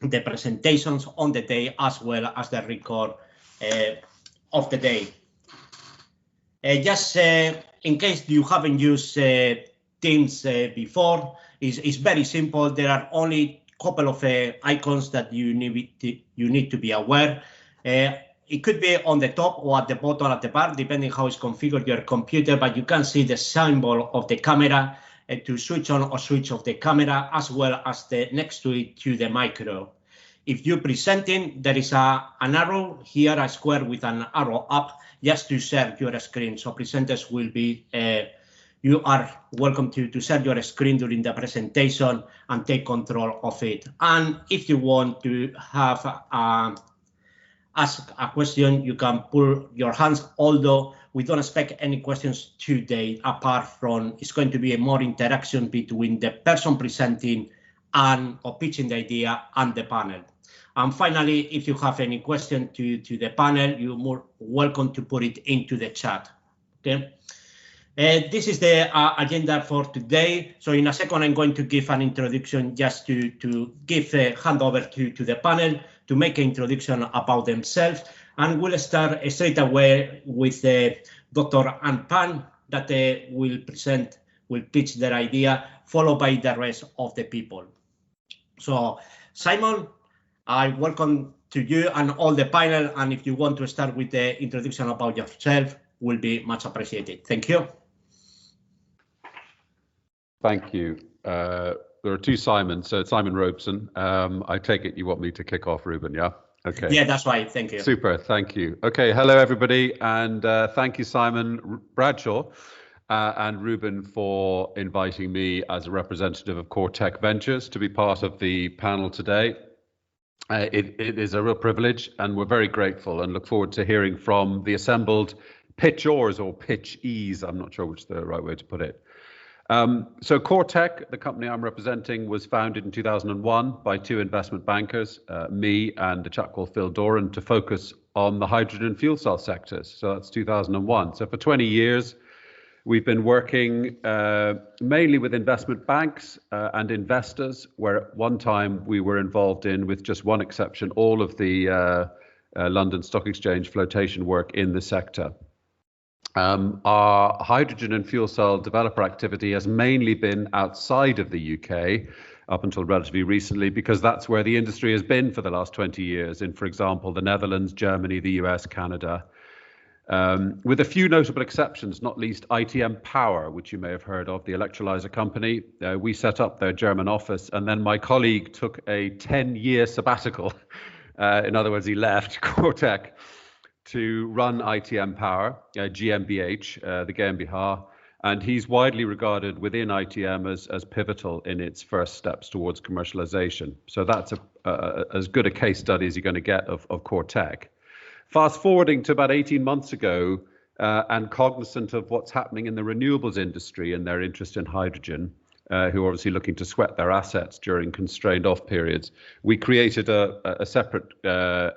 the presentations on the day as well as the record of the day. Just in case you haven't used Teams before, it's very simple. There are only a couple of icons that you need to be aware. It could be on the top or at the bottom at the bar, depending how it's configured your computer, but you can see the symbol of the camera to switch on or switch off the camera, as well as the next to it to the micro. If you're presenting, there is an arrow here, a square with an arrow up, just to share your screen. So presenters will be, you are welcome to share your screen during the presentation and take control of it. And if you want to have ask a question, you can pull your hands, although we don't expect any questions today, apart from it's going to be a more interaction between the person presenting and or pitching the idea and the panel. And finally, if you have any question to the panel, you're more welcome to put it into the chat. Okay. This is the agenda for today. So in a second, I'm going to give an introduction just to give a handover to the panel to make an introduction about themselves. And we'll start straight away with Dr. Ann Pan that will pitch their idea, followed by the rest of the people. So Simon, I welcome to you and all the panel. And if you want to start with the introduction about yourself, will be much appreciated. Thank you. Thank you. There are two Simons, so Simon Robeson. I take it you want me to kick off, Ruben, yeah? Okay. Yeah, that's right. Thank you. Super. Thank you. Okay. Hello, everybody. And thank you, Simon Bradshaw and Ruben, for inviting me as a representative of CoreTech Ventures to be part of the panel today. It is a real privilege, and we're very grateful and look forward to hearing from the assembled pitchers or pitchees. I'm not sure which is the right way to put it. So CoreTech, the company I'm representing, was founded in 2001 by two investment bankers, me and a chap called Phil Doran, to focus on the hydrogen and fuel cell sectors. So that's 2001. So for 20 years, we've been working mainly with investment banks and investors, where at one time we were involved in, with just one exception, all of the London Stock Exchange flotation work in the sector. Our hydrogen and fuel cell developer activity has mainly been outside of the UK up until relatively recently, because that's where the industry has been for the last 20 years in, for example, the Netherlands, Germany, the US, Canada, with a few notable exceptions, not least ITM Power, which you may have heard of, the electrolyzer company. We set up their German office, and then my colleague took a 10-year sabbatical. In other words, he left CoreTech to run ITM Power, GmbH, the GmbH, and he's widely regarded within ITM as pivotal in its first steps towards commercialization. So that's as good a case study as you're going to get of CoreTech. Fast forwarding to about 18 months ago, and cognizant of what's happening in the renewables industry and their interest in hydrogen, who are obviously looking to sweat their assets during constrained off periods, we created a separate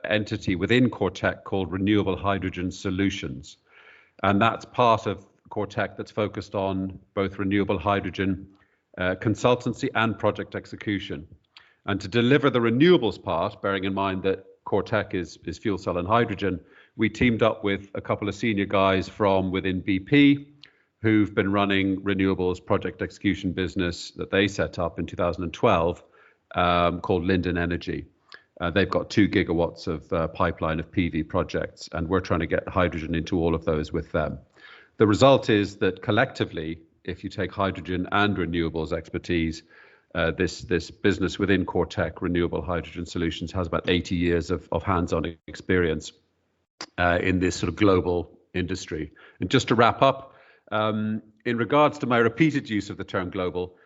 entity within CoreTech called Renewable Hydrogen Solutions. And that's part of CoreTech that's focused on both renewable hydrogen consultancy and project execution. And to deliver the renewables part, bearing in mind that CoreTech is fuel cell and hydrogen, we teamed up with a couple of senior guys from within BP, who've been running renewables project execution business that they set up in 2012 called Linden Energy. They've got 2 gigawatts of pipeline of PV projects, and we're trying to get hydrogen into all of those with them. The result is that collectively, if you take hydrogen and renewables expertise, this business within CoreTech, Renewable Hydrogen Solutions, has about 80 years of hands-on experience in this sort of global industry. And just to wrap up, in regards to my repeated use of the term global,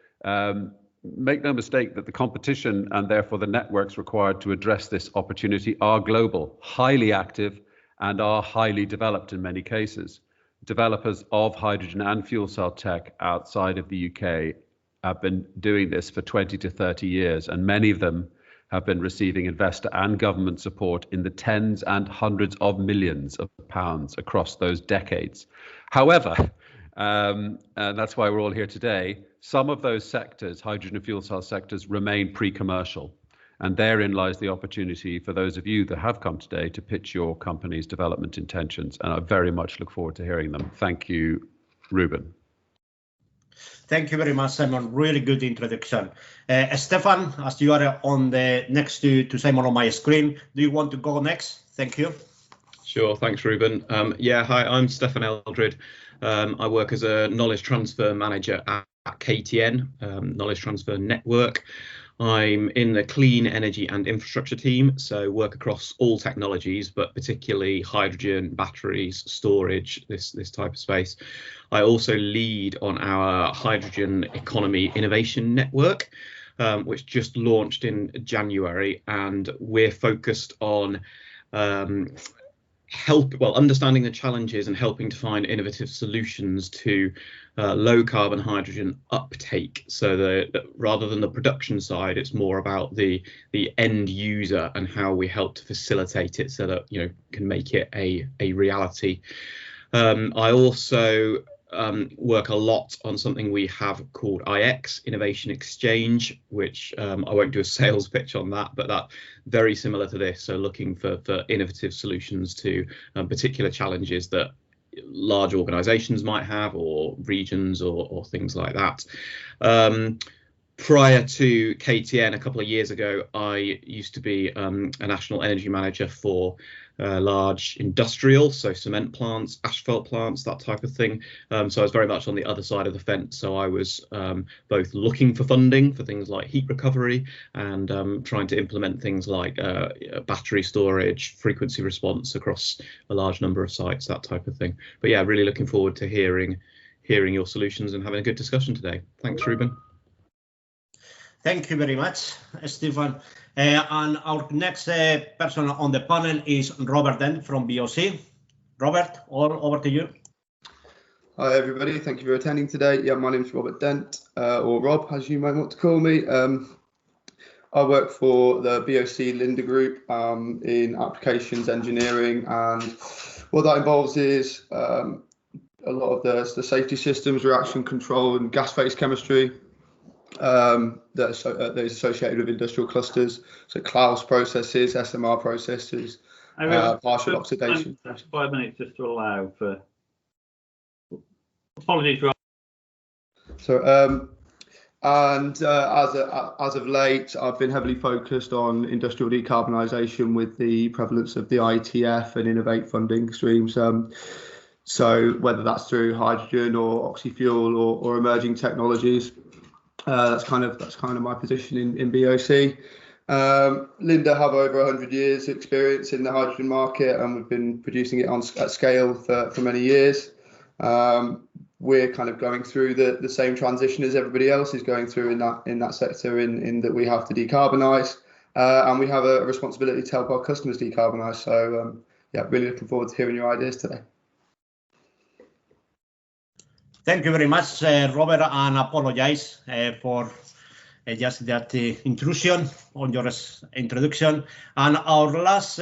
make no mistake that the competition and therefore the networks required to address this opportunity are global, highly active, and are highly developed in many cases. Developers of hydrogen and fuel cell tech outside of the UK have been doing this for 20 to 30 years, and many of them have been receiving investor and government support in the tens and hundreds of millions of pounds across those decades. However, and that's why we're all here today, some of those sectors, hydrogen and fuel cell sectors, remain pre-commercial. And therein lies the opportunity for those of you that have come today to pitch your company's development intentions. And I very much look forward to hearing them. Thank you, Ruben. Thank you very much, Simon. Really good introduction. Stefan, as you are on the next to Simon on my screen, do you want to go next? Thank you. Sure, thanks, Ruben. Yeah, hi, I'm Stefan Eldred. I work as a knowledge transfer manager at KTN, Knowledge Transfer Network. I'm in the clean energy and infrastructure team, so work across all technologies, but particularly hydrogen, batteries, storage, this type of space. I also lead on our hydrogen economy innovation network, which just launched in January, and we're focused on understanding the challenges and helping to find innovative solutions to low carbon hydrogen uptake. So that rather than the production side, it's more about the end user and how we help to facilitate it so that can make it a reality. I also work a lot on something we have called IX, Innovation Exchange, which I won't do a sales pitch on that, but that's very similar to this. So looking for innovative solutions to particular challenges that large organizations might have, or regions, or things like that. Prior to KTN, a couple of years ago, I used to be a national energy manager for large industrial, so cement plants, asphalt plants, that type of thing. So I was very much on the other side of the fence. So I was both looking for funding for things like heat recovery and trying to implement things like battery storage, frequency response across a large number of sites, that type of thing. But yeah, really looking forward to hearing your solutions and having a good discussion today. Thanks, Ruben. Thank you very much, Stefan. And our next person on the panel is Robert Dent from BOC. Robert, over to you. Hi, everybody. Thank you for attending today. Yeah, my name is Robert Dent, or Rob, as you might want to call me. I work for the BOC Linde Group in applications engineering, and what that involves is a lot of the safety systems, reaction control, and gas phase chemistry that is associated with industrial clusters, so Klaus processes, SMR processes, partial oxidation. 5 minutes just to allow for. Apologies, Rob. So, as of late, I've been heavily focused on industrial decarbonisation with the prevalence of the IETF and Innovate funding streams. So whether that's through hydrogen or oxy-fuel or emerging technologies. That's kind of my position in BOC. Linde have over 100 years experience in the hydrogen market, and we've been producing it at scale for many years. We're kind of going through the same transition as everybody else is going through in that sector, in that we have to decarbonise, and we have a responsibility to help our customers decarbonise. So yeah, really looking forward to hearing your ideas today. Thank you very much, Robert, and apologize for just that intrusion on your introduction. And our last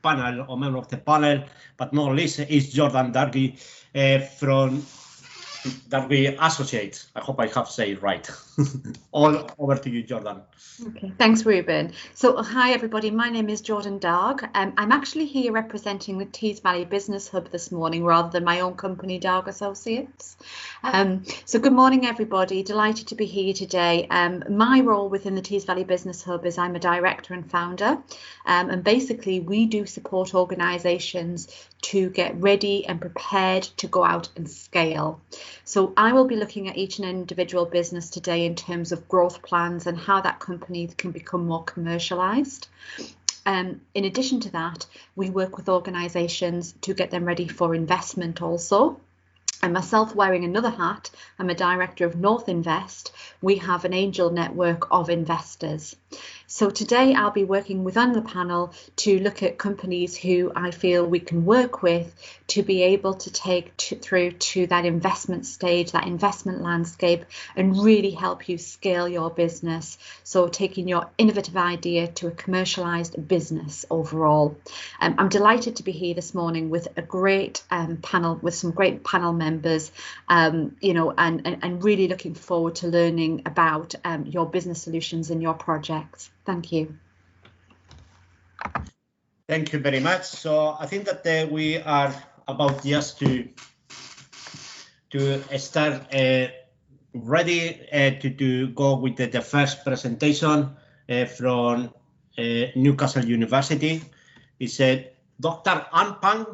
panel, or member of the panel, but not least, is Jordan Darby from Darby Associates. I hope I have said it right. All over to you, Jordan. Okay, thanks, Ruben. So hi, everybody. My name is Jordan Darg. I'm actually here representing the Tees Valley Business Hub this morning, rather than my own company, Darg Associates. So good morning, everybody. Delighted to be here today. My role within the Tees Valley Business Hub is I'm a director and founder. And basically, we do support organisations to get ready and prepared to go out and scale. So I will be looking at each and individual business today in terms of growth plans and how that company can become more commercialised. In addition to that, we work with organisations to get them ready for investment also. And myself wearing another hat, I'm a director of North Invest. We have an angel network of investors. So today I'll be working within the panel to look at companies who I feel we can work with to be able to take through to that investment stage, that investment landscape, and really help you scale your business. So taking your innovative idea to a commercialized business overall. I'm delighted to be here this morning with a great panel, with some great panel members, you know, and really looking forward to learning about your business solutions and your projects. Thank you. Thank you very much. So I think that we are about just to start ready to go with the first presentation from Newcastle University. It's Dr. Ann Pang.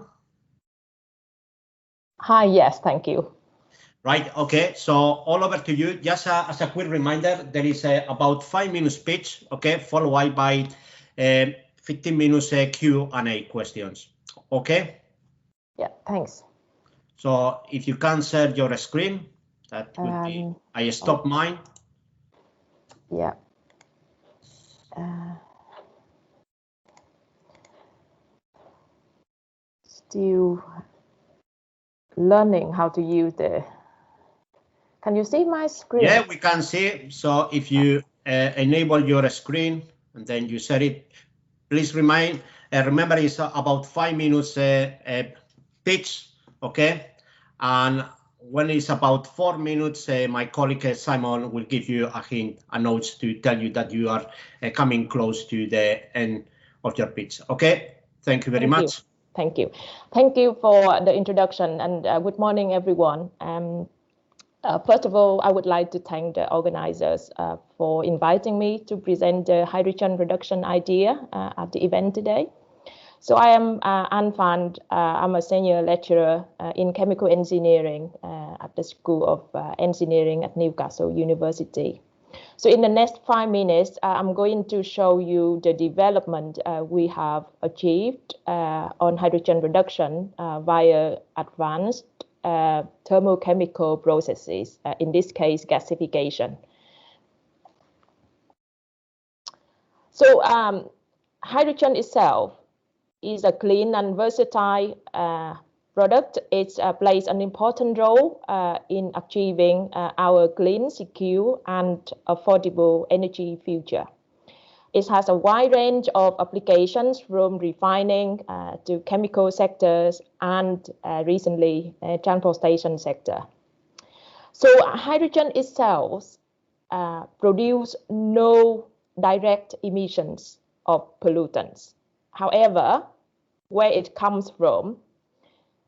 Hi, yes, thank you. Right, okay, so all over to you. Just as a quick reminder, there is about 5 minutes speech, okay, followed by 15 minutes Q&A questions, okay? Yeah, thanks. So if you can share your screen, that would be, I stop mine. Yeah. Still learning how to use the. Can you see my screen? Yeah, we can see. So if you enable your screen and then you set it, please remember it's about 5 minutes pitch, okay? And when it's about 4 minutes, my colleague Simon will give you a hint, a note to tell you that you are coming close to the end of your pitch, okay? Thank you very much. Thank you. Thank you for the introduction, and good morning, everyone. First of all, I would like to thank the organizers for inviting me to present the hydrogen reduction idea at the event today. So I am Ann Phan. I'm a senior lecturer in chemical engineering at the School of Engineering at Newcastle University. So in the next 5 minutes, I'm going to show you the development we have achieved on hydrogen reduction via advanced thermochemical processes, in this case, gasification. So hydrogen itself is a clean and versatile product. It plays an important role in achieving our clean, secure, and affordable energy future. It has a wide range of applications from refining to chemical sectors and recently transportation sector. So hydrogen itself produces no direct emissions of pollutants. However, where it comes from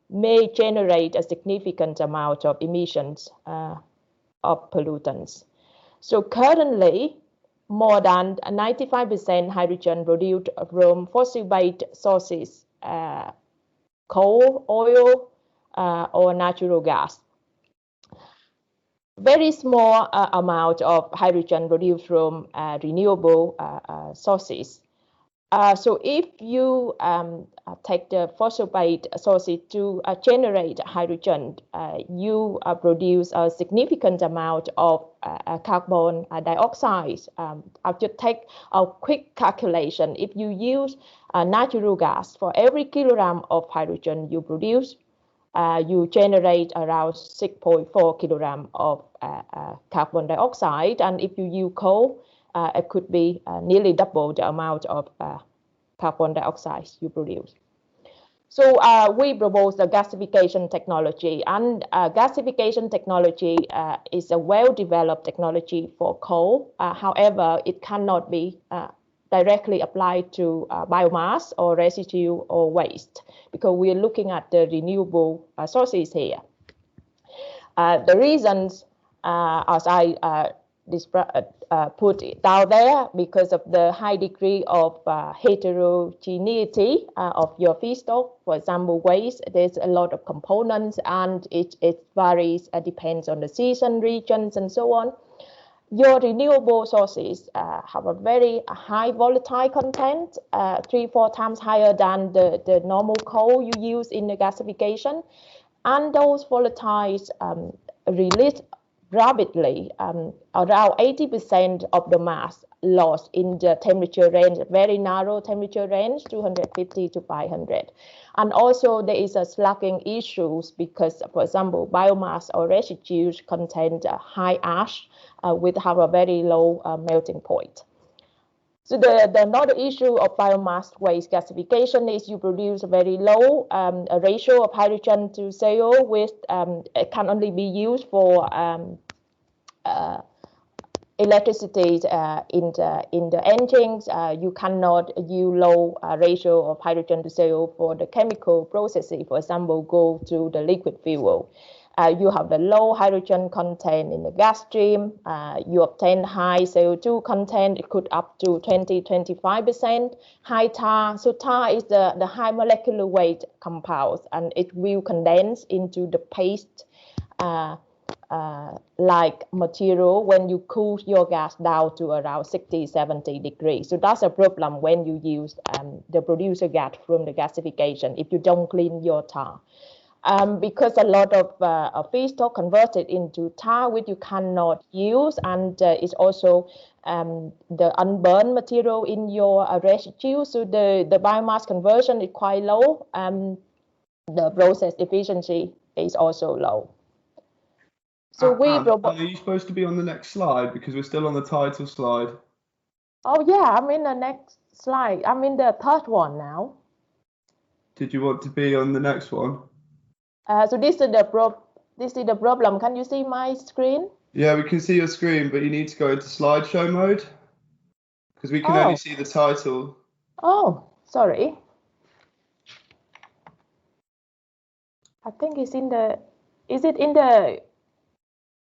may generate a significant amount of emissions of pollutants. So currently, more than 95% hydrogen produced from fossil-based sources, coal, oil, or natural gas. Very small amount of hydrogen produced from renewable sources. So if you take the fossil-based sources to generate hydrogen, you produce a significant amount of carbon dioxide. I'll just take a quick calculation. If you use natural gas, for every kilogram of hydrogen you produce, you generate around 6.4 kilograms of carbon dioxide. And if you use coal, it could be nearly double the amount of carbon dioxide you produce. So we propose the gasification technology, and gasification technology is a well-developed technology for coal. However, it cannot be directly applied to biomass or residue or waste, because we are looking at the renewable sources here. The reasons, as I put it down there, because of the high degree of heterogeneity of your feedstock. For example, waste, there's a lot of components and it varies, depends on the season, regions, and so on. Your renewable sources have a very high volatile content, 3-4 times higher than the normal coal you use in the gasification. And those volatiles release rapidly. Around 80% of the mass lost in the temperature range, very narrow temperature range, 250 to 500. And also there is a slugging issues because, for example, biomass or residues contain high ash, which have a very low melting point. So the another issue of biomass waste gasification is you produce a very low a ratio of hydrogen to CO, which it can only be used for electricity in the engines. You cannot use low ratio of hydrogen to CO for the chemical processing. For example, go to the liquid fuel. You have the low hydrogen content in the gas stream. You obtain high CO2 content. It could up to 20-25%. High tar. So tar is the high molecular weight compounds, and it will condense into the paste like material when you cool your gas down to around 60-70 degrees. So that's a problem when you use the producer gas from the gasification if you don't clean your tar. Because a lot of feedstock converted into tar, which you cannot use, and it's also the unburned material in your residue. So the biomass conversion is quite low. The process efficiency is also low. So are you supposed to be on the next slide because we're still on the title slide? Oh yeah, I'm in the next slide. I'm in the third one now. Did you want to be on the next one? So this is the problem. Can you see my screen? Yeah, we can see your screen, but you need to go into slideshow mode because we can only see the title. Oh, sorry. I think it's in the. Is it in the?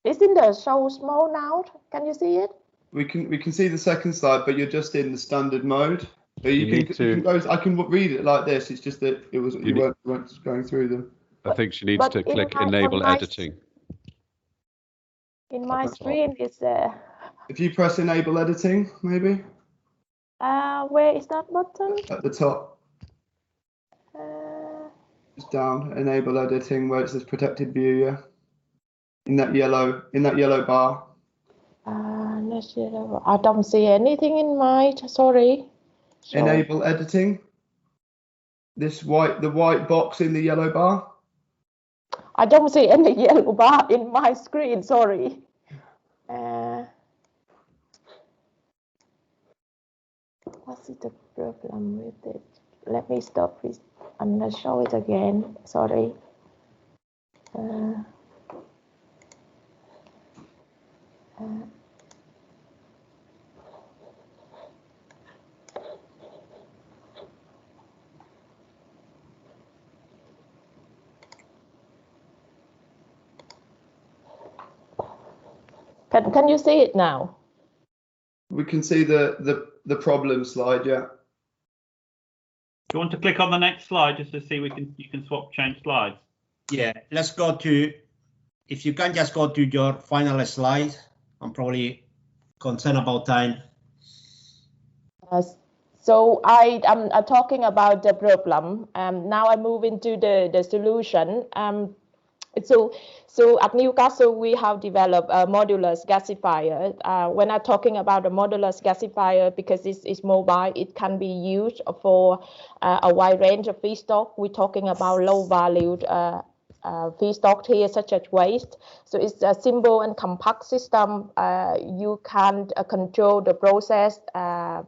It's in the show small now. Can you see it? We can see the second slide, but you're just in the standard mode. So you can go. I can read it like this. It's just that you weren't going through them. I think she needs to click enable editing. In my screen, it's if you press enable editing, maybe. Where is that button? At the top. Just down, enable editing, where it says protected view. Yeah. In that yellow bar. I don't see anything in my. Sorry. Enable editing. The white box in the yellow bar. I don't see any yellow bar in my screen, sorry. What's the problem with it? Let me stop this and show it again, sorry. Can you see it now? We can see the problem slide, yeah. Do you want to click on the next slide just to see you can change slides? Yeah, let's go to, if you can just go to your final slide. I'm probably concerned about time. So I'm talking about the problem. Now I move into the solution. So at Newcastle, we have developed a modular gasifier. When I'm talking about a modular gasifier, because it's mobile, it can be used for a wide range of feedstock. We're talking about low-valued feedstock here, such as waste. So it's a simple and compact system. You can control the process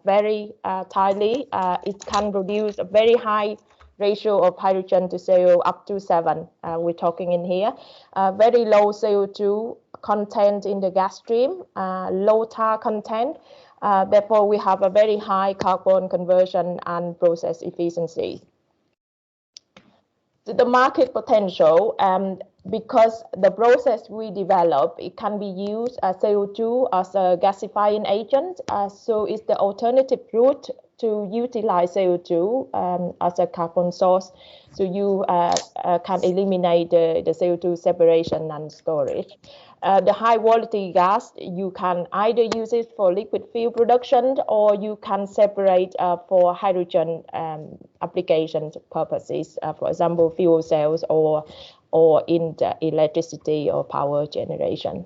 very tightly. It can produce a very high ratio of hydrogen to CO up to 7. We're talking in here. Very low CO2 content in the gas stream, low tar content. Therefore, we have a very high carbon conversion and process efficiency. The market potential, because the process we develop, it can be used as CO2 as a gasifying agent. So it's the alternative route to utilize CO2 as a carbon source. So you can eliminate the CO2 separation and storage. The high quality gas, you can either use it for liquid fuel production or you can separate for hydrogen application purposes, for example, fuel cells or in the electricity or power generation.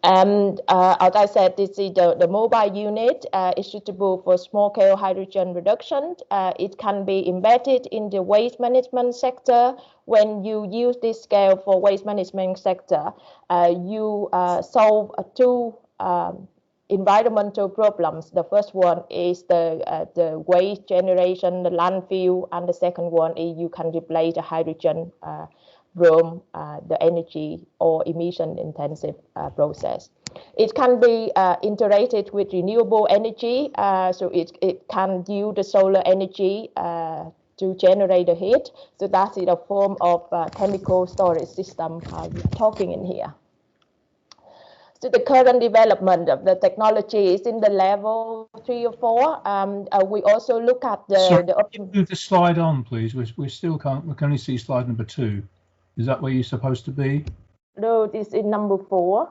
And as I said, this is the mobile unit is suitable for small-scale hydrogen reduction. It can be embedded in the waste management sector. When you use this scale for waste management sector, you solve two environmental problems. The first one is the waste generation, the landfill, and the second one is you can replace the hydrogen from the energy or emission intensive process. It can be integrated with renewable energy, so it can use the solar energy to generate the heat. So that's in a form of chemical storage system we're talking in here. So the current development of the technology is in the level 3 or 4. We also look at the. Sorry, move the slide on, please. We still can't. We can only see slide number 2. Is that where you're supposed to be? No, this is number 4.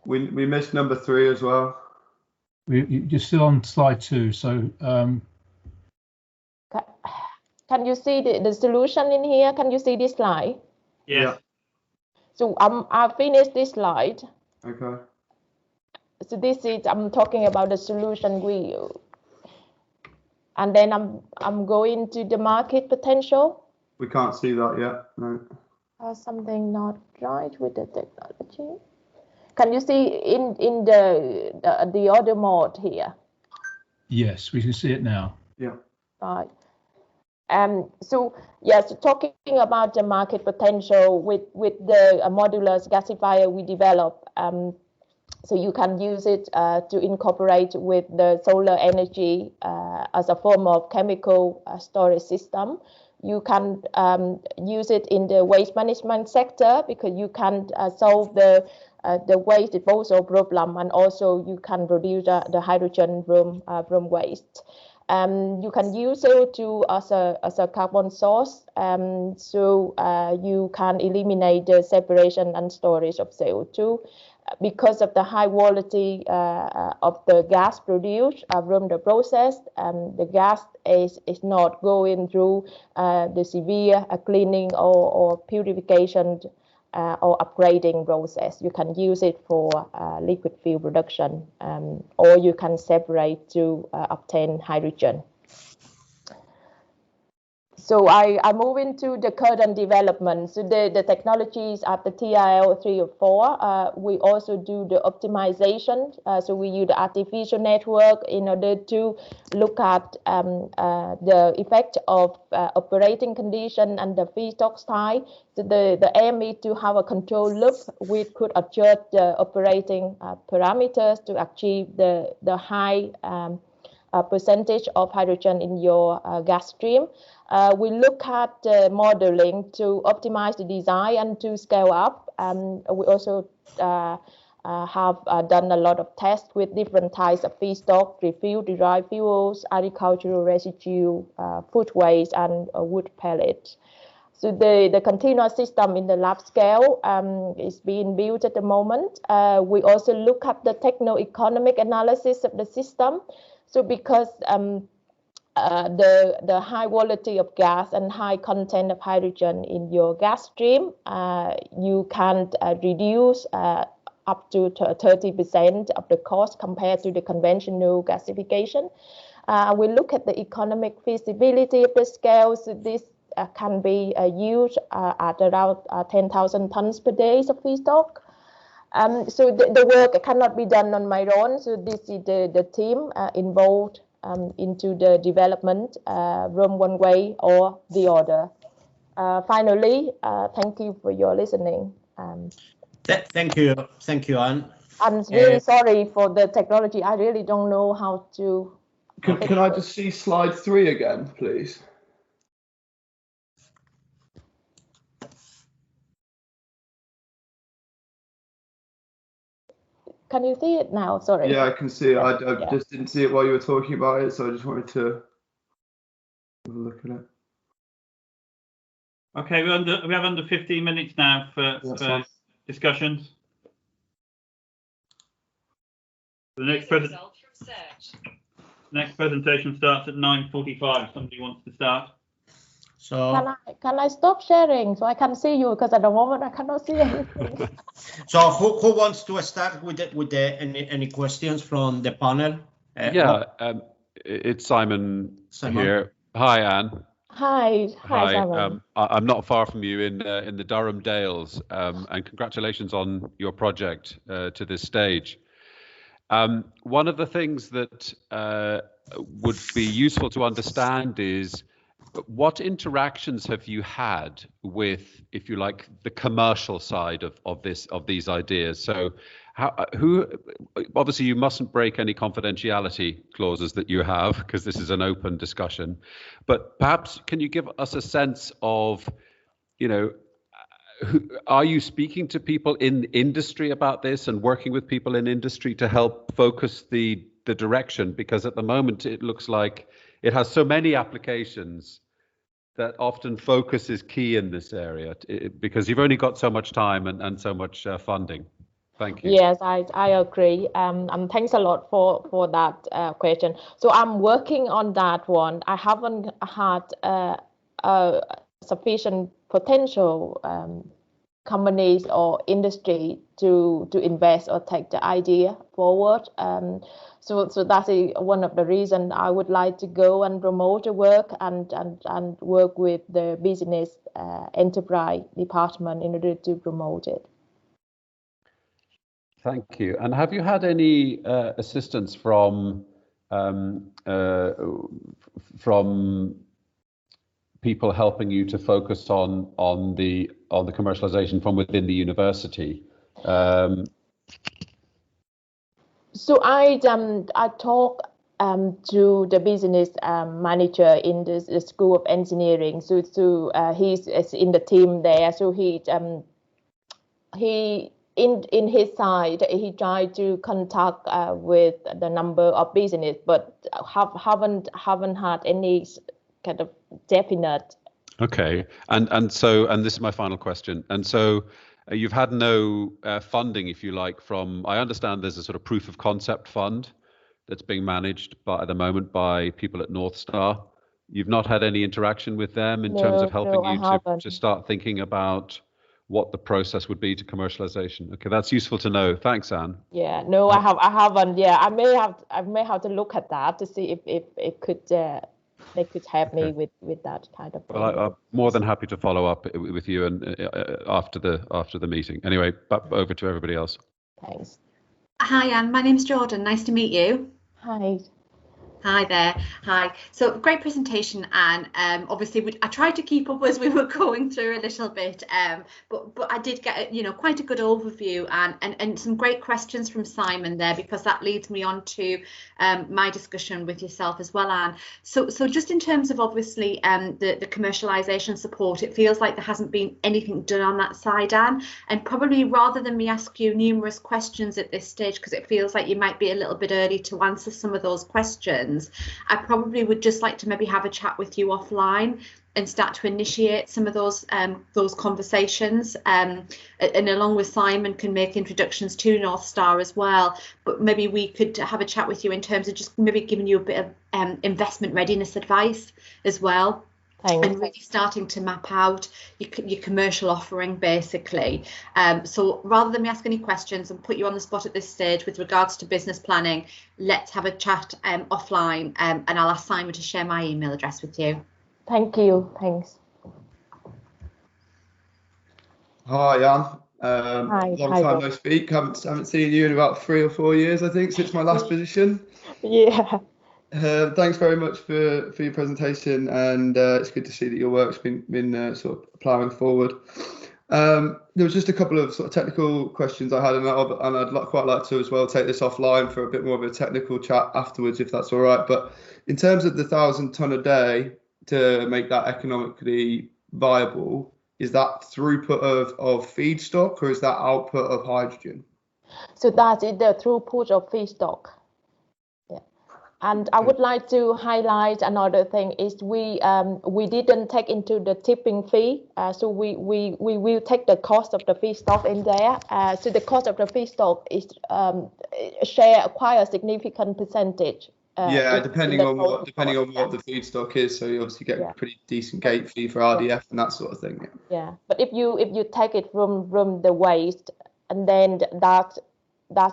We missed number 3 as well. You're still on slide 2. So can you see the solution in here? Can you see this slide? Yeah. So I've finished this slide. Okay. So this is I'm talking about the solution we use. And then I'm going to the market potential. We can't see that yet. No. Something not right with the technology. Can you see in the other mode here? Yes, we can see it now. Yeah. Right. So yes, talking about the market potential with the modular gasifier we develop. So you can use it to incorporate with the solar energy as a form of chemical storage system. You can use it in the waste management sector because you can solve the waste disposal problem, and also you can produce the hydrogen from waste. You can use CO2 as a carbon source, so you can eliminate the separation and storage of CO2. Because of the high quality of the gas produced from the process, the gas is not going through the severe cleaning or purification or upgrading process. You can use it for liquid fuel production, or you can separate to obtain hydrogen. So I move into the current development. So the technologies at the TRL 3 or 4, we also do the optimization. So we use the artificial network in order to look at the effect of operating condition and the feedstock style. So the aim is to have a control loop which could adjust the operating parameters to achieve the high percentage of hydrogen in your gas stream. We look at modeling to optimize the design and to scale up. We also have done a lot of tests with different types of feedstock, refuse derived fuels, agricultural residue, food waste, and wood pellets. So the continuous system in the lab scale is being built at the moment. We also look at the techno-economic analysis of the system. So because the high quality of gas and high content of hydrogen in your gas stream, you can reduce up to 30% of the cost compared to the conventional gasification. We look at the economic feasibility of the scale. So this can be used at around 10,000 tons per day of feedstock. So the work cannot be done on my own. So this is the team involved into the development from one way or the other. Finally, thank you for your listening. Thank you, Anne. I'm really sorry for the technology. I really don't know how to. Can I just see slide 3 again, please? Can you see it now? Sorry. Yeah, I can see it. I just didn't see it while you were talking about it, so I just wanted to have a look at it. Okay, we have under 15 minutes now for discussions. The next presentation starts at 9:45. Somebody wants to start? So can I stop sharing so I can see you, because at the moment I cannot see anything. so who wants to start with any questions from the panel? It's Simon here. Hi, Anne. Hi, Simon. I'm not far from you in the Durham Dales, and congratulations on your project to this stage. One of the things that would be useful to understand is what interactions have you had with, if you like, the commercial side of these ideas? So, obviously you mustn't break any confidentiality clauses that you have, because this is an open discussion. But perhaps can you give us a sense of, are you speaking to people in industry about this and working with people in industry to help focus the direction? Because at the moment it looks like it has so many applications that often focus is key in this area, because you've only got so much time and so much funding. Thank you. Yes, I agree. Thanks a lot for that question. So I'm working on that one. I haven't had sufficient potential companies or industry to invest or take the idea forward. So that's one of the reasons I would like to go and promote the work and work with the business enterprise department in order to promote it. Thank you. And have you had any assistance from people helping you to focus on the commercialization from within the university? So I talk to the business manager in the School of Engineering. So he's in the team there. So he in his side, he tried to contact with the number of business, but haven't had any kind of definite. Okay, and so this is my final question. And so you've had no funding, if you like, from, I understand there's a sort of proof of concept fund that's being managed at the moment by people at North Star. You've not had any interaction with them in terms of helping you to start thinking about what the process would be to commercialization. Okay, that's useful to know. Thanks, Anne. Yeah, no, I haven't. Yeah, I may have to look at that to see if it could they could help me with that kind of thing. Well, I'm more than happy to follow up with you and after the meeting. Anyway, over to everybody else. Thanks. Hi, Anne. My name's Jordan. Nice to meet you. Hi. Hi there. Hi. So great presentation, Anne. Obviously, I tried to keep up as we were going through a little bit, but I did get quite a good overview and some great questions from Simon there, because that leads me on to my discussion with yourself as well, Anne. So just in terms of obviously the commercialization support, it feels like there hasn't been anything done on that side, Anne. And probably rather than me ask you numerous questions at this stage, because it feels like you might be a little bit early to answer some of those questions, I probably would just like to maybe have a chat with you offline and start to initiate some of those conversations, and along with Simon can make introductions to North Star as well. But maybe we could have a chat with you in terms of just maybe giving you a bit of investment readiness advice as well. Thanks. And really starting to map out your commercial offering, basically. So rather than me ask any questions and put you on the spot at this stage with regards to business planning, let's have a chat offline, and I'll ask Simon to share my email address with you. Thank you. Thanks. Hi, Jan. Hi. Long time no speak. Haven't seen you in about 3 or 4 years, I think, since my last position. Yeah. Thanks very much for your presentation, and it's good to see that your work's been sort of ploughing forward. There was just a couple of sort of technical questions I had, and I'd quite like to as well take this offline for a bit more of a technical chat afterwards, if that's all right. But in terms of the 1,000 tonne a day to make that economically viable, is that throughput of feedstock, or is that output of hydrogen? So that is the throughput of feedstock. And I would like to highlight another thing is we didn't take into the tipping fee, so we will take the cost of the feedstock in there. So the cost of the feedstock is share quite a significant percentage Yeah, depending on what the feedstock is, so you obviously get a pretty decent gate fee for RDF and that sort of thing. Yeah, but if you take it from the waste, and then that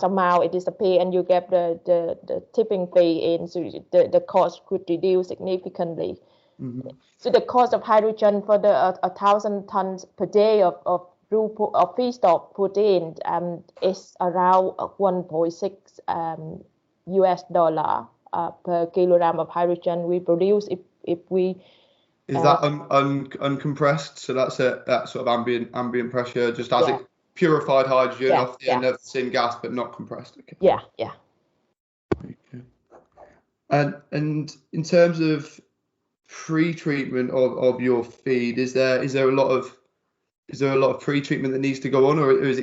amount it disappears, and you get the tipping fee in, so the cost could reduce significantly. Mm-hmm. So the cost of hydrogen for the 1,000 tons per day of feedstock put in is around 1.6 US dollar per kilogram of hydrogen we produce if we. Is that uncompressed? So that's that sort of ambient pressure, just as it purified hydrogen off the end of the syngas, but not compressed. Okay. Yeah. Okay. And in terms of pre-treatment of your feed, is there a lot of pre-treatment that needs to go on, or is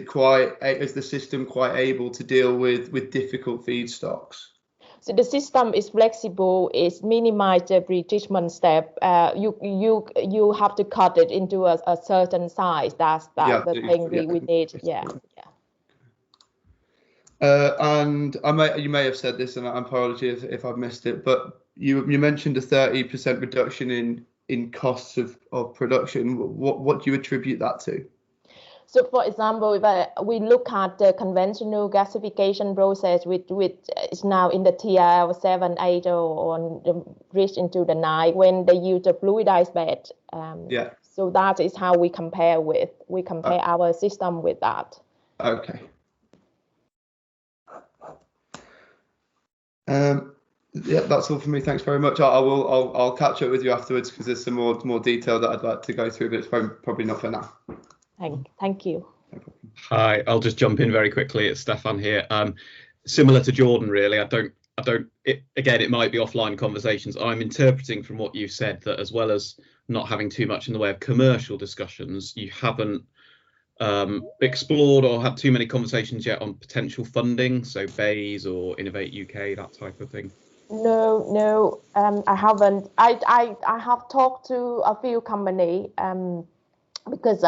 the system quite able to deal with difficult feedstocks? So the system is flexible. It's minimize the pre-treatment step. You have to cut it into a certain size. That's the thing we need. Yeah. And you may have said this, and I apologize if I've missed it, but you mentioned a 30% reduction in costs of production. What do you attribute that to? So, for example, if we look at the conventional gasification process, which is now in the TRL 7, 8, or reach into the 9, when they use the fluidized bed. So that is how we compare our system with that. Okay. Yeah, that's all for me. Thanks very much. I'll catch up with you afterwards because there's some more detail that I'd like to go through, but it's probably not for now. Thank you. No problem. Hi, I'll just jump in very quickly. It's Stefan here. Similar to Jordan, really. It might be offline conversations. I'm interpreting from what you've said that as well as not having too much in the way of commercial discussions, you haven't explored or had too many conversations yet on potential funding, so BEIS or Innovate UK, that type of thing. No, I haven't. I have talked to a few companies because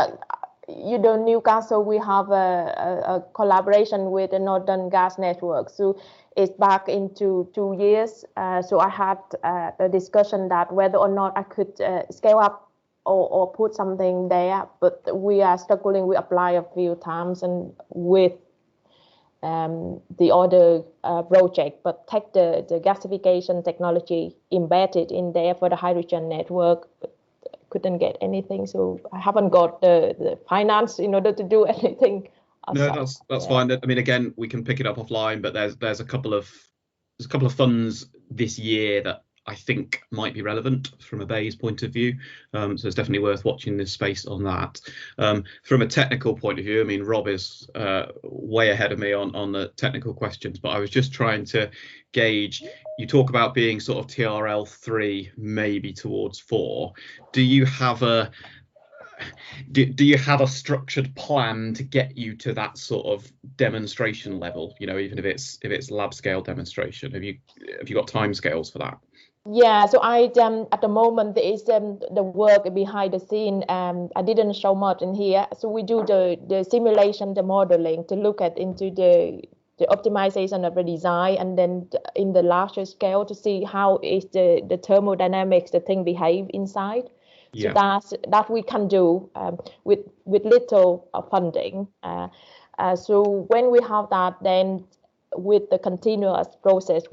Newcastle, we have a collaboration with the Northern Gas Network, so it's back into 2 years. So I had a discussion that whether or not I could scale up or put something there, but we are struggling. We apply a few times and with the other project, but take the gasification technology embedded in there for the hydrogen network. Couldn't get anything, so I haven't got the finance in order to do anything. No, that's fine. I mean, again, we can pick it up offline, but there's a couple of funds this year that I think might be relevant from a BEIS point of view. So it's definitely worth watching this space on that. From a technical point of view, I mean, Rob is way ahead of me on the technical questions, but I was just trying to gauge. You talk about being sort of TRL 3, maybe towards 4. Do you have a structured plan to get you to that sort of demonstration level? Even if it's lab scale demonstration, have you got timescales for that? Yeah, so I at the moment there is the work behind the scene. I didn't show much in here. So we do the simulation, the modeling to look into the optimization of the design, and then in the larger scale to see how is the thermodynamics, the thing behave inside. Yeah. So that we can do with little funding. So when we have that, then with the continuous process,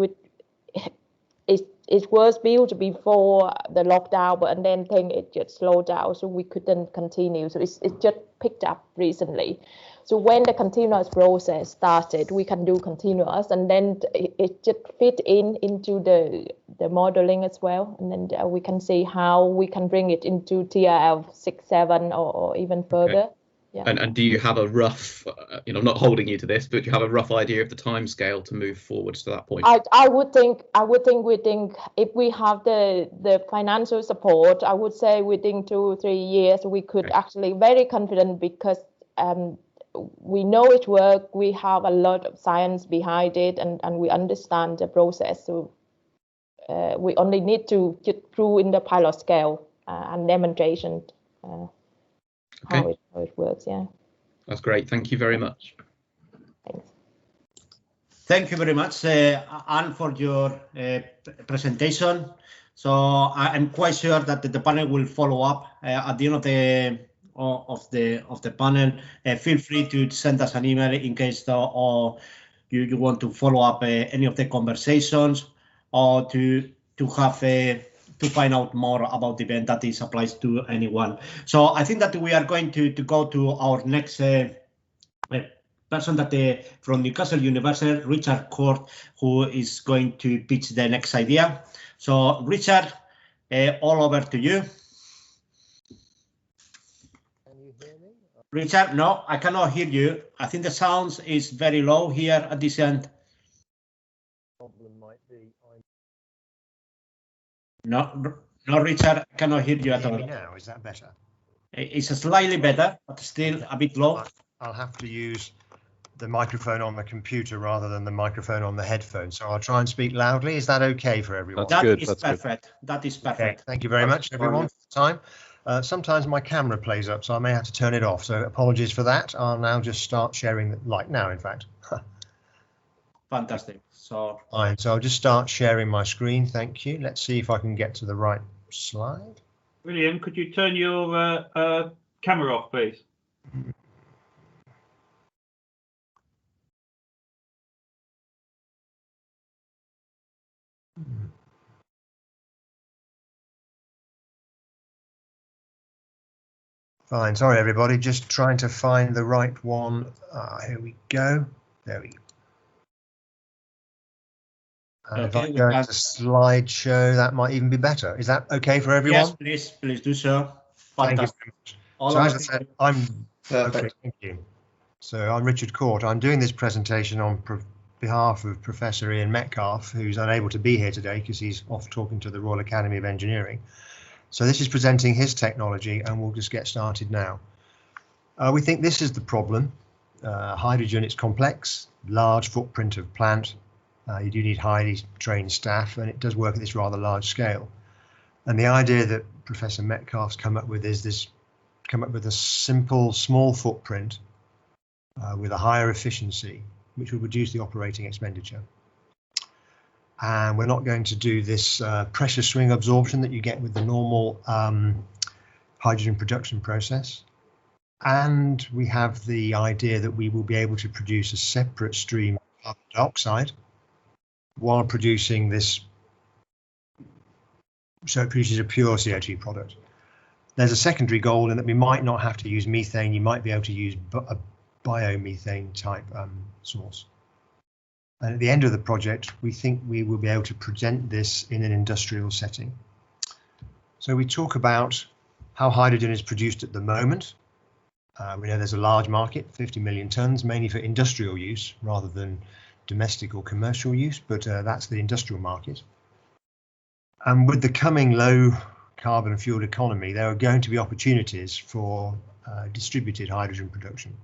it was built before the lockdown, but and then it just slowed down, so we couldn't continue. So it just picked up recently. So when the continuous process started, we can do continuous, and then it just fit into the modeling as well, and then we can see how we can bring it into TRL 6, 7, or even further. Okay. Yeah. And do you have a rough, I'm not holding you to this, but do you have a rough idea of the time scale to move forwards to that point? I would think if we have the financial support, I would say within 2 or 3 years we could actually very confident, because we know it works. We have a lot of science behind it, and we understand the process. So we only need to get through in the pilot scale and demonstration. How it works. Yeah, that's great. Thank you very much. Thanks. Thank you very much, Anne, for your presentation. So I'm quite sure that the panel will follow up at the end of the panel. Feel free to send us an email in case you want to follow up any of the conversations, or to find out more about the event that this applies to anyone. So I think that we are going to go to our next person from Newcastle University, Richard Court, who is going to pitch the next idea. So Richard, all over to you. Can you hear me? Richard, no, I cannot hear you. I think the sound is very low here at this end. Problem might be. No, Richard, I cannot hear you at all. Now, is that better? It's slightly better, but still a bit low. I'll have to use the microphone on the computer rather than the microphone on the headphone. So I'll try and speak loudly. Is that okay for everyone? That good, is that's perfect. good. That is perfect. Okay, thank you very much, everyone, for the time. Sometimes my camera plays up, so I may have to turn it off. So apologies for that. I'll now just start sharing the light now, in fact. Fantastic. So Fine. So I'll just start sharing my screen. Thank you. Let's see if I can get to the right slide. William, could you turn your camera off, please? Fine. Sorry, everybody. Just trying to find the right one. Here we go. There we go. And if I go into slideshow, that might even be better. Is that okay for everyone? yes, please do so. Thank you Fantastic. very much. All So of as I us- said, I'm Perfect. okay, thank you. So I'm Richard Court. I'm doing this presentation on behalf of Professor Ian Metcalfe, who's unable to be here today because he's off talking to the Royal Academy of Engineering. So this is presenting his technology, and we'll just get started now. We think this is the problem. Hydrogen, it's complex, large footprint of plant. You do need highly trained staff, and it does work at this rather large scale. And the idea that Professor Metcalfe's come up with is a simple, small footprint with a higher efficiency, which will reduce the operating expenditure. And we're not going to do this pressure swing absorption that you get with the normal hydrogen production process. And we have the idea that we will be able to produce a separate stream of carbon dioxide while producing this, so it produces a pure CO2 product. There's a secondary goal in that we might not have to use methane. You might be able to use a biomethane type source. And at the end of the project, we think we will be able to present this in an industrial setting. So we talk about how hydrogen is produced at the moment. We know there's a large market, 50 million tons, mainly for industrial use rather than domestic or commercial use, but that's the industrial market. And with the coming low carbon fuel economy, there are going to be opportunities for distributed hydrogen production.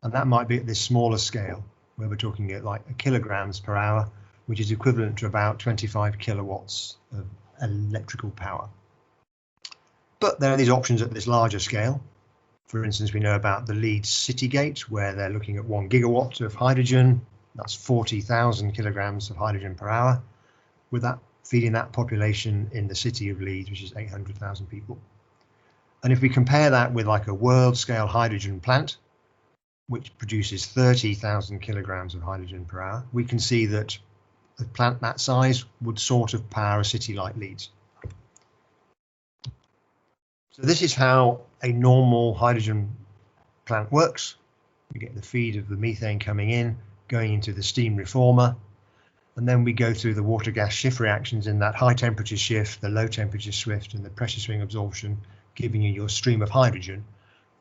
And that might be at this smaller scale, where we're talking at like kilograms per hour, which is equivalent to about 25 kilowatts of electrical power. But there are these options at this larger scale. For instance, we know about the Leeds City Gate, where they're looking at 1 gigawatt of hydrogen. That's 40,000 kilograms of hydrogen per hour, with that feeding that population in the city of Leeds, which is 800,000 people. And if we compare that with like a world scale hydrogen plant, which produces 30,000 kilograms of hydrogen per hour, we can see that a plant that size would sort of power a city like Leeds. So this is how a normal hydrogen plant works. We get the feed of the methane coming in, going into the steam reformer, and then we go through the water gas shift reactions in that high temperature shift, the low temperature shift, and the pressure swing absorption, giving you your stream of hydrogen,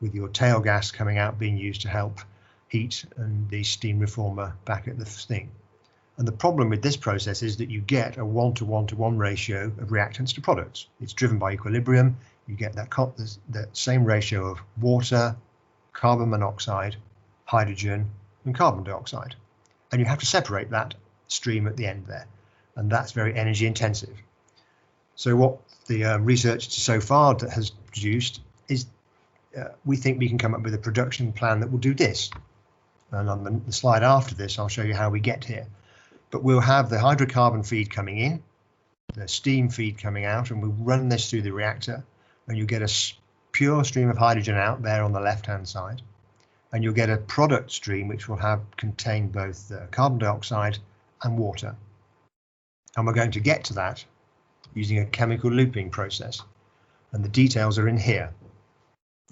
with your tail gas coming out being used to help heat and the steam reformer back at the thing. And the problem with this process is that you get a 1-to-1-to-1 ratio of reactants to products. It's driven by equilibrium. You get that same ratio of water, carbon monoxide, hydrogen, and carbon dioxide. And you have to separate that stream at the end there. And that's very energy intensive. So what the research so far that has produced is we think we can come up with a production plan that will do this. And on the slide after this, I'll show you how we get here. But we'll have the hydrocarbon feed coming in, the steam feed coming out, and we'll run this through the reactor, and you'll get a pure stream of hydrogen out there on the left-hand side. And you'll get a product stream which will contain both carbon dioxide and water. And we're going to get to that using a chemical looping process. And the details are in here.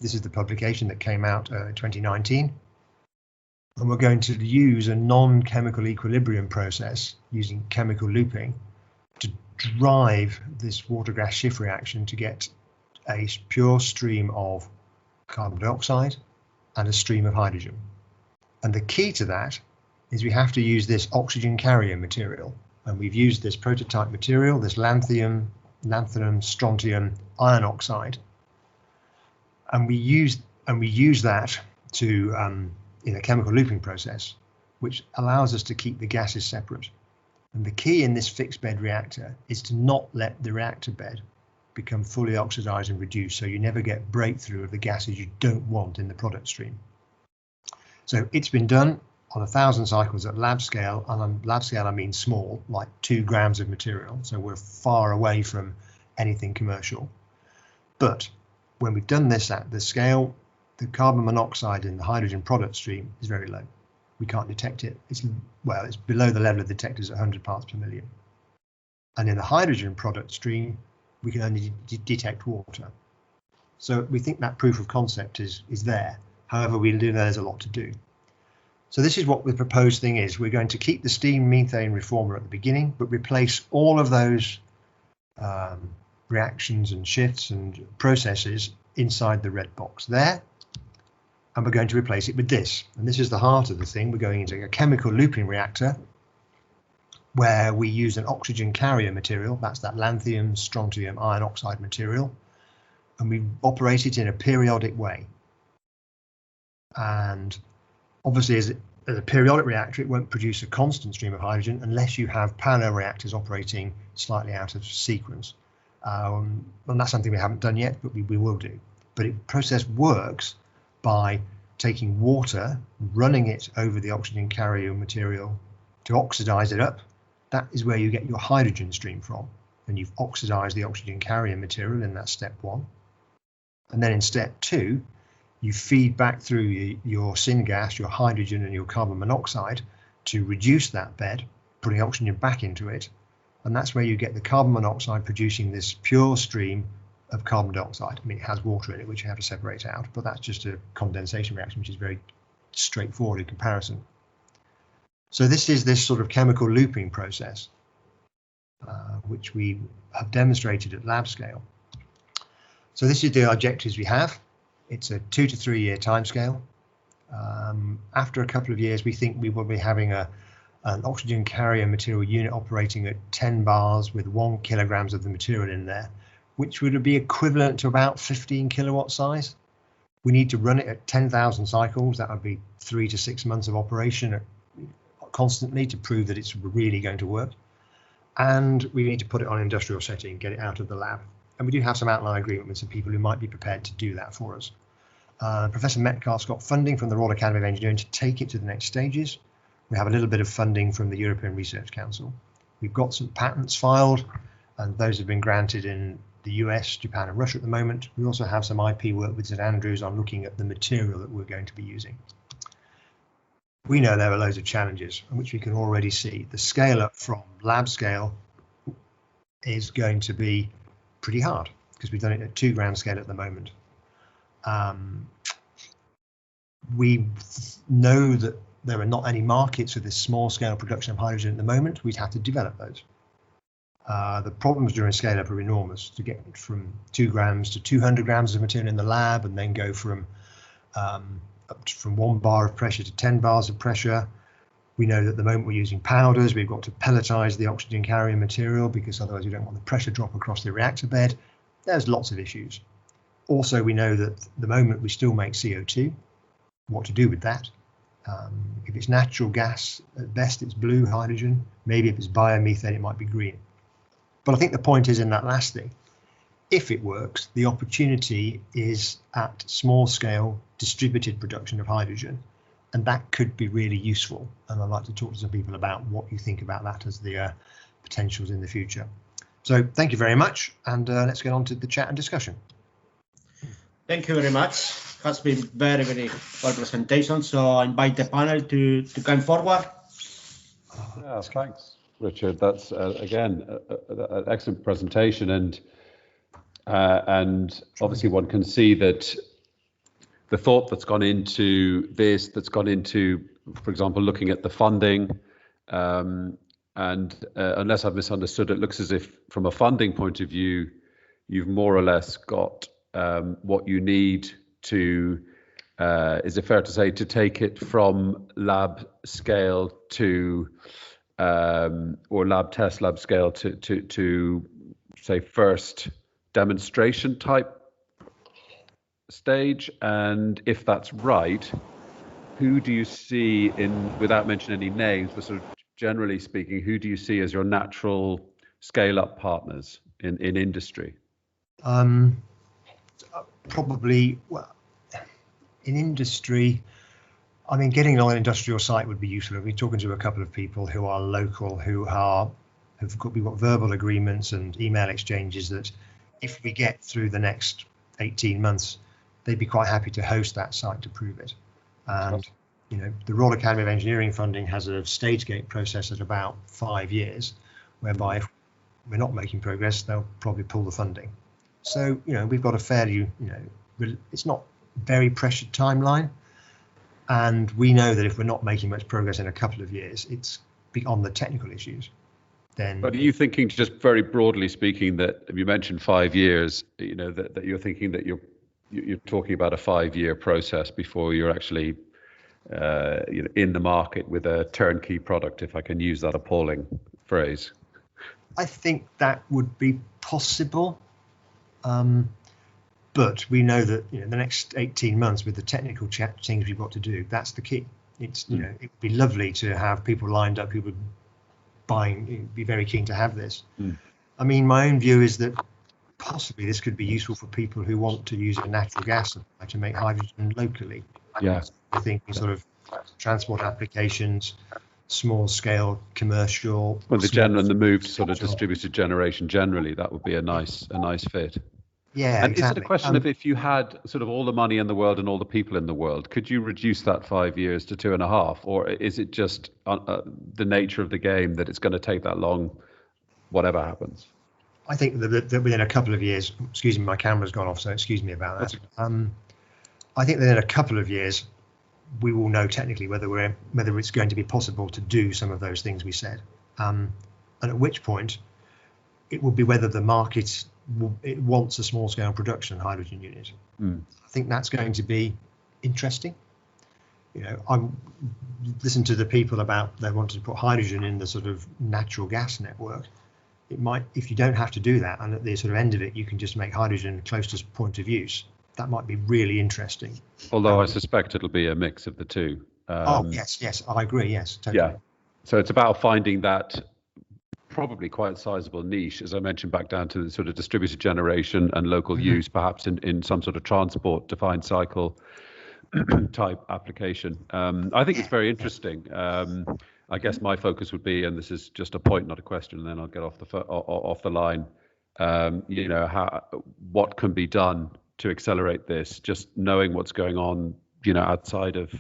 This is the publication that came out 2019. And we're going to use a non-chemical equilibrium process using chemical looping to drive this water-gas shift reaction to get a pure stream of carbon dioxide and a stream of hydrogen. And the key to that is we have to use this oxygen carrier material. And we've used this prototype material, this lanthanum, strontium iron oxide. And we use that to in a chemical looping process, which allows us to keep the gases separate. And the key in this fixed bed reactor is to not let the reactor bed become fully oxidized and reduced, so you never get breakthrough of the gases you don't want in the product stream. So it's been done on 1,000 cycles at lab scale, and on lab scale I mean small, like 2 grams of material, so we're far away from anything commercial. But when we've done this at the scale, the carbon monoxide in the hydrogen product stream is very low. We can't detect it. It's below the level of detectors at 100 parts per million. And in the hydrogen product stream, we can only detect water. So we think that proof of concept is there. However, we do know there's a lot to do. So this is what the proposed thing is. We're going to keep the steam methane reformer at the beginning, but replace all of those reactions and shifts and processes inside the red box there. And we're going to replace it with this. And this is the heart of the thing. We're going into a chemical looping reactor where we use an oxygen carrier material. That's that lanthanum, strontium, iron oxide material. And we operate it in a periodic way. And obviously, as a periodic reactor, it won't produce a constant stream of hydrogen unless you have parallel reactors operating slightly out of sequence. And that's something we haven't done yet, but we will do. But the process works by taking water, running it over the oxygen carrier material to oxidize it up. That is where you get your hydrogen stream from. And you've oxidized the oxygen carrier material in that step 1. And then in step 2, you feed back through your syngas, your hydrogen and your carbon monoxide to reduce that bed, putting oxygen back into it. And that's where you get the carbon monoxide producing this pure stream of carbon dioxide. I mean, it has water in it, which you have to separate out, but that's just a condensation reaction, which is very straightforward in comparison. So this is this sort of chemical looping process, which we have demonstrated at lab scale. So this is the objectives we have. It's a 2 to 3 year timescale. After a couple of years, we think we will be having an oxygen carrier material unit operating at 10 bars with 1 kilograms of the material in there, which would be equivalent to about 15 kilowatt size. We need to run it at 10,000 cycles. That would be 3 to 6 months of operation constantly to prove that it's really going to work. And we need to put it on an industrial setting, get it out of the lab. And we do have some outline agreement with some people who might be prepared to do that for us. Professor Metcalf's got funding from the Royal Academy of Engineering to take it to the next stages. We have a little bit of funding from the European Research Council. We've got some patents filed, and those have been granted in the US, Japan and Russia at the moment. We also have some IP work with St Andrews on looking at the material that we're going to be using. We know there are loads of challenges, which we can already see. The scale up from lab scale is going to be pretty hard because we've done it at 2 gram scale at the moment. We know that there are not any markets for this small scale production of hydrogen at the moment. We'd have to develop those. The problems during scale up are enormous. To get from 2 grams to 200 grams of material in the lab and then go from 1 bar of pressure to 10 bars of pressure. We know that at the moment we're using powders. We've got to pelletize the oxygen carrier material because otherwise we don't want the pressure drop across the reactor bed. There's lots of issues. Also, we know that at the moment we still make CO2. What to do with that? If it's natural gas, at best it's blue hydrogen. Maybe if it's biomethane, it might be green. But I think the point is in that last thing, if it works, the opportunity is at small scale distributed production of hydrogen. and that could be really useful. And I'd like to talk to some people about what you think about that as the potentials in the future. So thank you very much, and let's get on to the chat and discussion. Thank you very much. It has been very, very well presentation. So I invite the panel to come forward. Yeah, thanks, Richard. That's again an excellent presentation, and obviously one can see that the thought that's gone into this, that's gone into, for example, looking at the funding, and unless I've misunderstood, it looks as if from a funding point of view, you've more or less got what you need to, is it fair to say, to take it from lab scale to, or lab test, lab scale to say first demonstration type stage? And if that's right, who do you see without mentioning any names, but sort of generally speaking, who do you see as your natural scale-up partners in industry? Probably, well, in industry, I mean, getting on an industrial site would be useful. We're talking to a couple of people who are local, we've got verbal agreements and email exchanges that if we get through the next 18 months, they'd be quite happy to host that site to prove it. And you know, the Royal Academy of Engineering funding has a stage gate process at about 5 years, whereby if we're not making progress, they'll probably pull the funding. So, you know, we've got a fairly, you know, it's not very pressured timeline. And we know that if we're not making much progress in a couple of years, it's on the technical issues. Then. But are you thinking, just very broadly speaking, that you mentioned 5 years, you know, that you're thinking that you're talking about a 5-year process before you're actually you know, in the market with a turnkey product, if I can use that appalling phrase? I think that would be possible. But we know that, you know, the next 18 months with the technical things we've got to do, that's the key. It's, you know, it would be lovely to have people lined up who would be very keen to have this. I mean, my own view is that possibly this could be useful for people who want to use a natural gas supply to make hydrogen locally. Yeah. I think sort of transport applications, small scale commercial. Well, the move to sort of distributed generation generally, that would be a nice fit. Yeah, and exactly. Is it a question of, if you had sort of all the money in the world and all the people in the world, could you reduce that 5 years to 2.5, or is it just the nature of the game that it's going to take that long, whatever happens? I think that within a couple of years, excuse me, my camera's gone off, so excuse me about that. I think that in a couple of years, we will know technically whether it's going to be possible to do some of those things we said, and at which point it will be whether the market wants a small scale production hydrogen unit. I think that's going to be interesting. You know, I'm listening to the people about they want to put hydrogen in the sort of natural gas network. It might, if you don't have to do that, and at the sort of end of it, you can just make hydrogen close to point of use. That might be really interesting. Although I suspect it'll be a mix of the two. Yes, I agree. Yes, totally. Yeah. So it's about finding that probably quite sizable niche, as I mentioned, back down to the sort of distributed generation and local use, perhaps in some sort of transport defined cycle type application. I think it's very interesting. I guess my focus would be, and this is just a point, not a question, and then I'll get off the line. You know, what can be done to accelerate this? Just knowing what's going on, you know, outside of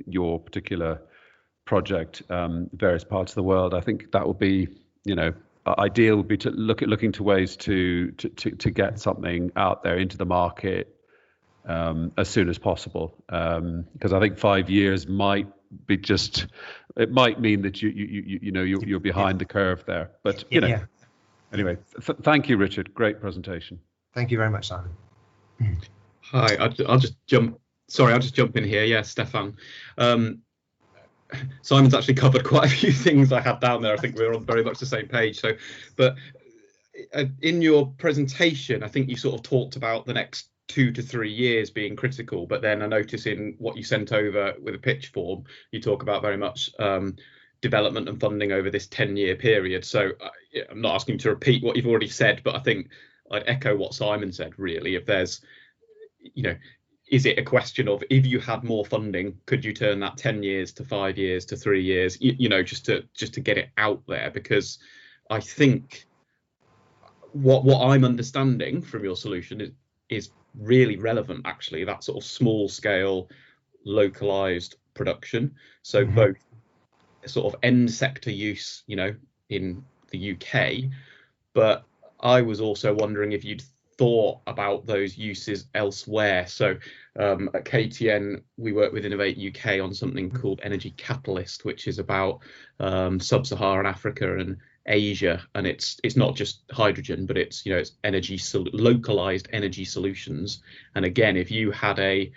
your particular project, various parts of the world. I think that would be, you know, ideal would be to looking to ways to get something out there into the market as soon as possible, because I think 5 years might be it might mean that you're behind the curve there. But you know, anyway, thank you, Richard. Great presentation. Thank you very much, Simon. Hi, I'll just jump in here. Yeah, Stefan. Simon's actually covered quite a few things I had down there. I think we're on very much the same page. So, but in your presentation, I think you sort of talked about the next 2 to 3 years being critical, but then I notice in what you sent over with a pitch form, you talk about very much development and funding over this 10-year period. So I'm not asking you to repeat what you've already said, but I think I'd echo what Simon said, really. If there's, you know, is it a question of, if you had more funding, could you turn that 10 years to 5 years to 3 years, you know, just to get it out there? Because I think what I'm understanding from your solution is really relevant, actually, that sort of small scale localized production. So both sort of end sector use, you know, in the UK, but I was also wondering if you'd thought about those uses elsewhere. So at KTN, we work with Innovate UK on something called Energy Catalyst, which is about sub-Saharan Africa and Asia, and it's not just hydrogen, but it's, you know, it's localized energy solutions. And again, if you had a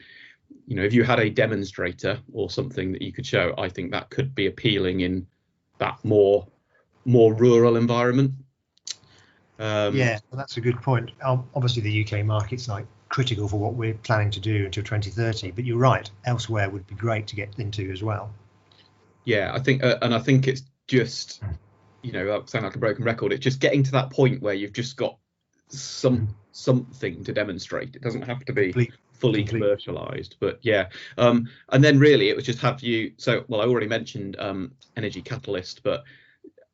demonstrator or something that you could show, I think that could be appealing in that more rural environment. Yeah, well, that's a good point. Obviously, the UK market's like critical for what we're planning to do until 2030. But you're right, elsewhere would be great to get into as well. Yeah, I think, and I think it's just, you know, I sound like a broken record. It's just getting to that point where you've just got something to demonstrate. It doesn't have to be fully commercialized, but yeah. And then really, it was just have you. So, well, I already mentioned Energy Catalyst, but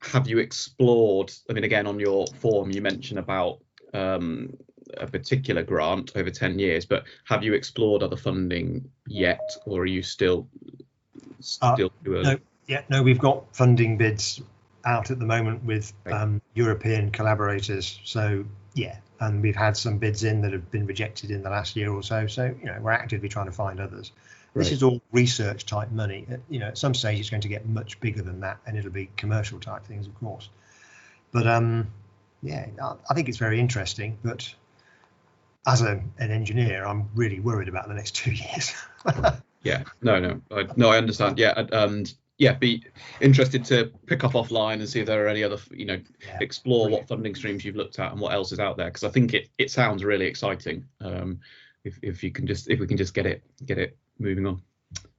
have you explored, I mean, again, on your form, you mentioned about a particular grant over 10 years, but have you explored other funding yet, or are you still too early? No, we've got funding bids out at the moment with European collaborators. So, yeah, and we've had some bids in that have been rejected in the last year or so. So, you know, we're actively trying to find others. This is all research type money. You know, at some stage it's going to get much bigger than that, and it'll be commercial type things, of course. But yeah, I think it's very interesting. But as an engineer, I'm really worried about the next 2 years. Yeah, no, I understand. Yeah, and yeah, be interested to pick up offline and see if there are any other, you know, explore what funding streams you've looked at and what else is out there, because I think it sounds really exciting. If we can just get it moving on.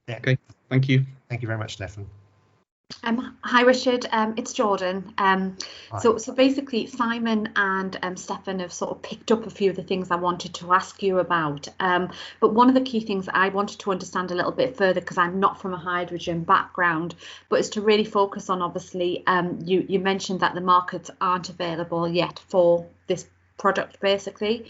Yeah. Okay, thank you. Thank you very much, Stefan. Hi Richard, it's Jordan. So basically Simon and Stefan have sort of picked up a few of the things I wanted to ask you about. But one of the key things I wanted to understand a little bit further, because I'm not from a hydrogen background, but is to really focus on, obviously, you mentioned that the markets aren't available yet for this product, basically.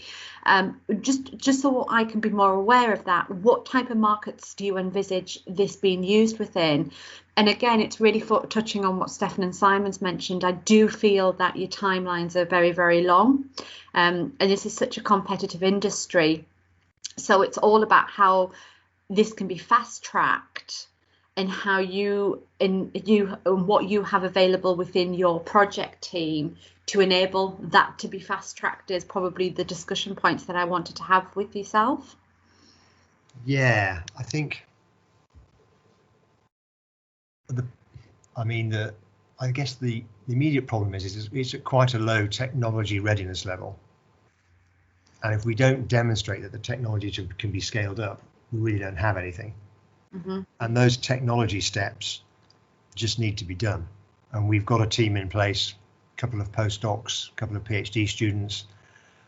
Just so I can be more aware of that, what type of markets do you envisage this being used within? And again, it's really touching on what Stefan and Simon's mentioned. I do feel that your timelines are very, very long, and this is such a competitive industry. So it's all about how this can be fast tracked, and how what you have available within your project team to enable that to be fast tracked is probably the discussion points that I wanted to have with yourself. Yeah, I think I guess the immediate problem is it's at quite a low technology readiness level, and if we don't demonstrate that the technology can be scaled up, we really don't have anything. And those technology steps just need to be done, and we've got a team in place, a couple of postdocs, a couple of PhD students,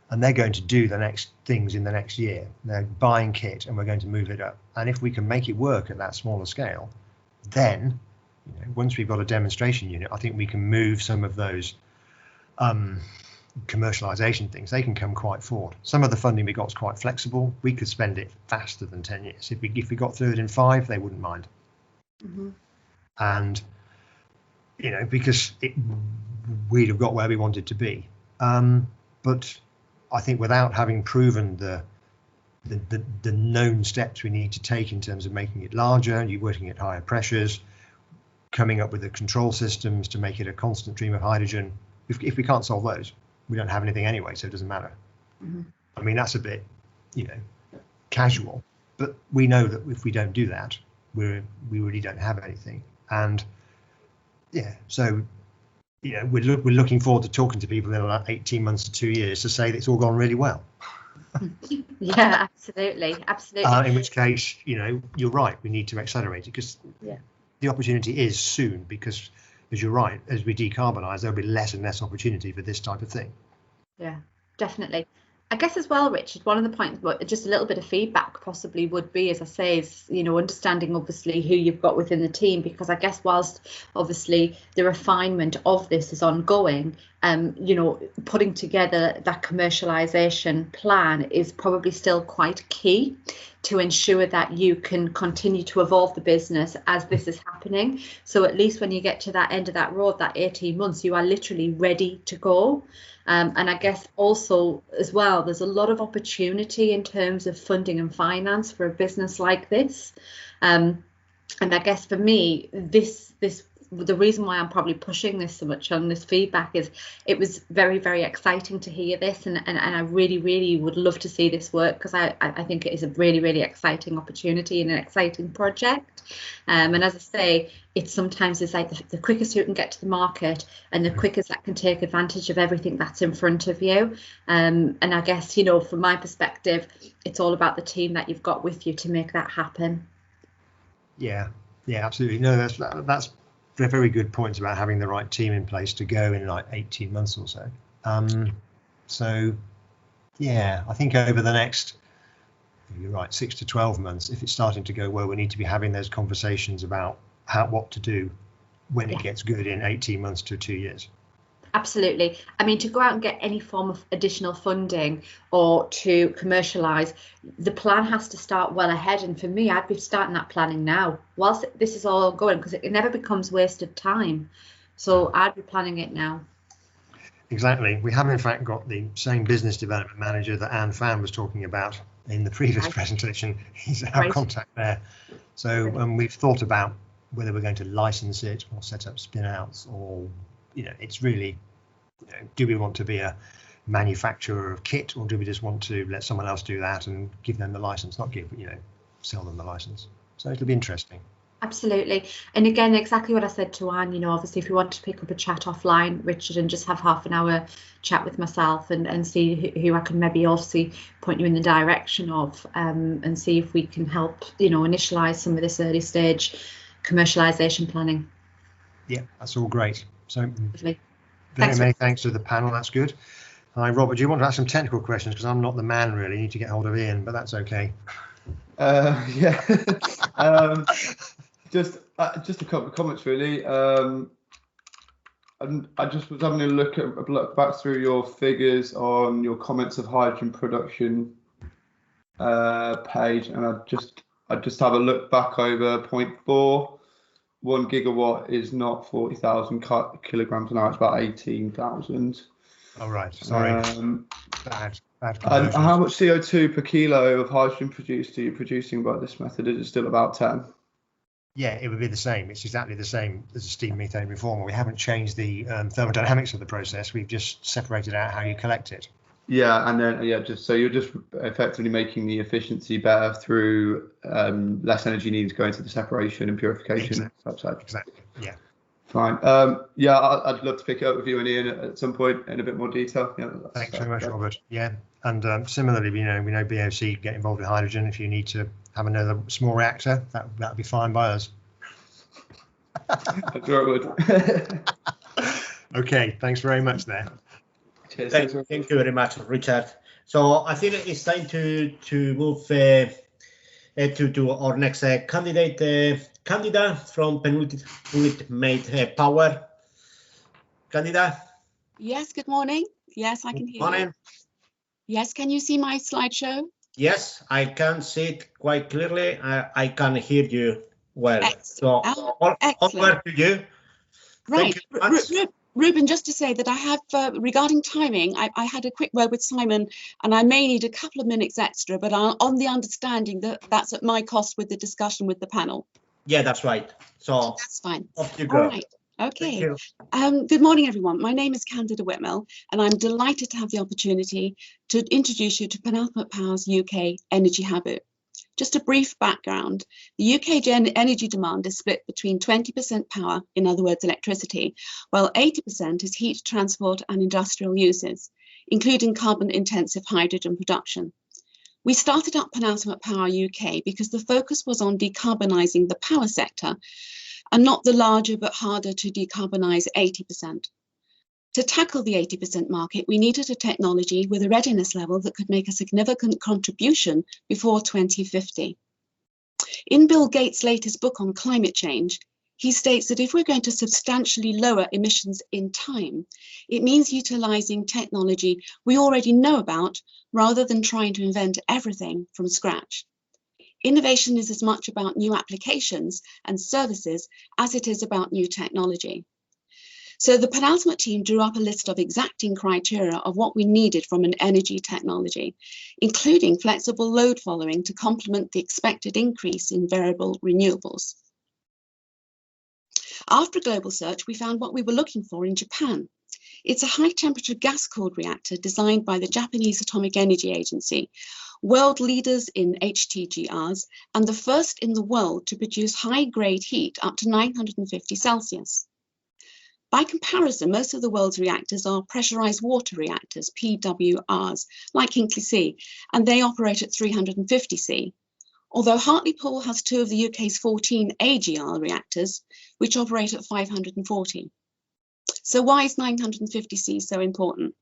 and they're going to do the next things in the next year. They're buying kit, and we're going to move it up, and if we can make it work at that smaller scale, then, you know, once we've got a demonstration unit, I think we can move some of those commercialization things. They can come quite forward. Some of the funding we got is quite flexible. We could spend it faster than 10 years. If we got through it in 5, they wouldn't mind. And, you know, because we'd have got where we wanted to be. But I think without having proven the known steps we need to take in terms of making it larger, you're working at higher pressures, coming up with the control systems to make it a constant stream of hydrogen. If we can't solve those, we don't have anything anyway, so it doesn't matter. I mean, that's a bit, you know, casual, but we know that if we don't do that, we really don't have anything. And yeah, so, you know, we're looking forward to talking to people in about 18 months to 2 years to say that it's all gone really well. Yeah, absolutely. In which case, you know, you're right, we need to accelerate it, because the opportunity is soon, because, as you're right, as we decarbonise, there'll be less and less opportunity for this type of thing. Yeah, definitely. I guess as well, Richard, one of the points, but just a little bit of feedback possibly would be, as I say, is, you know, understanding obviously who you've got within the team, because I guess whilst obviously the refinement of this is ongoing, you know, putting together that commercialisation plan is probably still quite key to ensure that you can continue to evolve the business as this is happening. So at least when you get to that end of that road, that 18 months, you are literally ready to go. And I guess also as well, there's a lot of opportunity in terms of funding and finance for a business like this. And I guess for me, the reason why I'm probably pushing this so much on this feedback is it was very, very exciting to hear this. And I really, really would love to see this work, because I think it is a really, really exciting opportunity and an exciting project. And as I say, it sometimes is like the quickest you can get to the market and the quickest that can take advantage of everything that's in front of you. And I guess, you know, from my perspective, it's all about the team that you've got with you to make that happen. Yeah, absolutely. No, that's they're very good points about having the right team in place to go in like 18 months or so. So, yeah, I think over the next, you're right, 6 to 12 months, if it's starting to go well, we need to be having those conversations about what to do when it gets good in 18 months to 2 years. Absolutely. I mean, to go out and get any form of additional funding or to commercialise, the plan has to start well ahead. And for me, I'd be starting that planning now, whilst this is all going, because it never becomes wasted time. So I'd be planning it now. Exactly. We have in fact got the same business development manager that Anne Fan was talking about in the previous presentation. He's our contact there. So we've thought about whether we're going to license it or set up spin-outs, or, you know, it's really, you know, do we want to be a manufacturer of kit, or do we just want to let someone else do that and give them the license, not give, you know, sell them the license? So it'll be interesting. Absolutely. And again, exactly what I said to Anne, you know, obviously if you want to pick up a chat offline, Richard, and just have half an hour chat with myself and see who I can maybe also point you in the direction of, and see if we can help, you know, initialise some of this early stage commercialisation planning. Yeah, that's all great. So Lovely. Many thanks to the panel. That's good. Hi, Robert, do you want to ask some technical questions? Because I'm not the man really. You need to get hold of Ian, but that's okay. Just a couple of comments really. And I just was having a look back through your figures on your comments of hydrogen production page, and I just have a look back over point 4. 1 gigawatt is not 40,000 kilograms an hour, it's about 18,000. Oh, right. Sorry. Bad and how much CO2 per kilo of hydrogen produced are you producing by this method? Is it still about 10? Yeah, it would be the same. It's exactly the same as a steam methane reformer. We haven't changed the thermodynamics of the process. We've just separated out how you collect it. Yeah, and then just so you're just effectively making the efficiency better through less energy needed to go into the separation and purification. Exactly. Yeah. Fine. I'd love to pick it up with you and Ian at some point in a bit more detail. Yeah. Thanks very much, Robert. Yeah, and similarly, we know BOC get involved with hydrogen. If you need to have another small reactor, that'd be fine by us. I'm sure it would. Okay. Thanks very much there. Thank you very much, Richard. So I think it's time to move to our next candidate. Candida from Penultimate Power. Candida? Yes, good morning. Yes, I can hear you. Yes, can you see my slideshow? Yes, I can see it quite clearly. I can hear you well. Excellent. So over to you. Right. Ruben, just to say that I have, regarding timing, I had a quick word with Simon and I may need a couple of minutes extra, but on the understanding that that's at my cost with the discussion with the panel. Yeah, that's right. So that's fine. Off you go. All right. Okay. Good morning, everyone. My name is Candida Whitmill, and I'm delighted to have the opportunity to introduce you to Penultimate Power's UK Energy Habit. Just a brief background, the UK energy demand is split between 20% power, in other words, electricity, while 80% is heat, transport and industrial uses, including carbon-intensive hydrogen production. We started up Penultimate Power UK because the focus was on decarbonising the power sector and not the larger but harder to decarbonise 80%. To tackle the 80% market, we needed a technology with a readiness level that could make a significant contribution before 2050. In Bill Gates' latest book on climate change, he states that if we're going to substantially lower emissions in time, it means utilising technology we already know about rather than trying to invent everything from scratch. Innovation is as much about new applications and services as it is about new technology. So the penultimate team drew up a list of exacting criteria of what we needed from an energy technology, including flexible load following to complement the expected increase in variable renewables. After a global search, we found what we were looking for in Japan. It's a high-temperature gas-cooled reactor designed by the Japanese Atomic Energy Agency, world leaders in HTGRs, and the first in the world to produce high-grade heat up to 950 Celsius. By comparison, most of the world's reactors are pressurized water reactors, PWRs, like Hinkley C, and they operate at 350 C. Although Hartlepool has 2 of the UK's 14 AGR reactors, which operate at 540. So why is 950 C so important?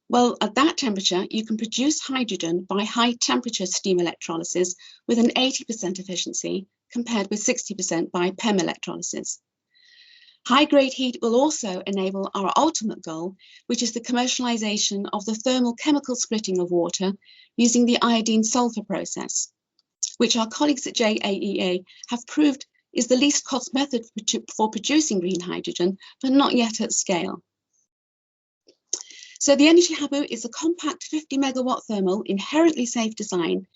Well, at that temperature, you can produce hydrogen by high temperature steam electrolysis with an 80% efficiency compared with 60% by PEM electrolysis. High-grade heat will also enable our ultimate goal, which is the commercialization of the thermal chemical splitting of water using the iodine-sulfur process, which our colleagues at JAEA have proved is the least cost method for producing green hydrogen, but not yet at scale. So the Energy Habu is a compact 50 megawatt thermal, inherently safe design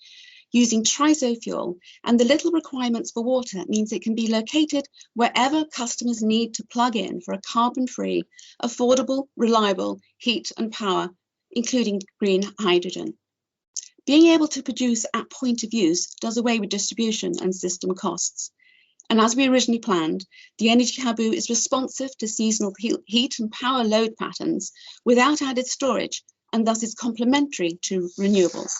using triso fuel, and the little requirements for water means it can be located wherever customers need to plug in for a carbon-free, affordable, reliable heat and power, including green hydrogen. Being able to produce at point of use does away with distribution and system costs. And as we originally planned, the Energy Habu is responsive to seasonal heat and power load patterns without added storage, and thus is complementary to renewables.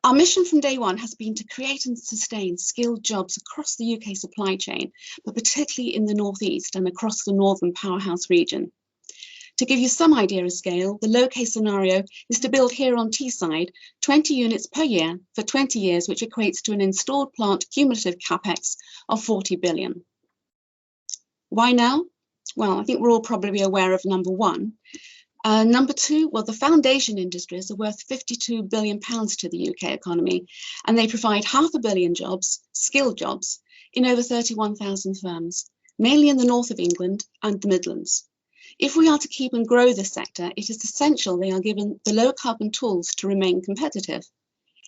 Our mission from day one has been to create and sustain skilled jobs across the UK supply chain, but particularly in the northeast and across the northern powerhouse region. To give you some idea of scale, the low case scenario is to build here on Teesside 20 units per year for 20 years, which equates to an installed plant cumulative capex of 40 billion. Why now? Well, I think we're all probably aware of number one. Number two, well, the foundation industries are worth £52 billion to the UK economy, and they provide 500 million jobs, skilled jobs, in over 31,000 firms, mainly in the north of England and the Midlands. If we are to keep and grow this sector, it is essential they are given the low carbon tools to remain competitive,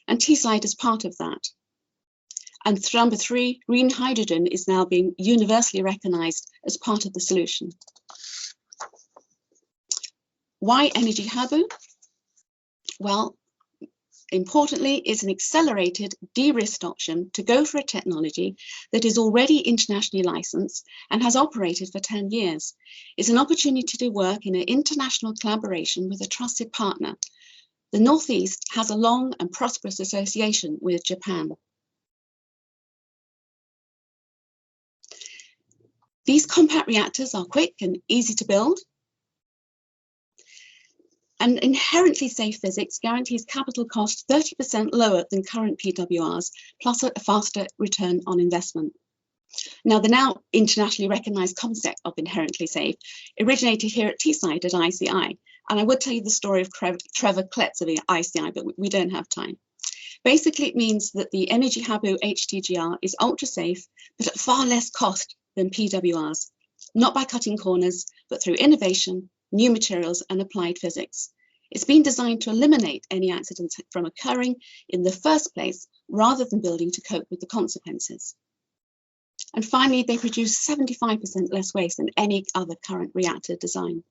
and Teesside is part of that. And number three, green hydrogen is now being universally recognised as part of the solution. Why Energy Habu? Well, importantly, it's an accelerated, de-risked option to go for a technology that is already internationally licensed and has operated for 10 years. It's an opportunity to work in an international collaboration with a trusted partner. The Northeast has a long and prosperous association with Japan. These compact reactors are quick and easy to build. And inherently safe physics guarantees capital cost 30% lower than current PWRs, plus a faster return on investment. Now, the now internationally recognised concept of inherently safe originated here at Teesside at ICI. And I would tell you the story of Trevor Kletz of the ICI, but we don't have time. Basically, it means that the Energy Habu HTGR is ultra safe, but at far less cost than PWRs, not by cutting corners, but through innovation, new materials and applied physics. It's been designed to eliminate any accidents from occurring in the first place, rather than building to cope with the consequences. And finally, they produce 75% less waste than any other current reactor design.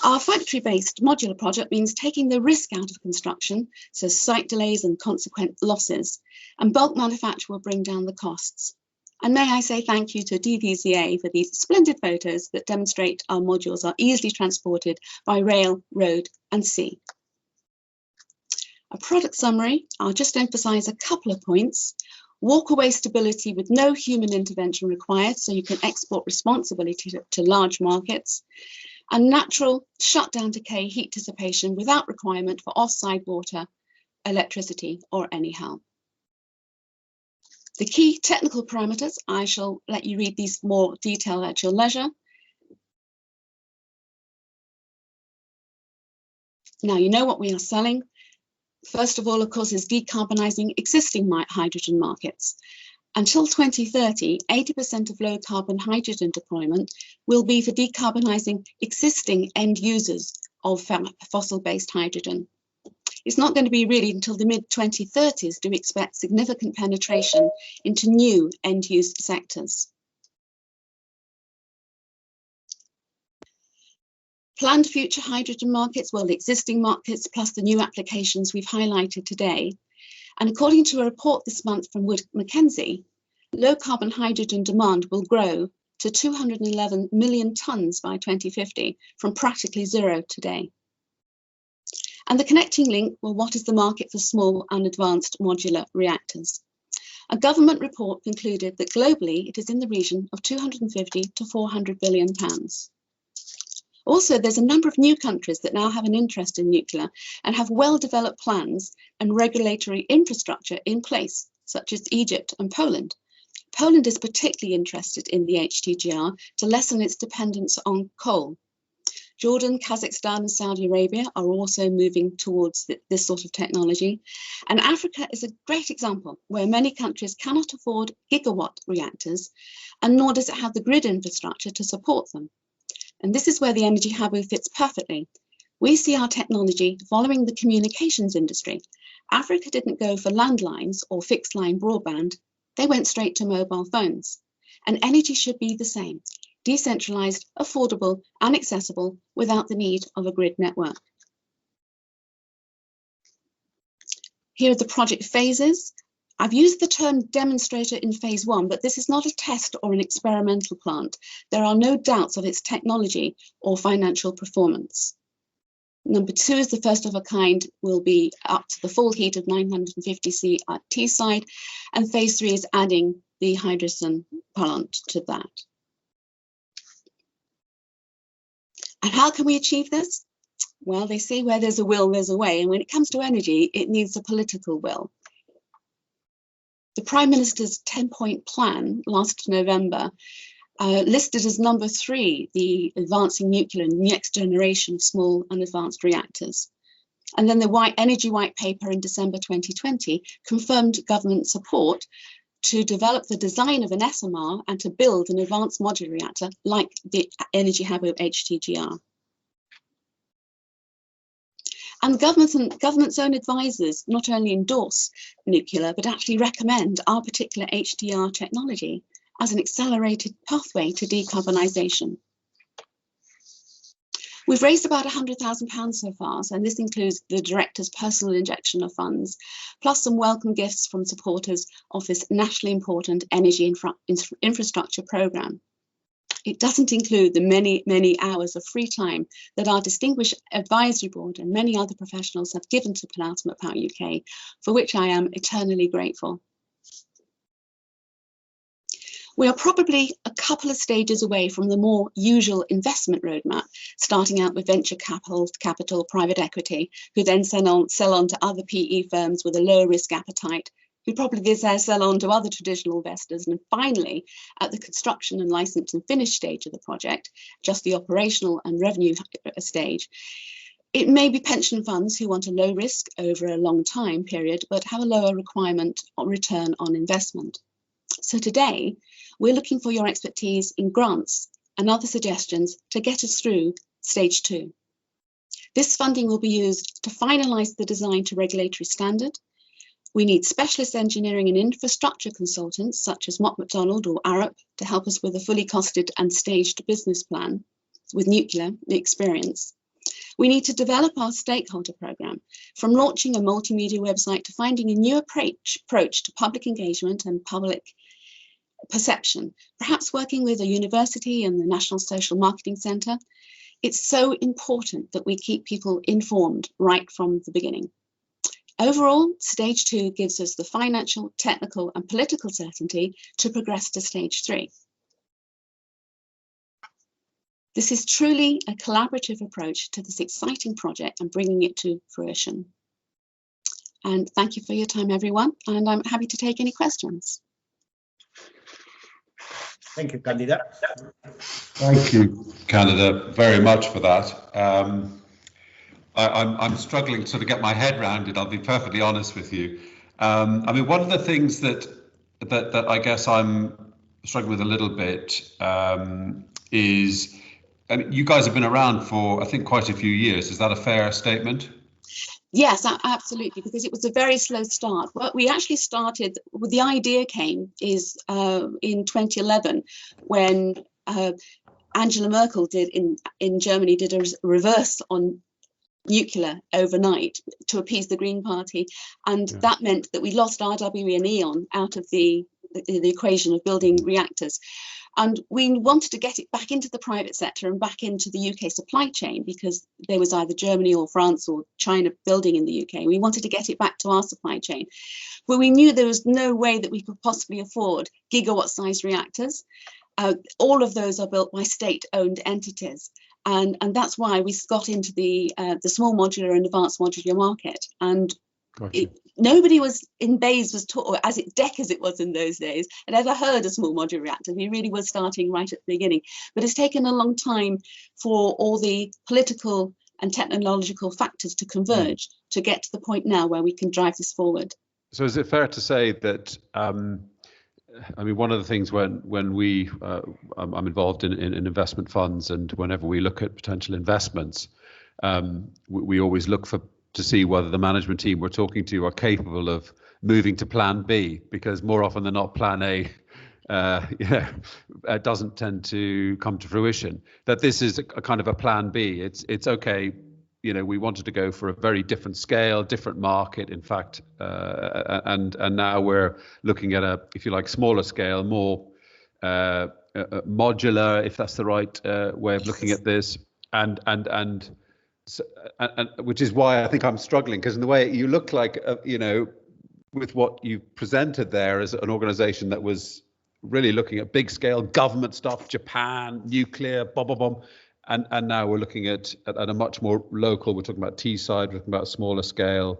Our factory-based modular project means taking the risk out of construction, so site delays and consequent losses, and bulk manufacture will bring down the costs. And may I say thank you to DVZA for these splendid photos that demonstrate our modules are easily transported by rail, road and sea. A product summary, I'll just emphasise a couple of points. walkaway stability with no human intervention required, so you can export responsibility to large markets, and natural shutdown decay heat dissipation without requirement for offside water, electricity, or any help. The key technical parameters, I shall let you read these more detail at your leisure. Now you know what we are selling. First of all, of course, is decarbonising existing hydrogen markets. Until 2030, 80% of low carbon hydrogen deployment will be for decarbonising existing end users of fossil-based hydrogen. It's not going to be really until the mid-2030s do we expect significant penetration into new end-use sectors. Planned future hydrogen markets, well, the existing markets plus the new applications we've highlighted today. And according to a report this month from Wood Mackenzie, low carbon hydrogen demand will grow to 211 million tonnes by 2050 from practically zero today. And the connecting link, well, what is the market for small unadvanced modular reactors? A government report concluded that globally it is in the region of 250 to 400 billion pounds. Also, there's a number of new countries that now have an interest in nuclear and have well-developed plans and regulatory infrastructure in place, such as Egypt and Poland. Poland is particularly interested in the HTGR to lessen its dependence on coal. Jordan, Kazakhstan and Saudi Arabia are also moving towards this sort of technology. And Africa is a great example where many countries cannot afford gigawatt reactors, and nor does it have the grid infrastructure to support them. And this is where the Energy Habu fits perfectly. We see our technology following the communications industry. Africa didn't go for landlines or fixed line broadband. They went straight to mobile phones. And energy should be the same, decentralized, affordable and accessible without the need of a grid network. Here are the project phases. I've used the term demonstrator in phase 1, but this is not a test or an experimental plant. There are no doubts of its technology or financial performance. Number 2 is the first of a kind, will be up to the full heat of 950 C at Teesside, and phase 3 is adding the hydrogen plant to that. And how can we achieve this? Well, they say where there's a will, there's a way. And when it comes to energy, it needs a political will. The Prime Minister's 10-point plan last November listed as number 3, the advancing nuclear and next generation of small and advanced reactors. And then the Energy White Paper in December 2020 confirmed government support to develop the design of an SMR and to build an advanced modular reactor like the Energy Habu HTGR. And government's own advisors not only endorse nuclear, but actually recommend our particular HDR technology as an accelerated pathway to decarbonisation. We've raised about £100,000 so far, and this includes the director's personal injection of funds, plus some welcome gifts from supporters of this nationally important energy infrastructure programme. It doesn't include the many, many hours of free time that our distinguished advisory board and many other professionals have given to Penultimate Power UK, for which I am eternally grateful. We are probably a couple of stages away from the more usual investment roadmap, starting out with venture capital, private equity, who then sell on to other PE firms with a low risk appetite, who probably then sell on to other traditional investors, and finally, at the construction and license and finish stage of the project, just the operational and revenue stage, it may be pension funds who want a low risk over a long time period, but have a lower requirement on return on investment. So today, we're looking for your expertise in grants and other suggestions to get us through stage 2. This funding will be used to finalise the design to regulatory standard. We need specialist engineering and infrastructure consultants such as Mott MacDonald or Arup to help us with a fully costed and staged business plan with nuclear experience. We need to develop our stakeholder programme, from launching a multimedia website to finding a new approach to public engagement and public perception, perhaps working with a university and the National Social Marketing Centre. It's so important that we keep people informed right from the beginning. Overall, stage 2 gives us the financial, technical and political certainty to progress to stage 3. This is truly a collaborative approach to this exciting project and bringing it to fruition. And thank you for your time, everyone, and I'm happy to take any questions. Thank you, Candida. Thank you, Candida, very much for that. I'm struggling to sort of get my head around it, I'll be perfectly honest with you. I mean, one of the things that I guess I'm struggling with a little bit is, I mean, you guys have been around for, I think, quite a few years. Is that a fair statement? Yes, absolutely, because it was a very slow start. What we actually started, well, the idea came is in 2011 when Angela Merkel in Germany did a reverse on nuclear overnight to appease the Green Party, and that meant that we lost RWE and E.ON out of the equation of building reactors. And we wanted to get it back into the private sector and back into the UK supply chain, because there was either Germany or France or China building in the UK. We wanted to get it back to our supply chain. But we knew there was no way that we could possibly afford gigawatt-sized reactors. All of those are built by state-owned entities. And that's why we got into the small modular and advanced modular market. And nobody was in BEIS was taught, or as DEC as it was in those days, had ever heard of small modular reactors. We really were starting right at the beginning. But it's taken a long time for all the political and technological factors to converge to get to the point now where we can drive this forward. So is it fair to say that, I mean, one of the things when we, I'm involved in investment funds, and whenever we look at potential investments, we always look to see whether the management team we're talking to are capable of moving to plan B, because more often than not, plan A doesn't tend to come to fruition. That this is a kind of a plan B. It's okay. You know, we wanted to go for a very different scale, different market, in fact, and now we're looking at a, if you like, smaller scale, more modular, if that's the right way of looking at this, and which is why I think I'm struggling, because in the way you look like, you know, with what you presented there as an organisation that was really looking at big scale government stuff, Japan, nuclear, and now we're looking at a much more local, we're talking about Teesside, we're talking about a smaller scale.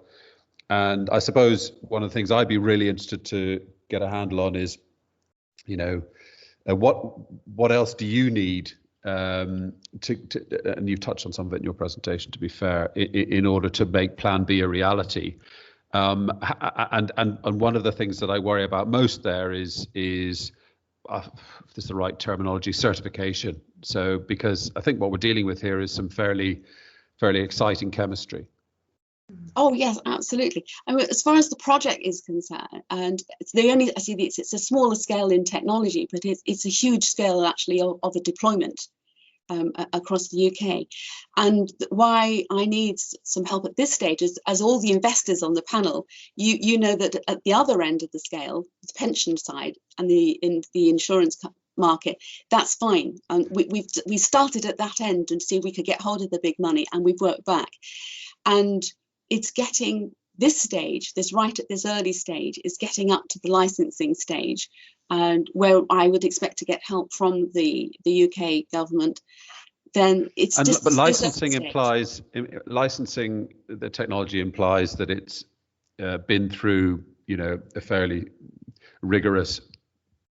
And I suppose one of the things I'd be really interested to get a handle on is, you know, what else do you need and you've touched on some of it in your presentation, to be fair, in order to make Plan B a reality. And one of the things that I worry about most there is if this is the right terminology, certification. So, because I think what we're dealing with here is some fairly exciting chemistry. Oh yes, absolutely. I mean, as far as the project is concerned, and it's a smaller scale in technology, but it's a huge scale actually of a deployment across the UK. And why I need some help at this stage is, as all the investors on the panel, you know that at the other end of the scale, the pension side and the insurance market, that's fine. And we started at that end and see if we could get hold of the big money, and we've worked back. And it's getting this stage, right at this early stage, is getting up to the licensing stage, and where I would expect to get help from the UK government. Then it's just. But licensing implies, licensing the technology implies that it's been through, you know, a fairly rigorous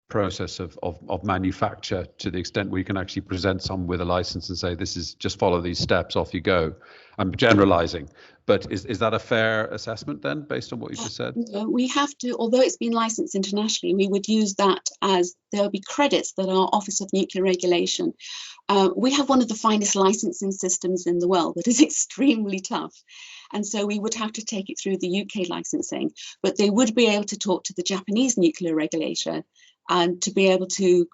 process of manufacture, to the extent where you can actually present someone with a license and say, this is, just follow these steps, off you go. I'm generalizing, but is that a fair assessment then, based on what you just said? We have to, although it's been licensed internationally, we would use that as, there'll be credits that our Office of Nuclear Regulation. We have one of the finest licensing systems in the world, but it's extremely tough. And so we would have to take it through the UK licensing, but they would be able to talk to the Japanese nuclear regulator and to be able to,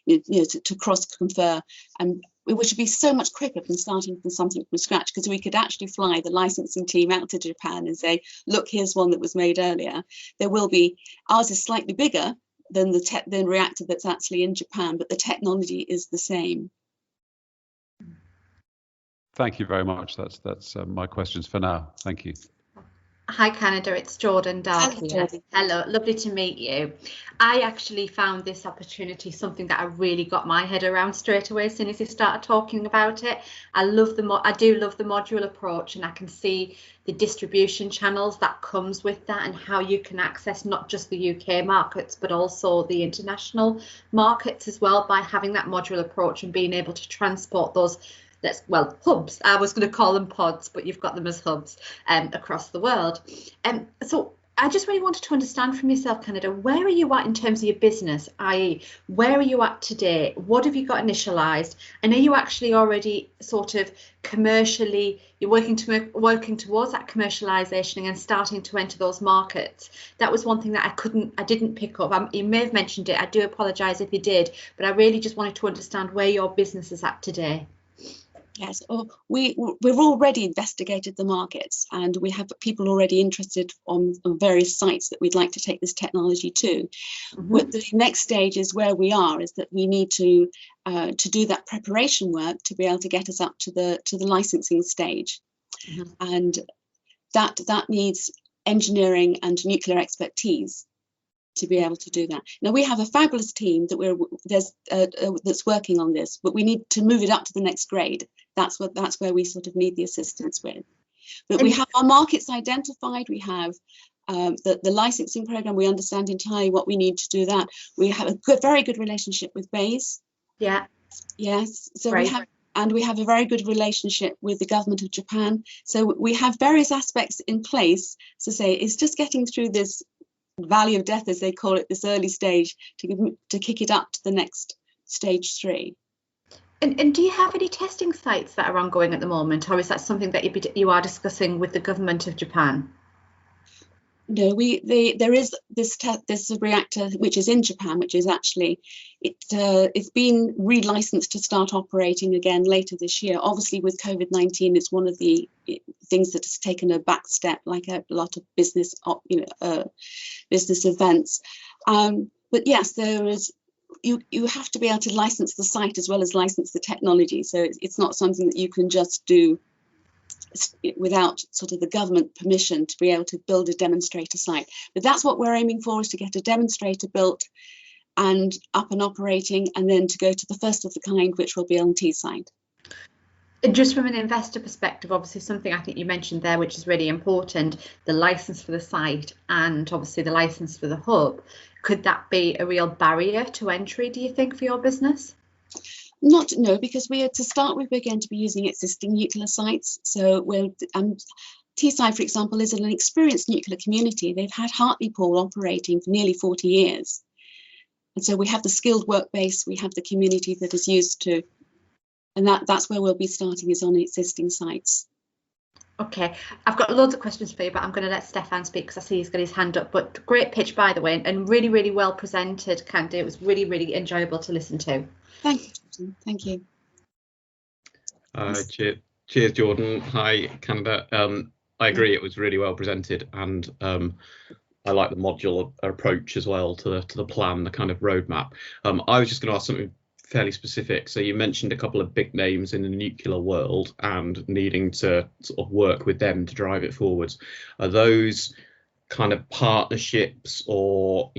you know, to cross-confer, and which would be so much quicker than starting from something from scratch, because we could actually fly the licensing team out to Japan and say, look, here's one that was made earlier. There will be, ours is slightly bigger than the reactor that's actually in Japan, but the technology is the same. Thank you very much. That's my questions for now. Thank you. Hi Canada, it's Jordan Dark here. Hello, lovely to meet you. I actually found this opportunity something that I really got my head around straight away as soon as you started talking about it. I do love the modular approach, and I can see the distribution channels that comes with that and how you can access not just the UK markets but also the international markets as well by having that modular approach and being able to transport those hubs. I was going to call them pods, but you've got them as hubs across the world. So I just really wanted to understand from yourself, Canada, where are you at in terms of your business? I.e., where are you at today? What have you got initialized? And are you actually already sort of commercially, you're working towards that commercialization and starting to enter those markets? That was one thing that I didn't pick up. You may have mentioned it. I do apologize if you did, but I really just wanted to understand where your business is at today. Yes, we've already investigated the markets, and we have people already interested on various sites that we'd like to take this technology to. What the next stage is where we are is that we need to do that preparation work to be able to get us up to the licensing stage, and that needs engineering and nuclear expertise to be able to do that. Now we have a fabulous team that's working on this, but we need to move it up to the next grade. That's where we sort of need the assistance with. But we have our markets identified. We have the licensing program. We understand entirely what we need to do that. We have a very good relationship with BASE. Yeah. Yes. So we have a very good relationship with the government of Japan. So we have various aspects in place. So say it's just getting through this valley of death, as they call it, this early stage to kick it up to the next stage 3. And do you have any testing sites that are ongoing at the moment, or is that something that you are discussing with the government of Japan? No, there is this reactor which is in Japan, which is actually it's been relicensed to start operating again later this year. Obviously, with COVID-19, it's one of the things that has taken a back step, like a lot of business events. But yes, there is. You have to be able to license the site as well as license the technology. So it's not something that you can just do without sort of the government permission to be able to build a demonstrator site. But that's what we're aiming for, is to get a demonstrator built and up and operating, and then to go to the first of the kind, which will be on Teesside. And just from an investor perspective, obviously something I think you mentioned there, which is really important, the license for the site and obviously the license for the hub. Could that be a real barrier to entry, do you think, for your business? No, because to start with, we're going to be using existing nuclear sites. So Teesside, for example, is an experienced nuclear community. They've had Hartlepool operating for nearly 40 years. And so we have the skilled work base, we have the community that is used to, and that's where we'll be starting, is on existing sites. Okay, I've got loads of questions for you, but I'm going to let Stefan speak because I see he's got his hand up. But great pitch, by the way, and really, really well presented, Candy. It was really, really enjoyable to listen to. Thank you. Thank you. Cheers, Jordan. Hi, Canada. I agree, it was really well presented, and I like the modular approach as well to the plan, the kind of roadmap. I was just going to ask something fairly specific. So you mentioned a couple of big names in the nuclear world and needing to sort of work with them to drive it forwards. Are those kind of partnerships or,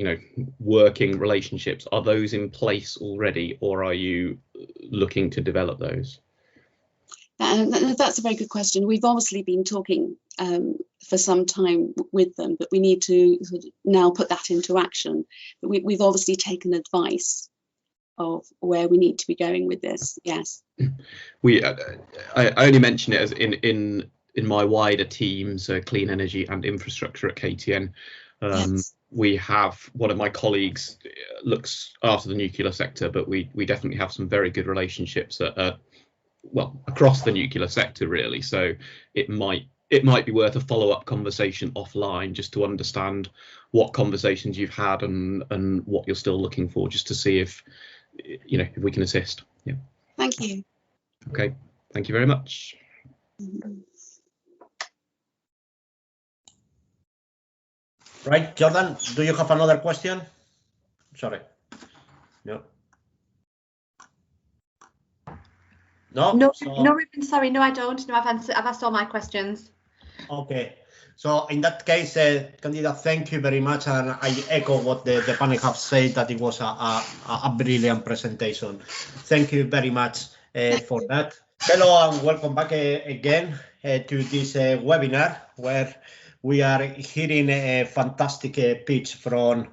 working relationships, are those in place already, or are you looking to develop those? That's a very good question. We've obviously been talking for some time with them, but we need to sort of now put that into action. We've obviously taken advice of where we need to be going with this. Yes. I only mention it as in my wider team, so clean energy and infrastructure at KTN. Yes. We have one of my colleagues looks after the nuclear sector, but we definitely have some very good relationships across the nuclear sector, really. So it might be worth a follow-up conversation offline, just to understand what conversations you've had and what you're still looking for, just to see if we can assist. Yeah. Thank you. Okay. Thank you very much. Right, Jordan, do you have another question? Sorry. No. No, Ruben, sorry, no, I don't. No, I've asked all my questions. Okay, So in that case, Candida, thank you very much, and I echo what the panel have said, that it was a brilliant presentation. Thank you very much for that. Hello and welcome back again to this webinar, where we are hearing a fantastic pitch from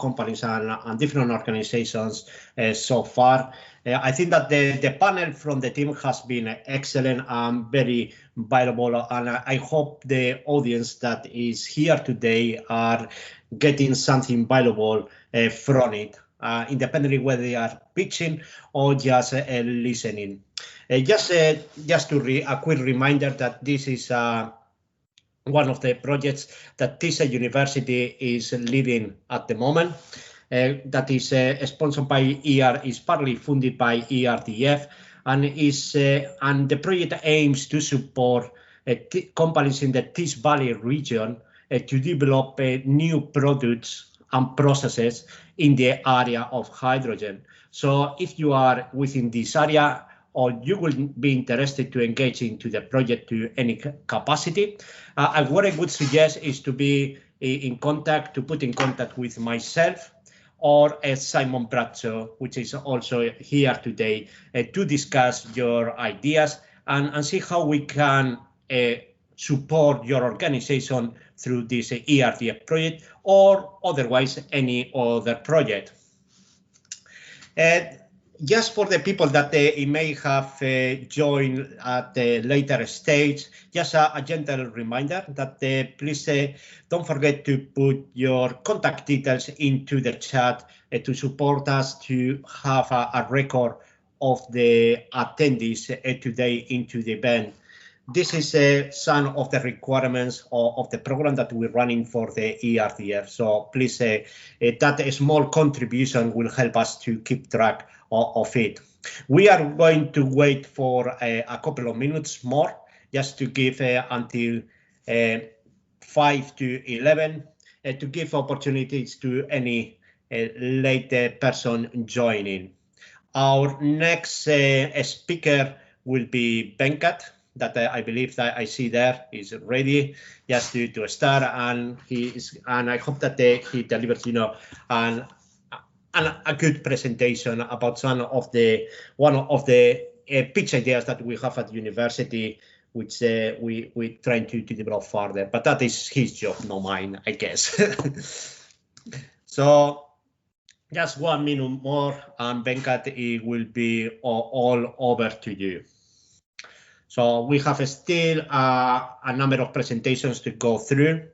companies and different organizations so far. I think that the panel from the team has been excellent and very valuable, and I hope the audience that is here today are getting something valuable from it, independently whether they are pitching or just listening. Just a quick reminder that this is one of the projects that TISA University is leading at the moment. That is sponsored by is partly funded by ERDF, and the project aims to support companies in the Tees Valley region to develop new products and processes in the area of hydrogen. So if you are within this area, or you will be interested to engage into the project to any capacity, what I would suggest is to be put in contact with myself or Simon Brazzo, which is also here today, to discuss your ideas and see how we can support your organization through this ERDF project or otherwise any other project. Just for the people that may have joined at a later stage, just a gentle reminder that please don't forget to put your contact details into the chat to support us to have a record of the attendees today into the event. This is some of the requirements of the program that we're running for the ERDF. So please, that small contribution will help us to keep track of it. We are going to wait for a couple of minutes more, just to give until 5 to 11 to give opportunities to any later person joining. Our next speaker will be Venkat, that I believe that I see there is ready just to start, and I hope that he delivers, a good presentation about one of the pitch ideas that we have at university, which we're trying to develop further. But that is his job, not mine, I guess. So just 1 minute more, and Venkat, it will be all over to you. So we have still a number of presentations to go through.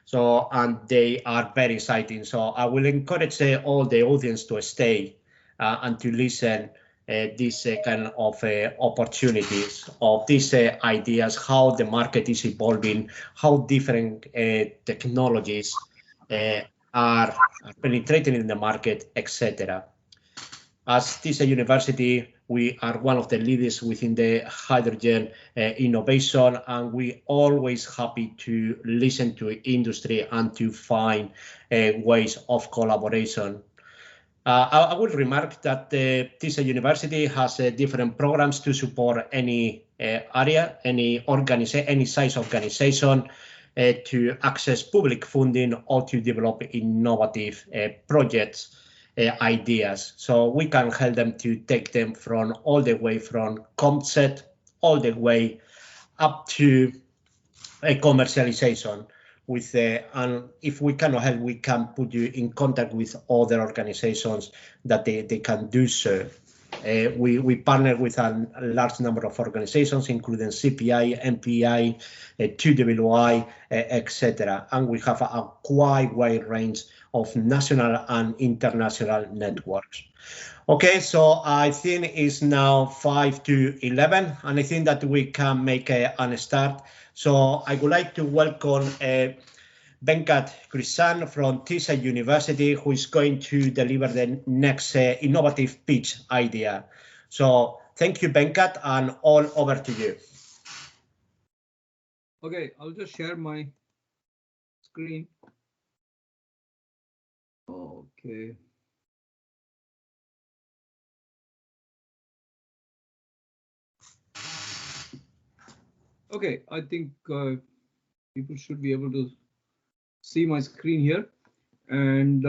So, and they are very exciting. So I will encourage all the audience to stay and to listen these kind of opportunities, of these ideas, how the market is evolving, how different technologies are penetrating in the market, etc. As TISA University, we are one of the leaders within the hydrogen innovation, and we always happy to listen to industry and to find ways of collaboration. I would remark that TISA University has different programs to support any area, any size organization to access public funding or to develop innovative projects. Ideas, so we can help them to take them from all the way from concept all the way up to a commercialization. With and if we cannot help, we can put you in contact with other organizations that they can do so. We partner with a large number of organizations, including CPI, MPI, 2WI, etc. And we have a quite wide range of national and international networks. Okay, so I think it's now 5 to 11, and I think that we can make a start. So I would like to welcome Venkat Krishan from TISA University, who is going to deliver the next innovative pitch idea. So thank you, Venkat, and all over to you. Okay, I'll just share my screen. Okay. Okay, I think People should be able to see my screen here. And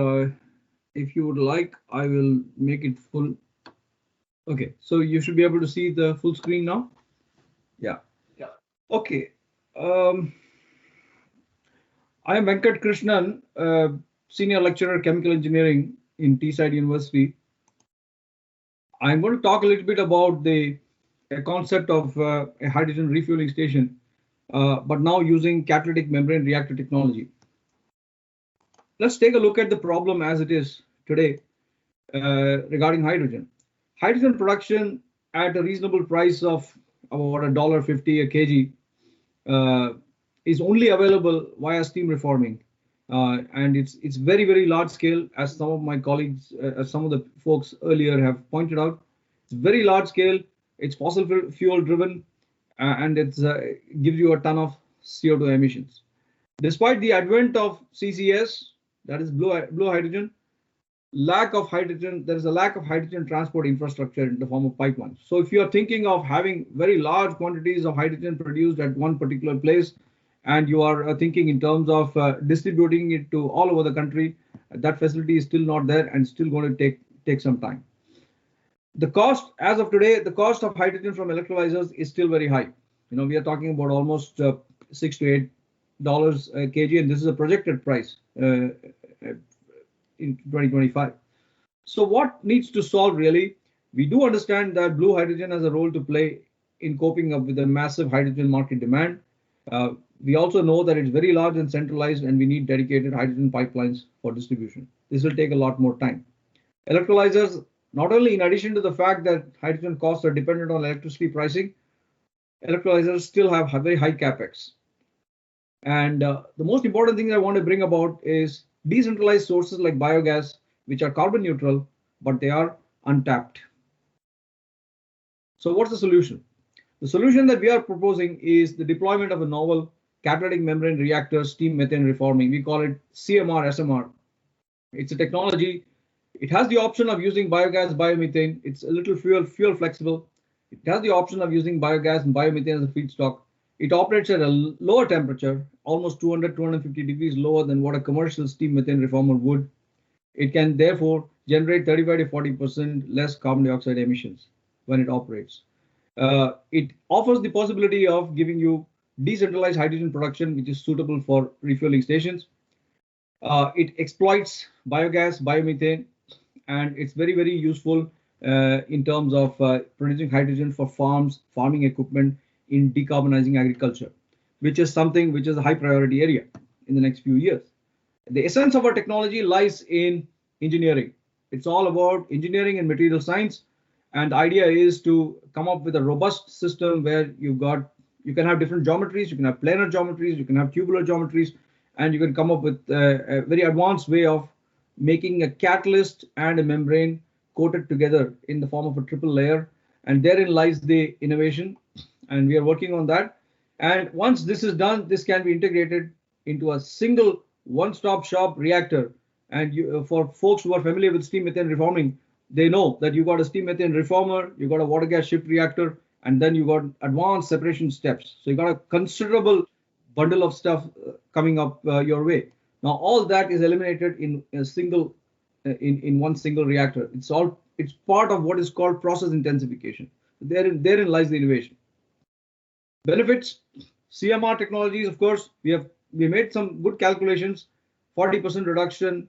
if you would like, I will make it full. Okay, so you should be able to see the full screen now. Yeah. Okay. I am Venkat Krishnan, Senior Lecturer Chemical Engineering in Teesside University. I'm going to talk a little bit about the concept of a hydrogen refueling station, but now using catalytic membrane reactor technology. Let's take a look at the problem as it is today regarding hydrogen. Hydrogen production at a reasonable price of about $1.50 a kg is only available via steam reforming, and it's very, very large scale, as some of my colleagues, some of the folks earlier have pointed out. It's very large scale. It's fossil fuel driven, and it gives you a ton of CO2 emissions. Despite the advent of CCS, that is blue hydrogen, there is a lack of hydrogen transport infrastructure in the form of pipelines. So if you are thinking of having very large quantities of hydrogen produced at one particular place, and you are thinking in terms of distributing it to all over the country, that facility is still not there and still going to take some time. The cost, as of today, the cost of hydrogen from electrolyzers is still very high. We are talking about almost $6 to $8 a kg, and this is a projected price in 2025. So what needs to solve really? We do understand that blue hydrogen has a role to play in coping up with the massive hydrogen market demand. We also know that it's very large and centralized, and we need dedicated hydrogen pipelines for distribution. This will take a lot more time. Electrolyzers, not only in addition to the fact that hydrogen costs are dependent on electricity pricing, electrolyzers still have very high capex. And the most important thing I want to bring about is decentralized sources like biogas, which are carbon neutral, but they are untapped. So what's the solution? The solution that we are proposing is the deployment of a novel catalytic membrane reactor steam methane reforming. We call it CMR SMR. It's a technology. It has the option of using biogas, biomethane. It's a little fuel flexible. It has the option of using biogas and biomethane as a feedstock. It operates at a lower temperature, almost 200-250 degrees lower than what a commercial steam methane reformer would. It can therefore generate 35 to 40% less carbon dioxide emissions when it operates. It offers the possibility of giving you decentralized hydrogen production, which is suitable for refueling stations. It exploits biogas, biomethane, and it's very, very useful in terms of producing hydrogen for farming equipment in decarbonizing agriculture, which is something which is a high priority area in the next few years. The essence of our technology lies in engineering. It's all about engineering and material science. And the idea is to come up with a robust system where you can have different geometries, you can have planar geometries, you can have tubular geometries, and you can come up with a very advanced way of making a catalyst and a membrane coated together in the form of a triple layer. And therein lies the innovation. And we are working on that. And once this is done, this can be integrated into a single one-stop shop reactor. And for folks who are familiar with steam methane reforming, they know that you got a steam methane reformer, you got a water gas shift reactor, and then you got advanced separation steps. So you got a considerable bundle of stuff coming up your way. Now all that is eliminated in a single, in one single reactor. It's part of what is called process intensification. Therein lies the innovation. Benefits, CMR technologies, of course, we made some good calculations, 40% reduction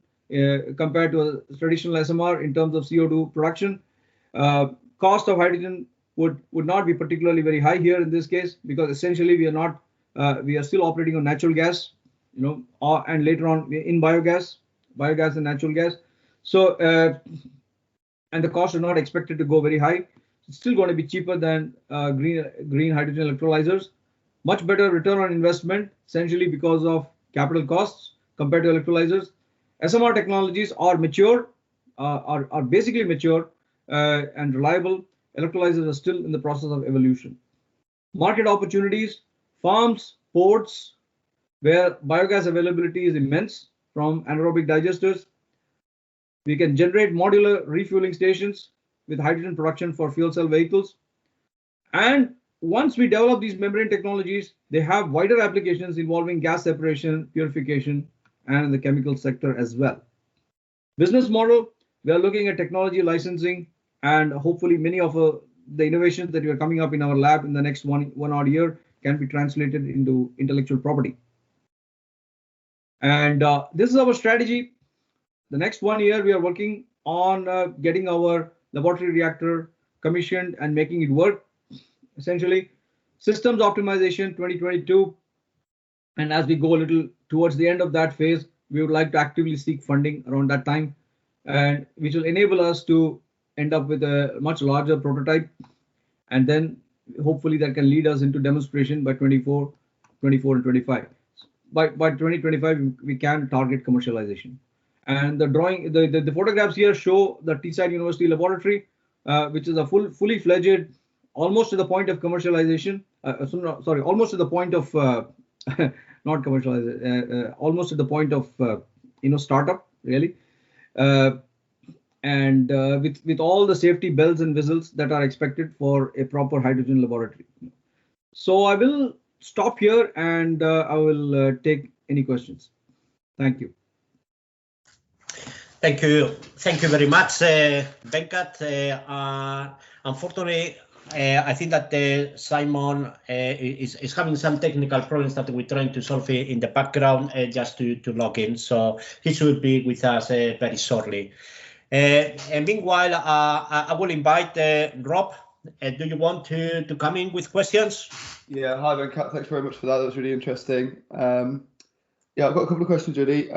compared to a traditional SMR in terms of CO2 production. Cost of hydrogen would not be particularly very high here in this case, because essentially we are still operating on natural gas, and later on in biogas and natural gas. So, and the costs are not expected to go very high. It's still going to be cheaper than green hydrogen electrolyzers. Much better return on investment, essentially because of capital costs compared to electrolyzers. SMR technologies are mature, are basically mature and reliable. Electrolyzers are still in the process of evolution. Market opportunities, farms, ports, where biogas availability is immense from anaerobic digesters. We can generate modular refueling stations with hydrogen production for fuel cell vehicles. And once we develop these membrane technologies, they have wider applications involving gas separation, purification, and the chemical sector as well. Business model, we are looking at technology licensing, and hopefully many of the innovations that we are coming up in our lab in the next one odd year can be translated into intellectual property. And this is our strategy. The next 1 year, we are working on getting our laboratory reactor commissioned and making it work. Essentially, systems optimization 2022. And as we go a little towards the end of that phase, we would like to actively seek funding around that time, and which will enable us to end up with a much larger prototype. And then hopefully that can lead us into demonstration by 24 and 25. By 2025, we can target commercialization. And the drawing, the photographs here show the Teesside University laboratory, which is a fully fledged, almost to the point of commercialization. Almost to the point of not commercialization, almost to the point of startup really, and with all the safety bells and whistles that are expected for a proper hydrogen laboratory. So I will stop here and I will take any questions. Thank you. Thank you very much, Venkat. Unfortunately, I think that Simon is having some technical problems that we're trying to solve in the background just to log in. So he should be with us very shortly. And meanwhile, I will invite Rob. Do you want to come in with questions? Yeah, hi Venkat, thanks very much for that. That was really interesting. Yeah, I've got a couple of questions really.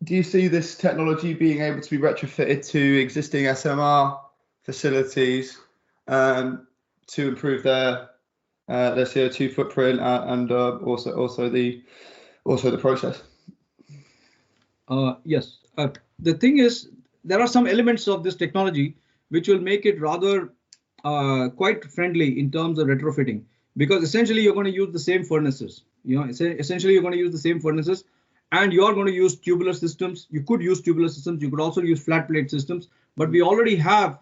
Do you see this technology being able to be retrofitted to existing SMR facilities to improve their CO2 footprint and also the process? Yes. The thing is, there are some elements of this technology which will make it rather quite friendly in terms of retrofitting, because essentially you're going to use the same furnaces. Essentially you're going to use the same furnaces, and you're going to use tubular systems. You could use tubular systems. You could also use flat plate systems, but we already have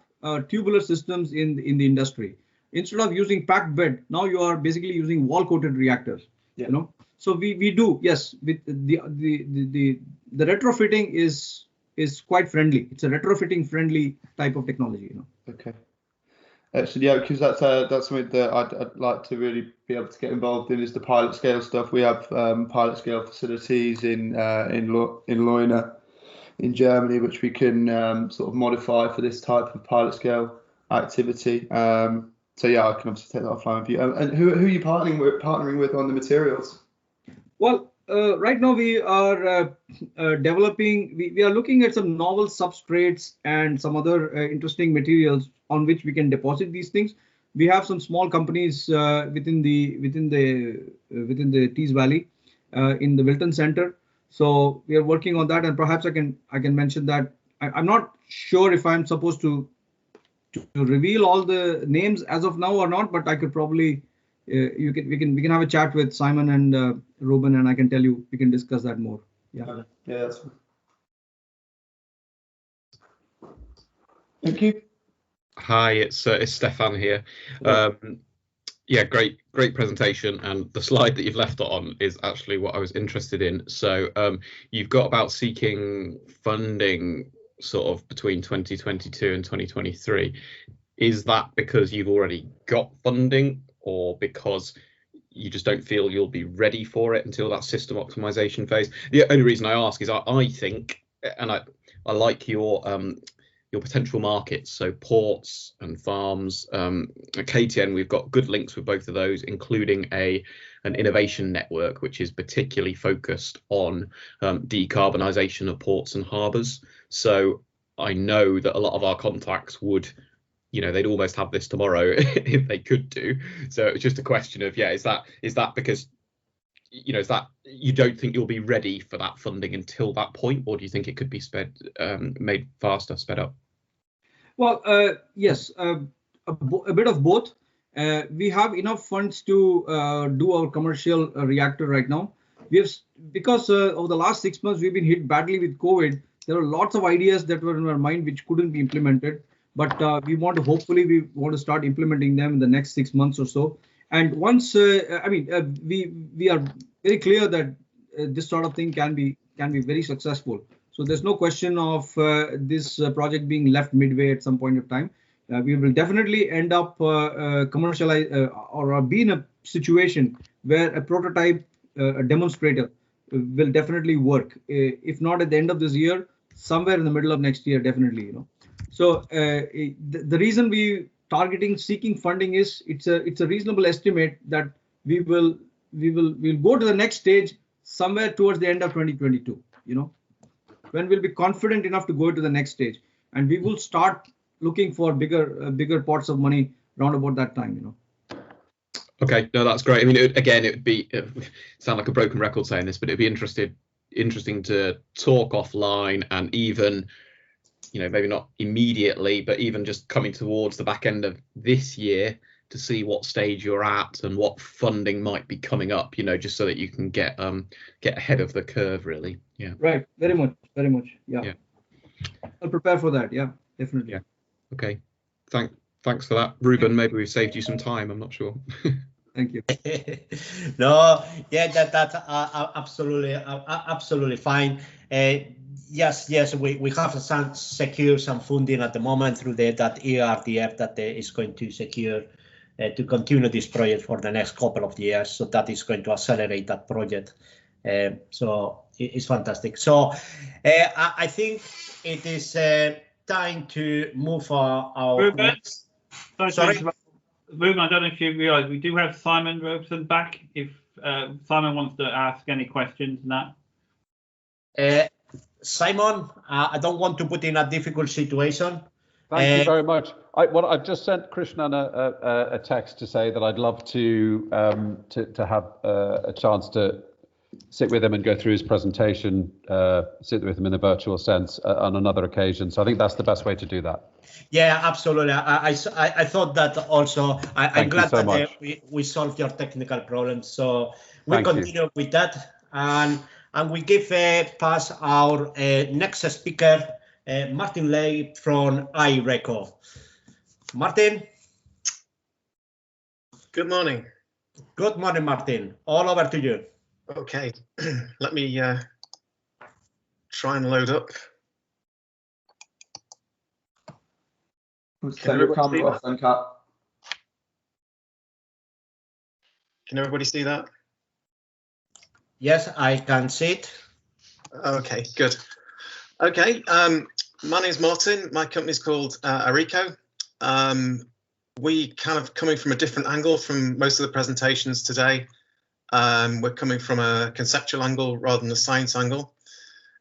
tubular systems in the industry. Instead of using packed bed, now you are basically using wall coated reactors. Yeah. So we do, yes. With the retrofitting is quite friendly. It's a retrofitting friendly type of technology. Okay. Actually, yeah, because that's something that I'd like to really be able to get involved in, is the pilot scale stuff. We have pilot scale facilities in Leuna, in Germany, which we can sort of modify for this type of pilot scale activity. So yeah, I can obviously take that offline with you. And who are you partnering with on the materials? Well, right now we are developing. We are looking at some novel substrates and some other interesting materials on which we can deposit these things. We have some small companies within the Tees Valley in the Wilton Center. So we are working on that, and perhaps I can mention that I'm not sure if I'm supposed to reveal all the names as of now or not, but I could probably we can have a chat with Simon and Ruben, and I can tell you, we can discuss that more. Yeah. Yeah, that's fine. Thank you. Hi, it's Stefan here. Yeah, great presentation, and the slide that you've left it on is actually what I was interested in. So you've got about seeking funding sort of between 2022 and 2023. Is that because you've already got funding, or because you just don't feel you'll be ready for it until that system optimization phase? The only reason I ask is I think, and I like your potential markets, so ports and farms. At KTN, we've got good links with both of those, including an innovation network which is particularly focused on decarbonisation of ports and harbours. So I know that a lot of our contacts would, they'd almost have this tomorrow if they could do. So it's just a question of, is that because is that you don't think you'll be ready for that funding until that point, or do you think it could be made faster, sped up? Well, yes, a bit of both. We have enough funds to do our commercial reactor right now. Because over the last 6 months, we've been hit badly with COVID. There are lots of ideas that were in our mind which couldn't be implemented, but we want to start implementing them in the next 6 months or so. And once, we are very clear that this sort of thing can be very successful. So there's no question of this project being left midway at some point of time. We will definitely end up commercialize or be in a situation where a prototype, a demonstrator will definitely work. If not at the end of this year, somewhere in the middle of next year, definitely. So the reason we seeking funding is it's a reasonable estimate that we'll go to the next stage somewhere towards the end of 2022. When we'll be confident enough to go to the next stage, and we will start looking for bigger pots of money round about that time. Okay, no, that's great. I mean, again, it would sound like a broken record saying this, but it'd be interesting to talk offline, and even, maybe not immediately, but even just coming towards the back end of this year to see what stage you're at and what funding might be coming up, just so that you can get ahead of the curve, really. Yeah. Right. Very much. Yeah. I'll prepare for that. Yeah, definitely. Yeah. Okay. Thanks for that, Ruben. Maybe we've saved you some time. I'm not sure. Thank you. No, yeah, that's absolutely fine. Yes, we have secure some funding at the moment through that ERDF that is going to secure to continue this project for the next couple of years. So that is going to accelerate that project. So it's fantastic. So I think it is time to move our next. Sorry. Ruben, I don't know if you realise we do have Simon Robeson back. If Simon wants to ask any questions now. Simon, I don't want to put in a difficult situation. Thank you very much. I've just sent Krishnan a text to say that I'd love to have a chance to sit with him and go through his presentation, sit with him in a virtual sense on another occasion. So I think that's the best way to do that. Yeah, absolutely. I thought that also. I'm glad so that we solved your technical problems. So we continue with that, and we give pass our next speaker, Martin Lay from iReco. Martin. Good morning. Good morning, Martin. All over to you. Okay, let me try and load up. Can everybody see that? Yes, I can see it. Okay, good. Okay, my name is Martin. My company is called iReco. We kind of coming from a different angle from most of the presentations today. We're coming from a conceptual angle rather than a science angle.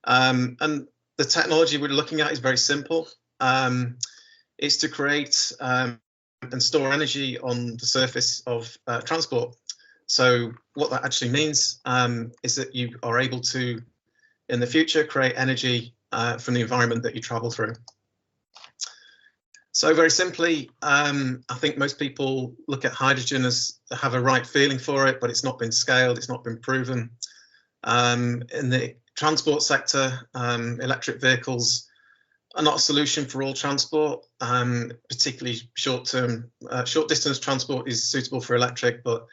And the technology we're looking at is very simple. It's to create and store energy on the surface of transport. So what that actually means is that you are able to, in the future, create energy from the environment that you travel through. So very simply, I think most people look at hydrogen as have a right feeling for it, but it's not been scaled, it's not been proven. In the transport sector, electric vehicles are not a solution for all transport, particularly short distance transport is suitable for electric, but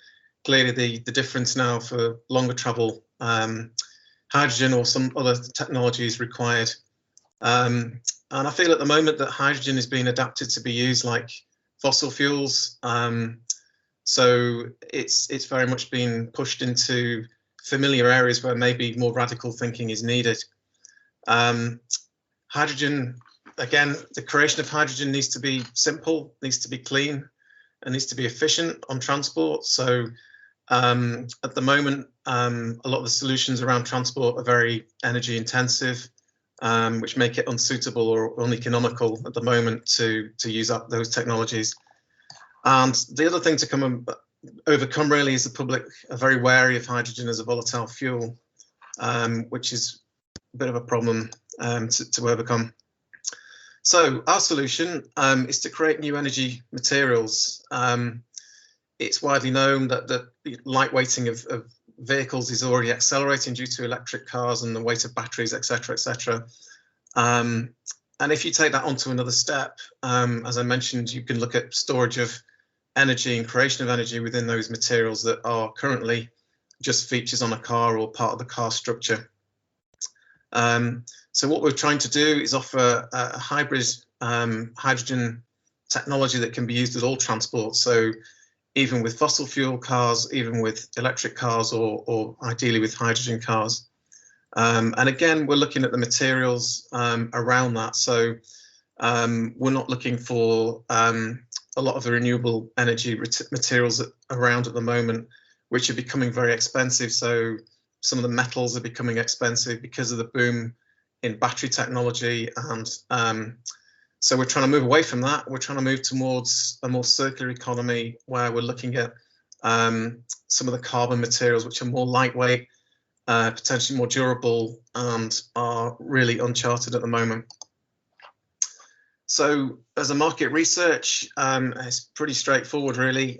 clearly the difference now for longer travel, hydrogen or some other technology is required. And I feel at the moment that hydrogen is being adapted to be used like fossil fuels. So it's very much being pushed into familiar areas where maybe more radical thinking is needed. Hydrogen, again, the creation of hydrogen needs to be simple, needs to be clean, and needs to be efficient on transport. So at the moment, a lot of the solutions around transport are very energy intensive, which make it unsuitable or uneconomical at the moment to use up those technologies. And the other thing to overcome really is the public are very wary of hydrogen as a volatile fuel, which is a bit of a problem to overcome. So our solution is to create new energy materials. It's widely known that the lightweighting of vehicles is already accelerating due to electric cars and the weight of batteries, etc., etc. And if you take that onto another step, as I mentioned, you can look at storage of energy and creation of energy within those materials that are currently just features on a car or part of the car structure. So what we're trying to do is offer a hybrid hydrogen technology that can be used with all transport. So even with fossil fuel cars, even with electric cars, or ideally with hydrogen cars. And again, we're looking at the materials around that. So we're not looking for a lot of the renewable energy materials around at the moment, which are becoming very expensive. So some of the metals are becoming expensive because of the boom in battery technology. And so we're trying to move away from that. We're trying to move towards a more circular economy where we're looking at some of the carbon materials, which are more lightweight, potentially more durable, and are really uncharted at the moment. So as a market research, it's pretty straightforward, really.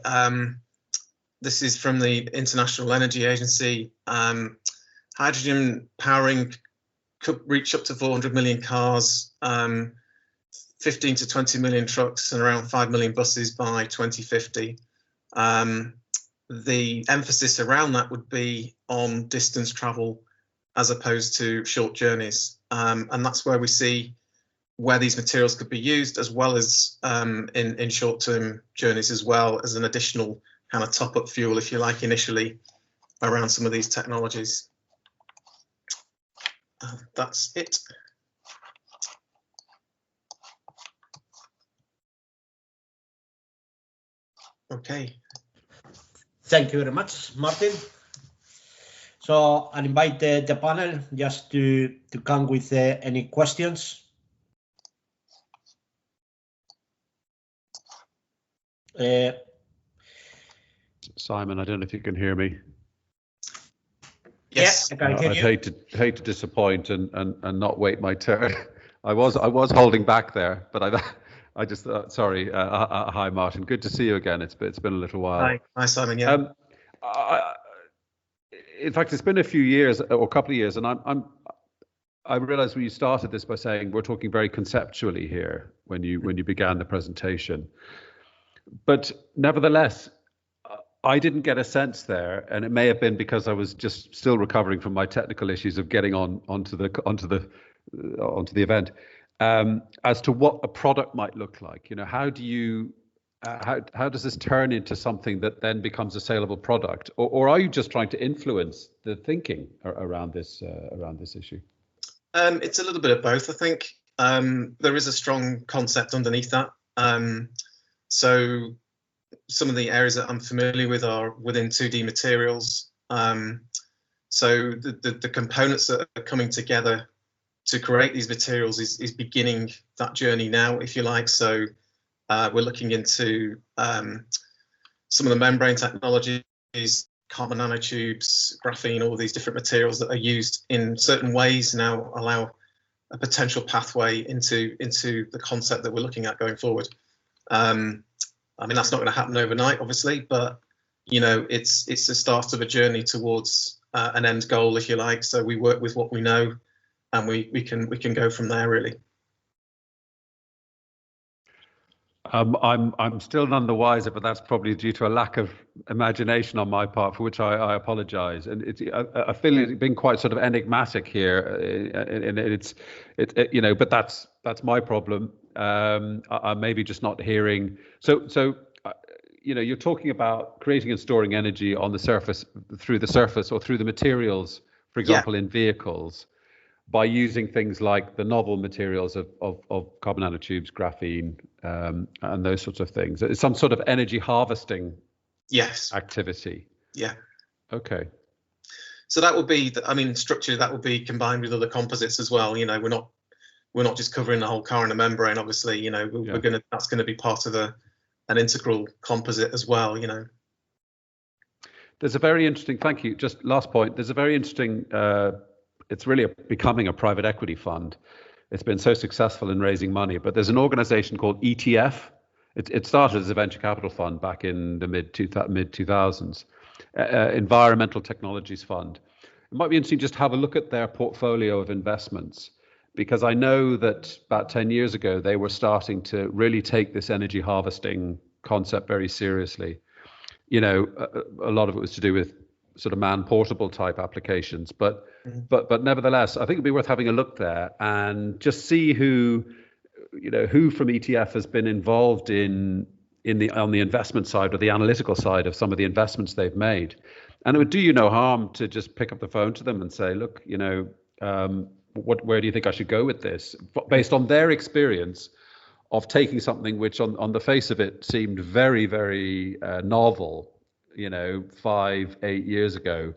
This is from the International Energy Agency. Hydrogen powering could reach up to 400 million cars, 15 to 20 million trucks, and around 5 million buses by 2050. The emphasis around that would be on distance travel as opposed to short journeys. And that's where we see where these materials could be used, as well as in short-term journeys, as well as an additional kind of top-up fuel, if you like, initially around some of these technologies. That's it. Okay. Thank you very much, Martin. So I'll invite the panel just to come with any questions. Simon, I don't know if you can hear me. Yes, I can hear you. I'd hate to disappoint and not wait my turn. I was holding back there, but I just thought, sorry. Hi, Martin. Good to see you again. It's been a little while. Hi, Simon. Yeah. In fact, it's been a few years or a couple of years, and I realized when you started this by saying we're talking very conceptually here when you began the presentation. But nevertheless, I didn't get a sense there, and it may have been because I was just still recovering from my technical issues of getting onto the event, as to what a product might look like. You know, how do you how does this turn into something that then becomes a saleable product, or are you just trying to influence the thinking around this issue? It's a little bit of both, I think. There is a strong concept underneath that. So some of the areas that I'm familiar with are within 2D materials. So the components that are coming together to create these materials is beginning that journey now, if you like. So we're looking into some of the membrane technologies, carbon nanotubes, graphene, all these different materials that are used in certain ways now allow a potential pathway into the concept that we're looking at going forward. I mean, that's not going to happen overnight, obviously, but you know, it's the start of a journey towards an end goal, if you like. So we work with what we know, and we can go from there, really. I'm still none the wiser, but that's probably due to a lack of imagination on my part, for which I apologise. And I feel it's been quite sort of enigmatic here, and it's you know, but that's my problem. I'm maybe just not hearing. So you know, you're talking about creating and storing energy on the surface, through the surface, or through the materials, for example, in vehicles, by using things like the novel materials of carbon nanotubes, graphene, and those sorts of things. It's some sort of energy harvesting activity. Yeah. Okay. So that would be, I mean, structurally that would be combined with other composites as well. You know, we're not just covering the whole car in a membrane, obviously. You know, that's gonna be part of an integral composite as well. You know. There's a very interesting. Thank you. Just last point. There's a very interesting. It's really becoming a private equity fund. It's been so successful in raising money, but there's an organization called ETF. It started as a venture capital fund back in the mid 2000s, Environmental Technologies Fund. It might be interesting just to have a look at their portfolio of investments, because I know that about 10 years ago, they were starting to really take this energy harvesting concept very seriously. You know, a lot of it was to do with sort of man-portable type applications, but nevertheless, I think it'd be worth having a look there and just see who from ETF has been involved on the investment side or the analytical side of some of the investments they've made. And it would do you no harm to just pick up the phone to them and say, look, you know, where do you think I should go with this? Based on their experience of taking something which on the face of it seemed very, very novel, you know, 5-8 years ago,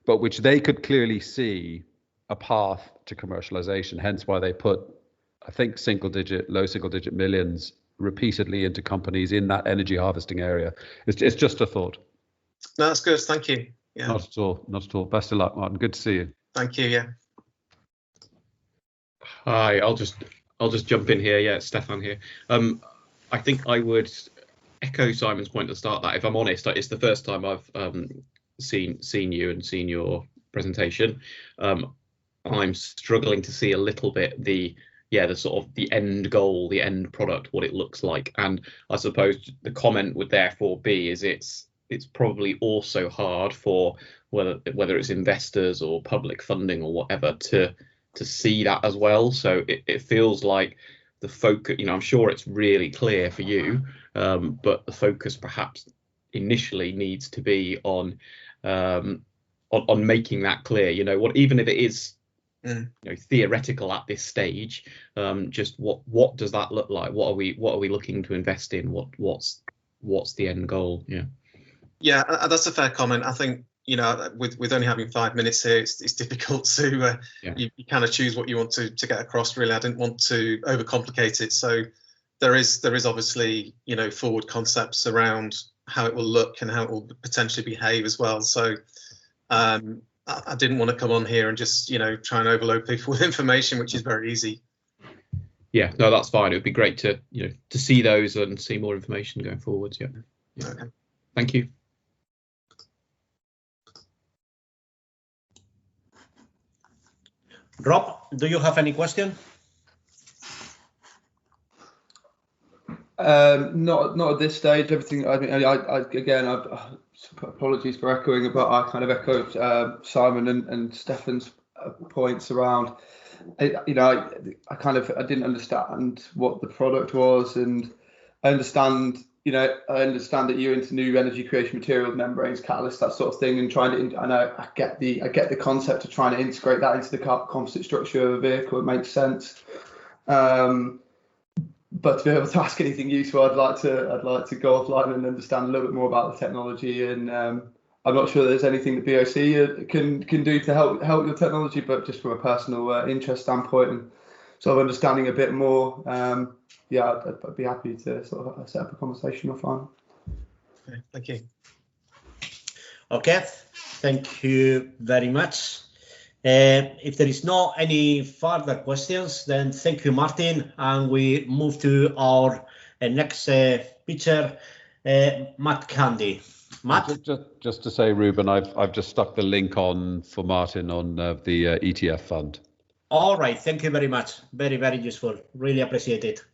but which they could clearly see a path to commercialization, hence why they put, I think, low single digit millions repeatedly into companies in that energy harvesting area. It's just a thought. No, that's good. Thank you. Yeah. Not at all. Best of luck, Martin. Good to see you. Thank you. Yeah. Hi, I'll just jump in here. Yeah, it's Stefan here. I think I would echo Simon's point at the start that, if I'm honest, it's the first time I've seen you and seen your presentation. I'm struggling to see a little bit the sort of the end goal, the end product, what it looks like. And I suppose the comment would therefore be is it's probably also hard for whether it's investors or public funding or whatever to see that as well. So it feels like the focus, you know, I'm sure it's really clear for you, but the focus perhaps initially needs to be on making that clear. You know, even if it is, you know, theoretical at this stage, just what does that look like? What are we looking to invest in? What's the end goal? Yeah, that's a fair comment. I think, you know, with only having 5 minutes here, it's difficult to you kind of choose what you want to get across. Really, I didn't want to overcomplicate it. So there is obviously, you know, forward concepts around how it will look and how it will potentially behave as well. So I didn't want to come on here and just, you know, try and overload people with information, which is very easy. Yeah, no, that's fine. It would be great to, you know, to see those and see more information going forwards. Yeah. Okay. Thank you. Rob, do you have any question? Not at this stage. Everything. I mean, apologies for echoing, but I kind of echoed Simon and Stefan's points around. I didn't understand what the product was, and I understand that you're into new energy creation materials, membranes, catalysts, that sort of thing, and I get the concept of trying to integrate that into the composite structure of a vehicle. It makes sense. But to be able to ask anything useful, I'd like to go offline and understand a little bit more about the technology. And I'm not sure there's anything that BOC can do to help your technology, but just from a personal interest standpoint and sort of understanding a bit more. I'd be happy to sort of set up a conversation offline. Okay, thank you. Okay, thank you very much. If there is not any further questions, then thank you, Martin, and we move to our next speaker, Matt Candy. Matt? Just to say, Ruben, I've just stuck the link on for Martin on the ETF fund. All right, thank you very much. Very, very useful. Really appreciate it.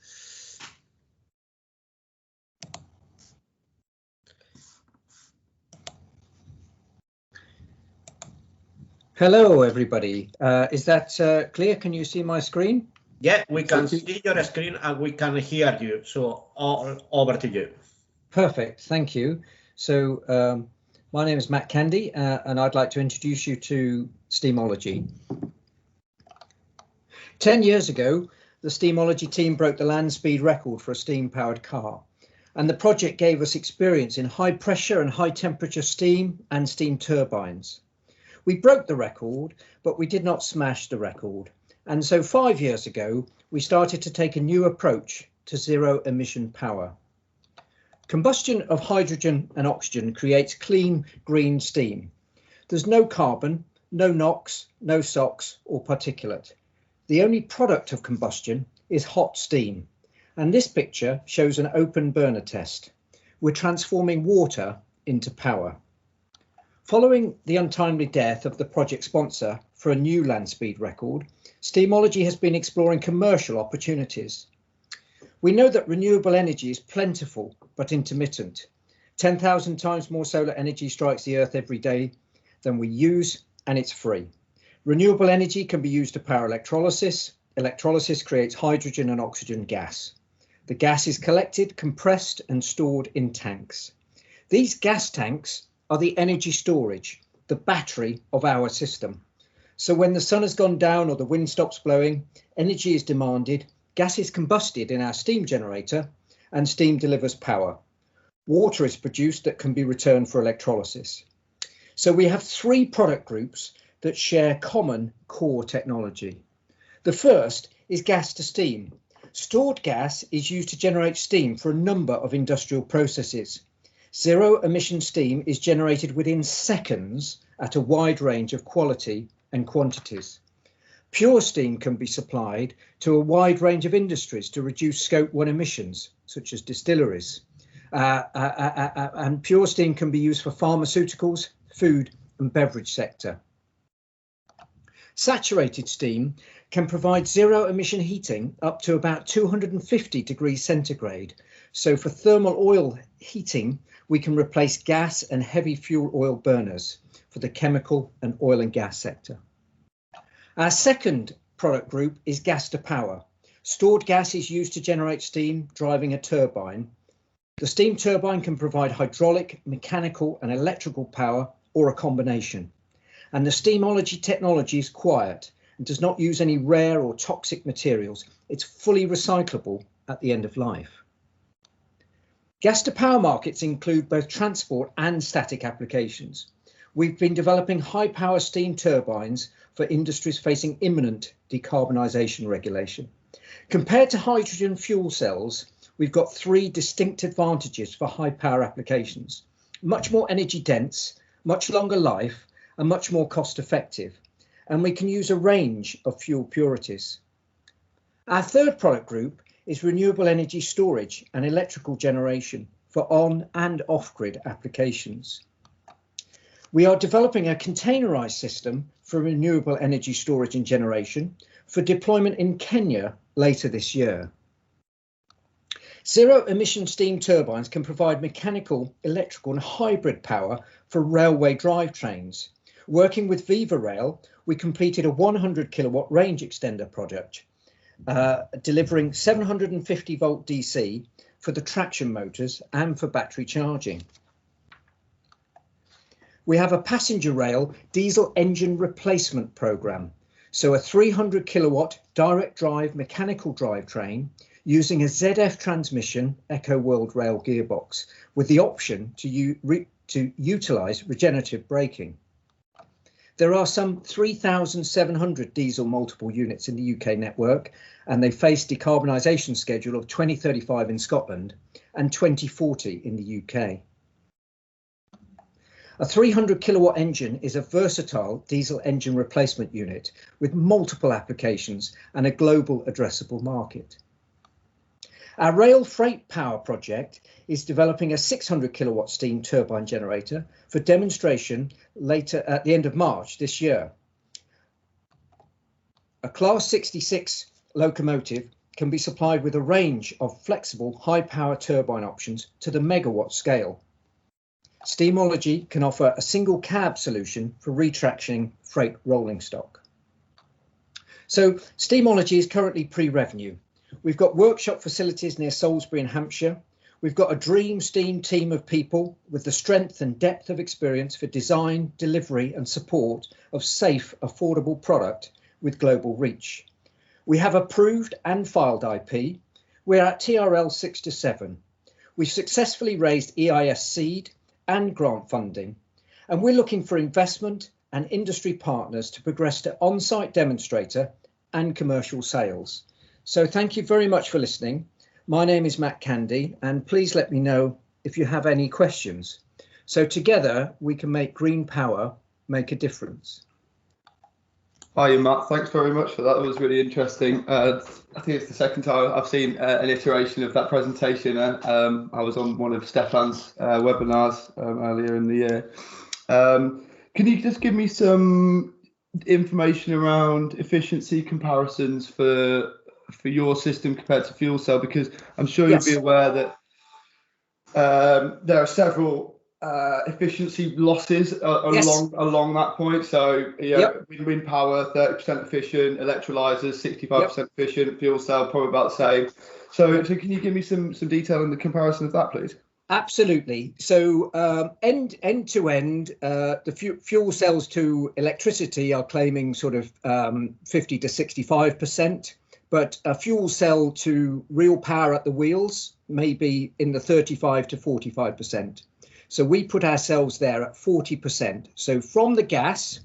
Hello, everybody. Is that clear? Can you see my screen? Yeah, we can see your screen and we can hear you. So over to you. Perfect. Thank you. So my name is Matt Candy, and I'd like to introduce you to Steamology. 10 years ago, the Steamology team broke the land speed record for a steam-powered car, and the project gave us experience in high pressure and high temperature steam and steam turbines. We broke the record, but we did not smash the record. And so 5 years ago, we started to take a new approach to zero emission power. Combustion of hydrogen and oxygen creates clean green steam. There's no carbon, no NOx, no SOx or particulate. The only product of combustion is hot steam. And this picture shows an open burner test. We're transforming water into power. Following the untimely death of the project sponsor for a new land speed record, Steamology has been exploring commercial opportunities. We know that renewable energy is plentiful but intermittent. 10,000 times more solar energy strikes the Earth every day than we use, and it's free. Renewable energy can be used to power electrolysis. Electrolysis creates hydrogen and oxygen gas. The gas is collected, compressed, and stored in tanks. These gas tanks are the energy storage, the battery of our system. So when the sun has gone down or the wind stops blowing, energy is demanded, gas is combusted in our steam generator, and steam delivers power. Water is produced that can be returned for electrolysis. So we have three product groups that share common core technology. The first is gas to steam. Stored gas is used to generate steam for a number of industrial processes. Zero emission steam is generated within seconds at a wide range of quality and quantities. Pure steam can be supplied to a wide range of industries to reduce Scope 1 emissions, such as distilleries. And pure steam can be used for pharmaceuticals, food and beverage sector. Saturated steam can provide zero emission heating up to about 250 degrees centigrade. So for thermal oil heating, we can replace gas and heavy fuel oil burners for the chemical and oil and gas sector. Our second product group is gas to power. Stored gas is used to generate steam, driving a turbine. The steam turbine can provide hydraulic, mechanical and electrical power or a combination. And the Steamology technology is quiet and does not use any rare or toxic materials. It's fully recyclable at the end of life. Gas to power markets include both transport and static applications. We've been developing high power steam turbines for industries facing imminent decarbonisation regulation. Compared to hydrogen fuel cells, we've got three distinct advantages for high power applications: much more energy dense, much longer life, and much more cost effective. And we can use a range of fuel purities. Our third product group is renewable energy storage and electrical generation for on and off grid applications. We are developing a containerized system for renewable energy storage and generation for deployment in Kenya later this year. Zero emission steam turbines can provide mechanical, electrical and hybrid power for railway drivetrains. Working with Viva Rail, we completed a 100 kilowatt range extender project, delivering 750 volt DC for the traction motors and for battery charging. We have a passenger rail diesel engine replacement program. So a 300 kilowatt direct drive mechanical drivetrain using a ZF transmission Echo World Rail gearbox with the option to utilize regenerative braking. There are some 3,700 diesel multiple units in the UK network, and they face decarbonisation schedule of 2035 in Scotland and 2040 in the UK. A 300 kilowatt engine is a versatile diesel engine replacement unit with multiple applications and a global addressable market. Our rail freight power project is developing a 600 kilowatt steam turbine generator for demonstration later at the end of March this year. A Class 66 locomotive can be supplied with a range of flexible high power turbine options to the megawatt scale. Steamology can offer a single cab solution for retractioning freight rolling stock. So Steamology is currently pre-revenue. We've got workshop facilities near Salisbury in Hampshire. We've got a dream steam team of people with the strength and depth of experience for design, delivery and support of safe, affordable product with global reach. We have approved and filed IP. We're at TRL 6 to 7. We've successfully raised EIS seed and grant funding, and we're looking for investment and industry partners to progress to on-site demonstrator and commercial sales. So thank you very much for listening. My name is Matt Candy, and please let me know if you have any questions. So together we can make green power make a difference. Hi, Matt. Thanks very much for that. That was really interesting. I think it's the second time I've seen an iteration of that presentation. I was on one of Stefan's webinars earlier in the year. Can you just give me some information around efficiency comparisons for your system compared to fuel cell? Because I'm sure you'll be aware that There are several efficiency losses along that point. So wind power 30% efficient, electrolyzers 65% efficient, fuel cell probably about the same. So can you give me some detail in the comparison of that, please? Absolutely. So end to end, the fuel cells to electricity are claiming sort of 50 to 65%, but a fuel cell to real power at the wheels may be in the 35 to 45%. So we put ourselves there at 40%. So from the gas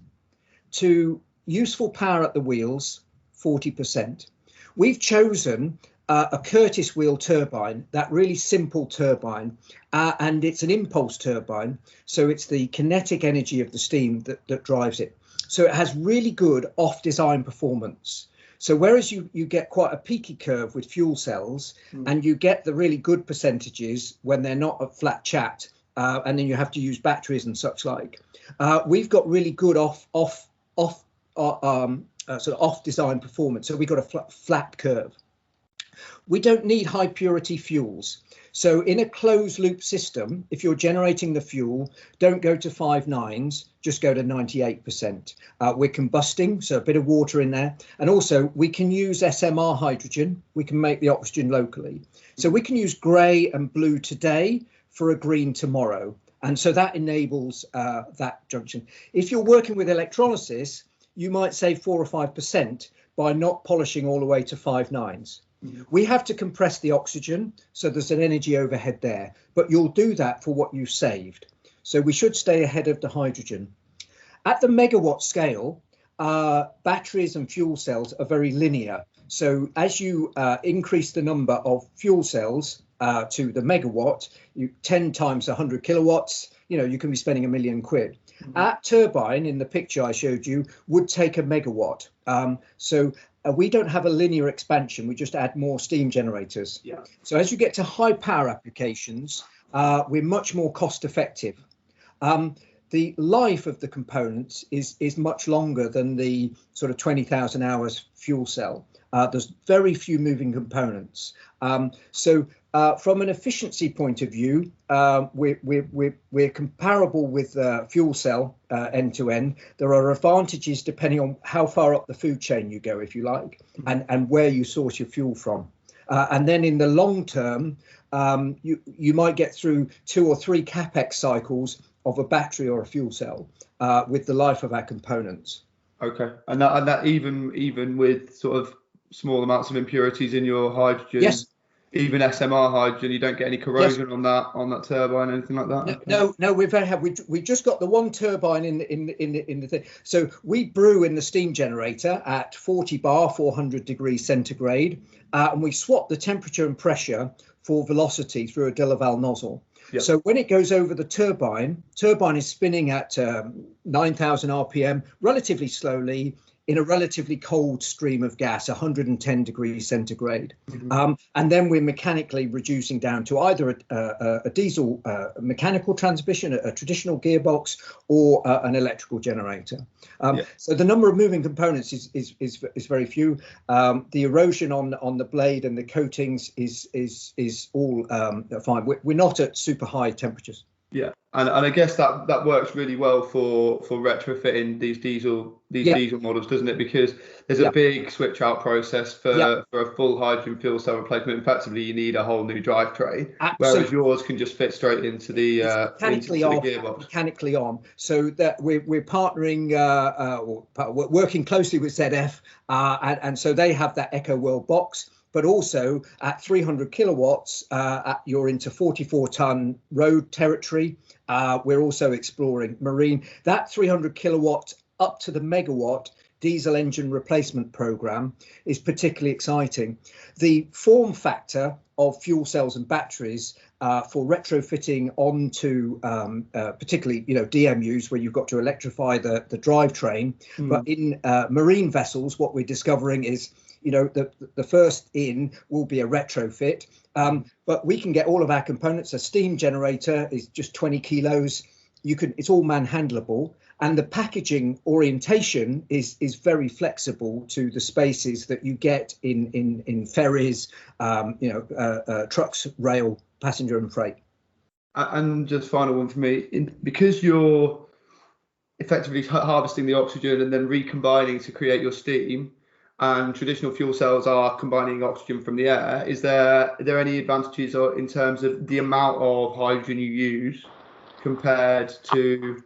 to useful power at the wheels, 40%. We've chosen a Curtis wheel turbine, that really simple turbine, and it's an impulse turbine. So it's the kinetic energy of the steam that drives it. So it has really good off-design performance. So whereas you get quite a peaky curve with fuel cells, and you get the really good percentages when they're not a flat chat, and then you have to use batteries and such like, we've got really good sort of off-design performance. So we've got a flat curve. We don't need high purity fuels. So in a closed loop system, if you're generating the fuel, don't go to 5 nines, just go to 98%. We're combusting, so a bit of water in there. And also we can use SMR hydrogen. We can make the oxygen locally. So we can use grey and blue today for a green tomorrow. And so that enables that junction. If you're working with electrolysis, you might save 4 or 5% by not polishing all the way to 5 nines. We have to compress the oxygen, so there's an energy overhead there, but you'll do that for what you've saved. So we should stay ahead of the hydrogen. At the megawatt scale, batteries and fuel cells are very linear. So as you increase the number of fuel cells to the megawatt, 10 times 100 kilowatts, you can be spending £1 million. Our turbine in the picture I showed you would take a megawatt. We don't have a linear expansion, we just add more steam generators. So as you get to high power applications, we're much more cost effective. The life of the components is much longer than the sort of 20,000 hours fuel cell. There's very few moving components. From an efficiency point of view, we're comparable with fuel cell end to end. There are advantages depending on how far up the food chain you go, if you like, and where you source your fuel from. And then in the long term, you might get through 2 or 3 capex cycles of a battery or a fuel cell with the life of our components. Okay, and that even with sort of small amounts of impurities in your hydrogen. Yes. Even SMR hydrogen, you don't get any corrosion on that turbine, anything like that. No, we're very happy. We just got the one turbine in the thing. So we brew in the steam generator at 40 bar, 400 degrees centigrade, and we swap the temperature and pressure for velocity through a de Laval nozzle. Yep. So when it goes over the turbine is spinning at 9,000 RPM, relatively slowly, in a relatively cold stream of gas, 110 degrees centigrade. And then we're mechanically reducing down to either a diesel mechanical transmission, a traditional gearbox, or an electrical generator. So the number of moving components is very few. The erosion on the blade and the coatings is all fine. We're not at super high temperatures. Yeah, and I guess that works really well for retrofitting these diesel models, doesn't it? Because there's a big switch out process for a full hydrogen fuel cell replacement. Effectively, you need a whole new drivetrain, whereas yours can just fit straight into the gearbox. Mechanically on. So that we're partnering, we're working closely with ZF, and so they have that Echo World box. But also at 300 kilowatts, you're into 44-ton road territory. We're also exploring marine. That 300 kilowatt up to the megawatt diesel engine replacement program is particularly exciting. The form factor of fuel cells and batteries for retrofitting onto particularly DMUs where you've got to electrify the drivetrain. But in marine vessels, what we're discovering is the first in will be a retrofit, but we can get all of our components. A steam generator is just 20 kilos. It's all manhandleable, and the packaging orientation is very flexible to the spaces that you get in ferries, trucks, rail, passenger and freight. And just final one for me, because you're effectively harvesting the oxygen and then recombining to create your steam, and traditional fuel cells are combining oxygen from the air, are there any advantages in terms of the amount of hydrogen you use compared to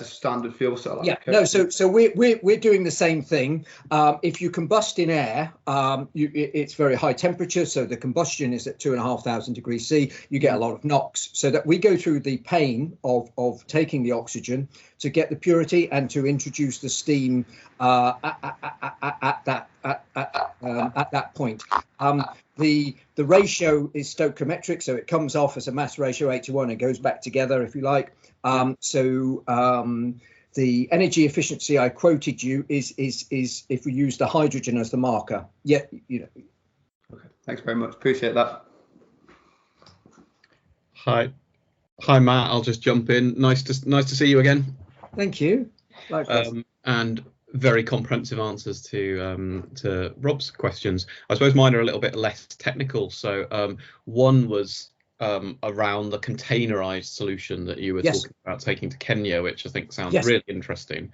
standard fuel cell applications? No, so we're doing the same thing. If you combust in air, it's very high temperature, so the combustion is at 2,500 degrees C. You get a lot of NOx, so that we go through the pain of taking the oxygen to get the purity and to introduce the steam at that point. The ratio is stoichiometric, so it comes off as a mass ratio 8:1 and goes back together, if you like. The energy efficiency I quoted you is if we use the hydrogen as the marker. Yeah, you know. Okay, thanks very much. Appreciate that. Hi, Matt. I'll just jump in. Nice to see you again. Thank you. Likewise. And very comprehensive answers to Rob's questions. I suppose mine are a little bit less technical. So one was around the containerized solution that you were talking about taking to Kenya, which I think sounds really interesting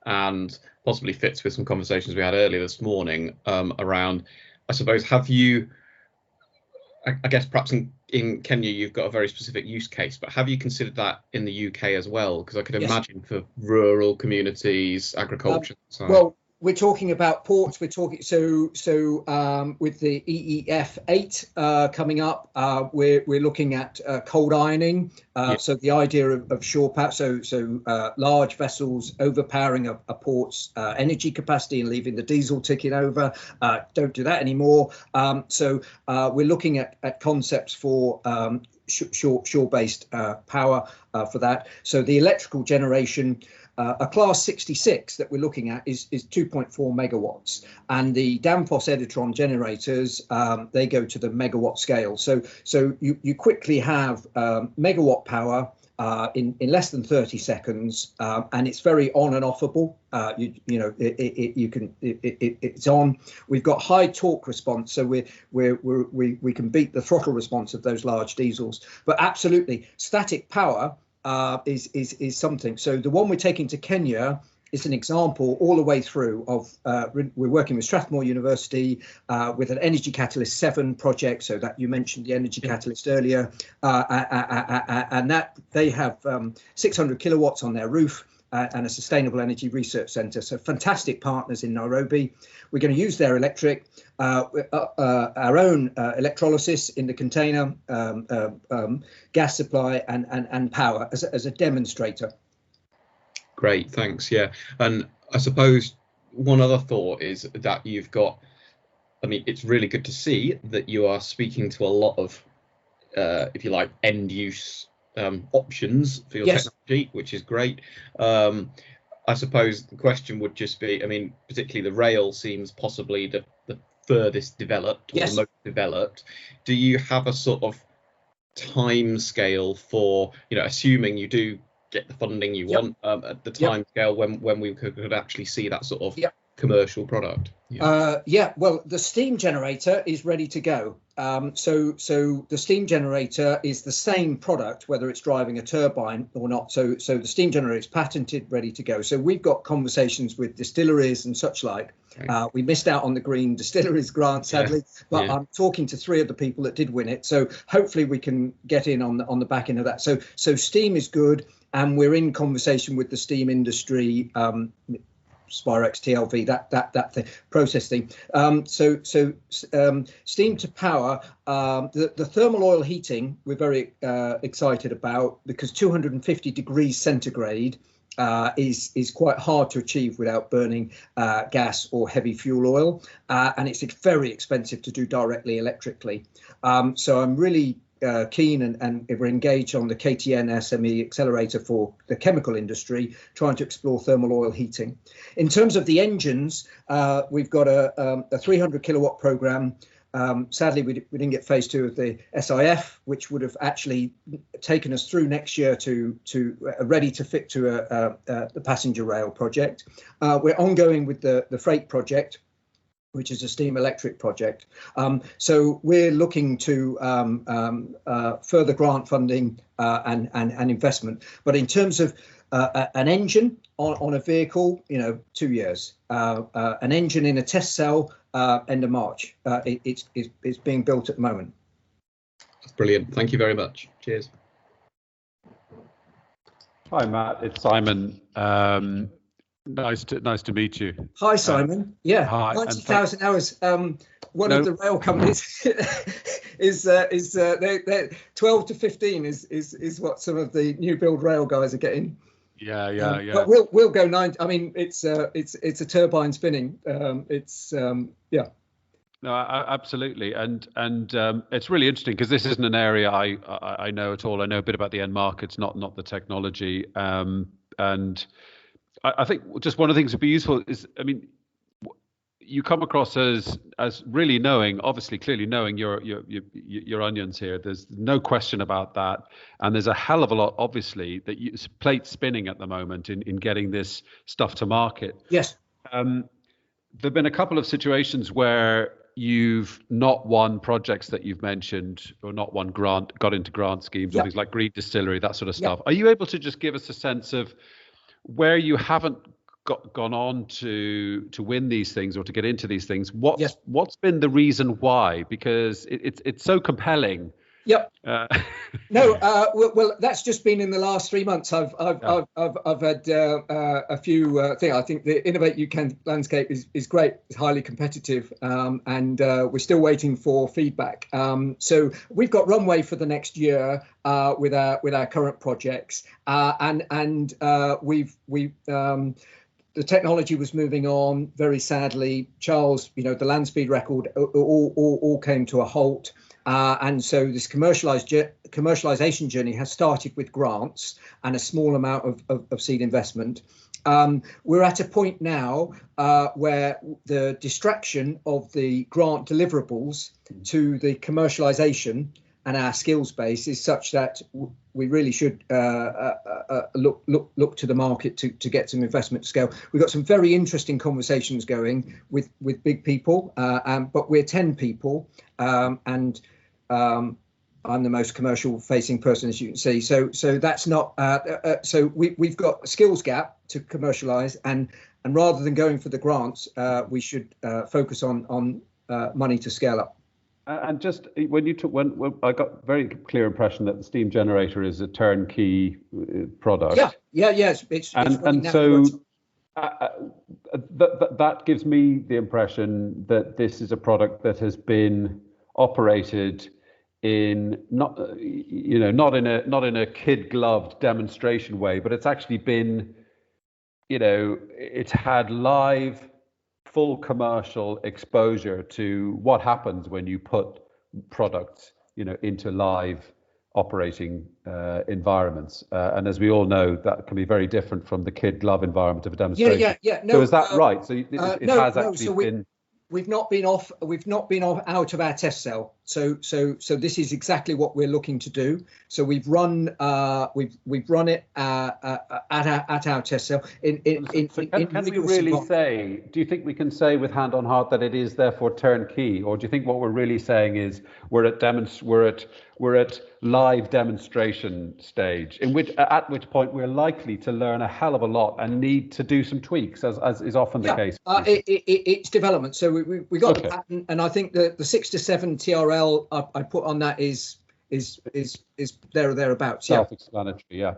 and possibly fits with some conversations we had earlier this morning around, I suppose, have you, I guess perhaps in Kenya you've got a very specific use case, but have you considered that in the UK as well? Because I could imagine for rural communities, agriculture. Well, we're talking about ports. We're talking so with the EEF 8 coming up, we're looking at cold ironing. So the idea of shore power, so large vessels overpowering a port's energy capacity and leaving the diesel ticking over. Don't do that anymore. So we're looking at concepts for shore-based power for that. So the electrical generation. A class 66 that we're looking at is 2.4 megawatts, and the Danfoss Editron generators, they go to the megawatt scale. So you quickly have megawatt power in less than 30 seconds, and it's very on and offable. It's on. We've got high torque response, so we can beat the throttle response of those large diesels. But absolutely, static power is something. So the one we're taking to Kenya is an example all the way through of we're working with Strathmore University with an Energy Catalyst 7 project. So that you mentioned the Energy Catalyst earlier, and that they have 600 kilowatts on their roof and a sustainable energy research centre. So fantastic partners in Nairobi. We're going to use their electric, our own electrolysis in the container, gas supply and power as a demonstrator. Great, thanks. Yeah, and I suppose one other thought is that you've got, I mean, it's really good to see that you are speaking to a lot of, if you like, end use options for your technology, which is great. I suppose the question would just be, I mean, particularly the rail seems possibly the furthest developed or the most developed. Do you have a sort of time scale for, assuming you do get the funding you want, at the time scale when we could actually see that sort of commercial product? Well, the steam generator is ready to go. So the steam generator is the same product, whether it's driving a turbine or not. So the steam generator is patented, ready to go. So we've got conversations with distilleries and such like. We missed out on the green distilleries grant, sadly, but I'm talking to 3 of the people that did win it. So hopefully we can get in on the back end of that. So steam is good, and we're in conversation with the steam industry. Spirex, TLV, that thing, process thing. Steam to power, the thermal oil heating we're very excited about, because 250 degrees centigrade is quite hard to achieve without burning gas or heavy fuel oil, and it's very expensive to do directly electrically. So I'm really keen and we're engaged on the KTN SME accelerator for the chemical industry, trying to explore thermal oil heating. In terms of the engines, we've got a 300 kilowatt program. Sadly, we didn't get phase 2 of the SIF, which would have actually taken us through next year to ready to fit to the passenger rail project. We're ongoing with the freight project. which is a steam electric project. So we're looking to further grant funding and investment. But in terms of an engine on a vehicle, 2 years. An engine in a test cell, end of March. It's being built at the moment. That's brilliant. Thank you very much. Cheers. Hi, Matt. It's Simon. Nice to meet you. Hi, Simon. Yeah, hi, 90,000 hours. One of the rail companies is they're 12 to 15 is what some of the new build rail guys are getting. Yeah. But we'll go 9. I mean, it's a turbine spinning. Yeah. No, absolutely, and it's really interesting because this isn't an area I know at all. I know a bit about the end markets, not the technology. And I think just one of the things that'd be useful is, I mean, you come across as really knowing, obviously, clearly knowing your onions here. There's no question about that, and there's a hell of a lot, obviously, that plate spinning at the moment in getting this stuff to market. Yes. There've been a couple of situations where you've not won projects that you've mentioned, or not won got into grant schemes, or things like green distillery, that sort of stuff. Are you able to just give us a sense of where you haven't gone on to win these things or to get into these things? What's been the reason why? Because it's so compelling. Yep. Well, that's just been in the last 3 months. I've had a few things. I think the Innovate UK landscape is great. It's highly competitive, and we're still waiting for feedback. So we've got runway for the next year with our current projects, and we've the technology was moving on. Very sadly, Charles, the land speed record all came to a halt. And so this commercialization journey has started with grants and a small amount of seed investment. We're at a point now where the distraction of the grant deliverables to the commercialization and our skills base is such that we really should look to the market to get some investment scale. We've got some very interesting conversations going with big people, but we're 10 people, and I'm the most commercial facing person, as you can see. So that's not. So we've got a skills gap to commercialize, and rather than going for the grants, we should focus on money to scale up. And just when I got very clear impression that the steam generator is a turnkey product. Yeah. That gives me the impression that this is a product that has been operated in not in a kid-gloved demonstration way, but it's actually been, it's had live, full commercial exposure to what happens when you put products, into live operating environments. And as we all know, that can be very different from the kid glove environment of a demonstration. Yeah. No, so is that right? So it has actually been. We've not been off out of our test cell. So this is exactly what we're looking to do. So we've run it at our test cell. Can we really say? Do you think we can say with hand on heart that it is therefore turnkey, or do you think what we're really saying is we're at live demonstration stage, at which point we're likely to learn a hell of a lot and need to do some tweaks, as is often the case? It's development. So we got the patent, and I think the 6 to 7 TRL I put on that is there or thereabouts. Self-explanatory. Yeah.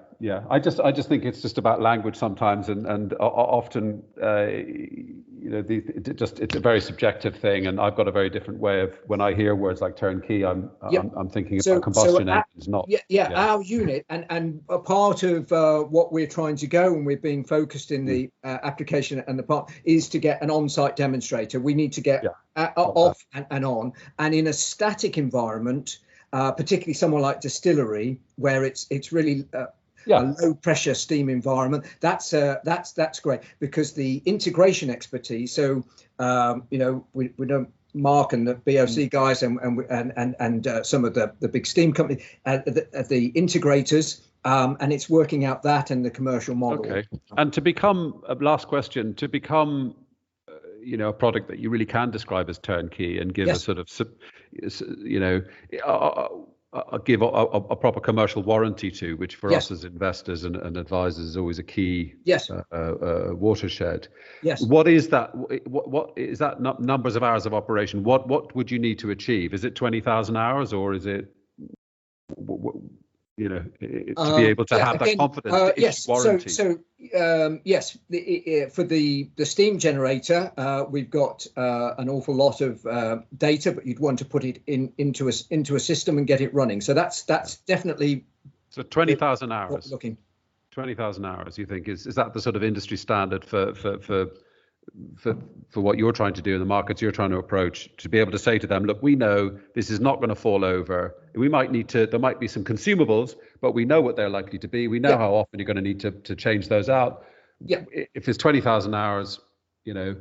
I just think it's just about language sometimes, and often it's a very subjective thing, and I've got a very different way of, when I hear words like turnkey, I'm thinking about combustion engines, not. Our unit and a part of what we're trying to go, and we're being focused in the application and the part, is to get an on-site demonstrator. We need to get off and on, and in a static environment. Particularly somewhere like distillery, where it's really a low pressure steam environment. That's great, because the integration expertise. So we don't, Mark and the BOC guys and some of the big steam companies, the integrators. And it's working out that and the commercial model. Okay. And to become last question, to become you know, a product that you really can describe as turnkey and give a sort of, you know, give a proper commercial warranty to, which for us as investors and advisors is always a key watershed. Yes. What is that? What is that numbers of hours of operation? What would you need to achieve? Is it 20,000 hours, or is it, you know, to be able to have that confidence? Yes. Warranty? Yes. For the steam generator, we've got an awful lot of data, but you'd want to put it into a system and get it running. So that's definitely. So 20,000 hours. Looking. 20,000 hours. You think is that the sort of industry standard for what you're trying to do in the markets you're trying to approach, to be able to say to them, look, we know this is not going to fall over. We might need to, there might be some consumables, but we know what they're likely to be. We know how often you're going to need to change those out. Yeah. If it's 20,000 hours, you know,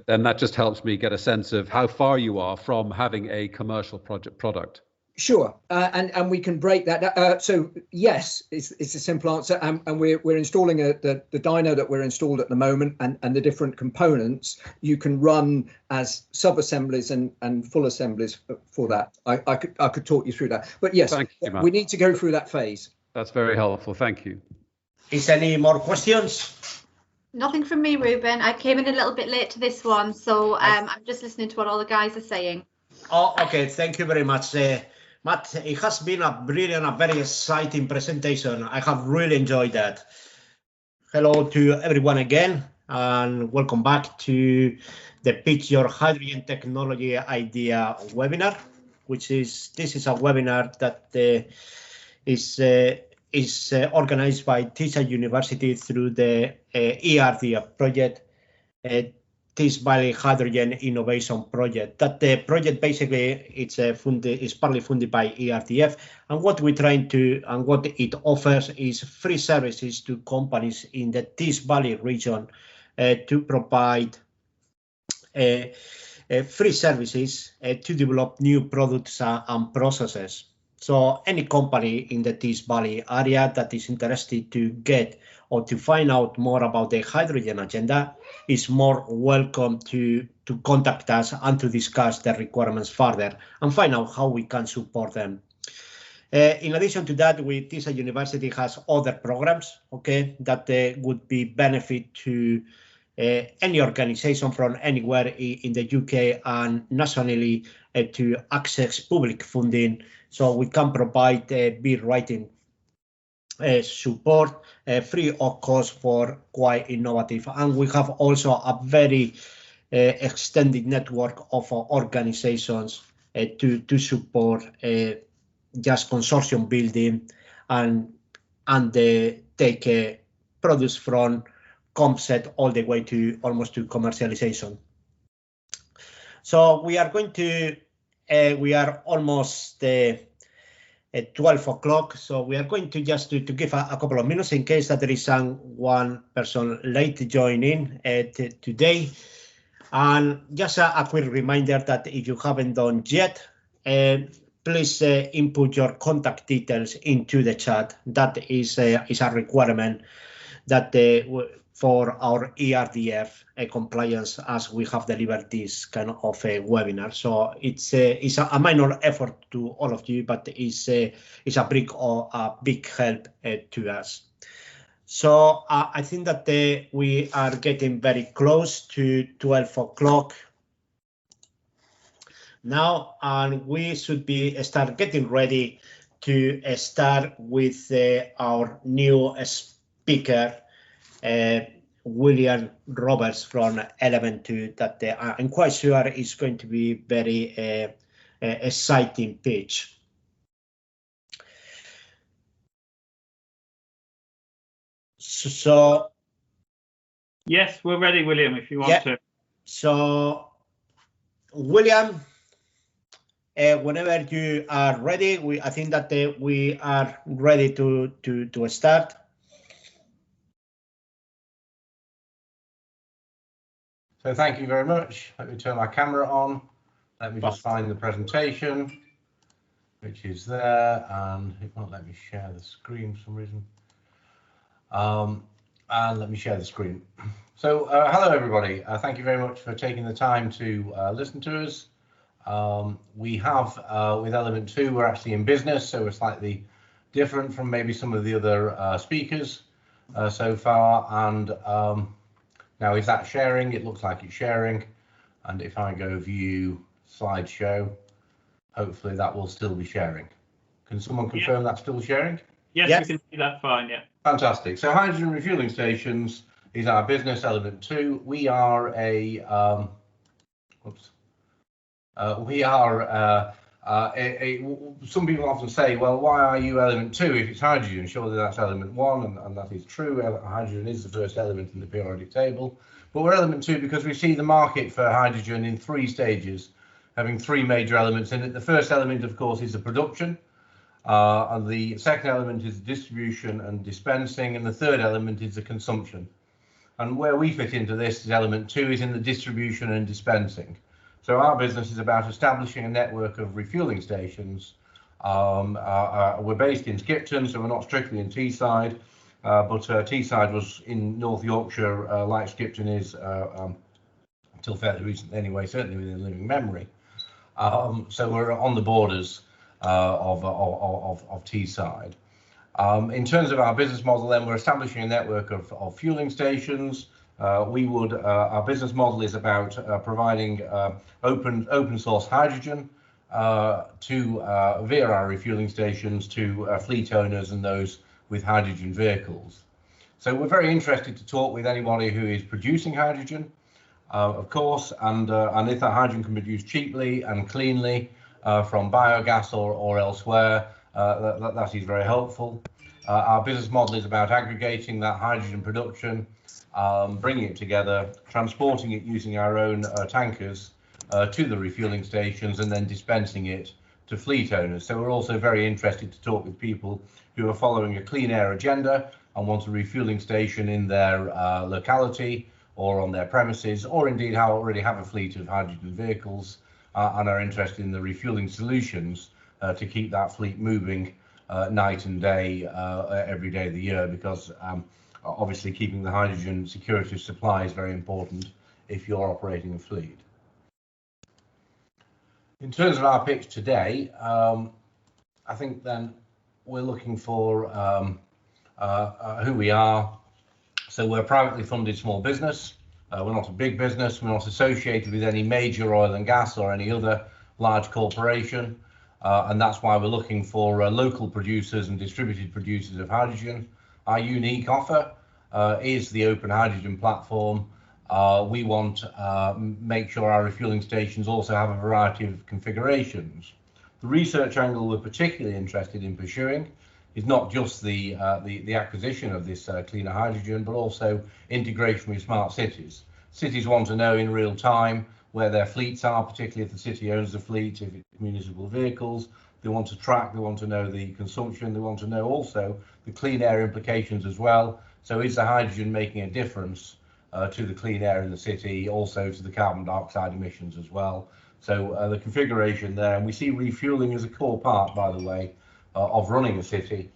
then that just helps me get a sense of how far you are from having a commercial product. Sure, and we can break that. So yes, it's a simple answer, and we're installing the dyno that we're installed at the moment, and the different components you can run as sub assemblies and full assemblies for that. I could talk you through that, but yes, we need to go through that phase. That's very helpful. Thank you. Is any more questions? Nothing from me, Ruben. I came in a little bit late to this one, so I'm just listening to what all the guys are saying. Oh, okay. Thank you very much. Matt, it has been a brilliant, a very exciting presentation. I have really enjoyed that. Hello to everyone again, and welcome back to the Pitch Your Hydrogen Technology Idea webinar, this is a webinar that is organized by Teesside University through the ERDF project, Tees Valley Hydrogen Innovation Project. That the project basically is partly funded by ERDF, and what we're trying to and what it offers is free services to companies in the Tees Valley region to provide free services to develop new products and processes. So any company in the Tees Valley area that is interested to get or to find out more about the hydrogen agenda is more welcome to contact us and to discuss the requirements further and find out how we can support them. In addition to that, Teesside University has other programs, that would be benefit to any organization from anywhere in the UK and nationally to access public funding. So we can provide bill writing support free of cost for quite innovative, and we have also a very extended network of organizations to support just consortium building and take products from concept all the way to almost to commercialization. So we are going to we are almost at 12 o'clock, so we are going to just to give a couple of minutes in case that there is one person late to join in today. And just a quick reminder that if you haven't done yet, please input your contact details into the chat. That is a requirement that for our ERDF compliance, as we have delivered this kind of a webinar. So it's a minor effort to all of you, but it's a big help to us. So I think that we are getting very close to 12 o'clock now, and we should start getting ready to start with our new speaker, William Roberts from Element 2, that I'm quite sure is going to be very exciting pitch. So yes, we're ready, William, if you want to. So William, whenever you are ready, I think that we are ready to start. So thank you very much. Let me turn my camera on. Let me just find the presentation, which is there, and it won't let me share the screen for some reason. And let me share the screen. So hello everybody, thank you very much for taking the time to listen to us. We have with Element 2, we're actually in business, so we're slightly different from maybe some of the other speakers so far. And now is that sharing? It looks like it's sharing. And if I go view slideshow, hopefully that will still be sharing. Can someone confirm that's still sharing? Yes, we can see that fine, yeah. Fantastic. So hydrogen refueling stations is our business, Element 2. We are a, some people often say, well, why are you Element 2 if it's hydrogen? Surely that's Element 1, and that is true. Hydrogen is the first element in the periodic table. But we're Element 2 because we see the market for hydrogen in 3 stages, having 3 major elements in it. The first element, of course, is the production. And the second element is distribution and dispensing, and the third element is the consumption. And where we fit into this is Element 2 is in the distribution and dispensing. So our business is about establishing a network of refueling stations. We're based in Skipton, so we're not strictly in Teesside, but Teesside was in North Yorkshire, like Skipton is until fairly recently anyway, certainly within living memory. So we're on the borders of Teesside. In terms of our business model, then we're establishing a network of fueling stations. Our business model is about providing open source hydrogen via our refueling stations to fleet owners and those with hydrogen vehicles. So we're very interested to talk with anybody who is producing hydrogen, of course, and if that hydrogen can be produced cheaply and cleanly from biogas or elsewhere, that is very helpful. Our business model is about aggregating that hydrogen production, bringing it together, transporting it using our own tankers to the refueling stations, and then dispensing it to fleet owners. So we're also very interested to talk with people who are following a clean air agenda and want a refueling station in their locality or on their premises, or indeed already have a fleet of hydrogen vehicles and are interested in the refueling solutions to keep that fleet moving night and day, every day of the year, because obviously keeping the hydrogen security of supply is very important if you're operating a fleet. In terms of our pitch today, I think then we're looking for who we are. So we're a privately funded small business. We're not a big business. We're not associated with any major oil and gas or any other large corporation. And that's why we're looking for local producers and distributed producers of hydrogen. Our unique offer is the open hydrogen platform. We want to make sure our refueling stations also have a variety of configurations. The research angle we're particularly interested in pursuing is not just the acquisition of this cleaner hydrogen, but also integration with smart cities. Cities want to know in real time where their fleets are, particularly if the city owns the fleet, if it's municipal vehicles. They want to track, they want to know the consumption, they want to know also the clean air implications as well. So is the hydrogen making a difference to the clean air in the city, also to the carbon dioxide emissions as well? So the configuration there, and we see refueling as a core part, by the way, of running a city,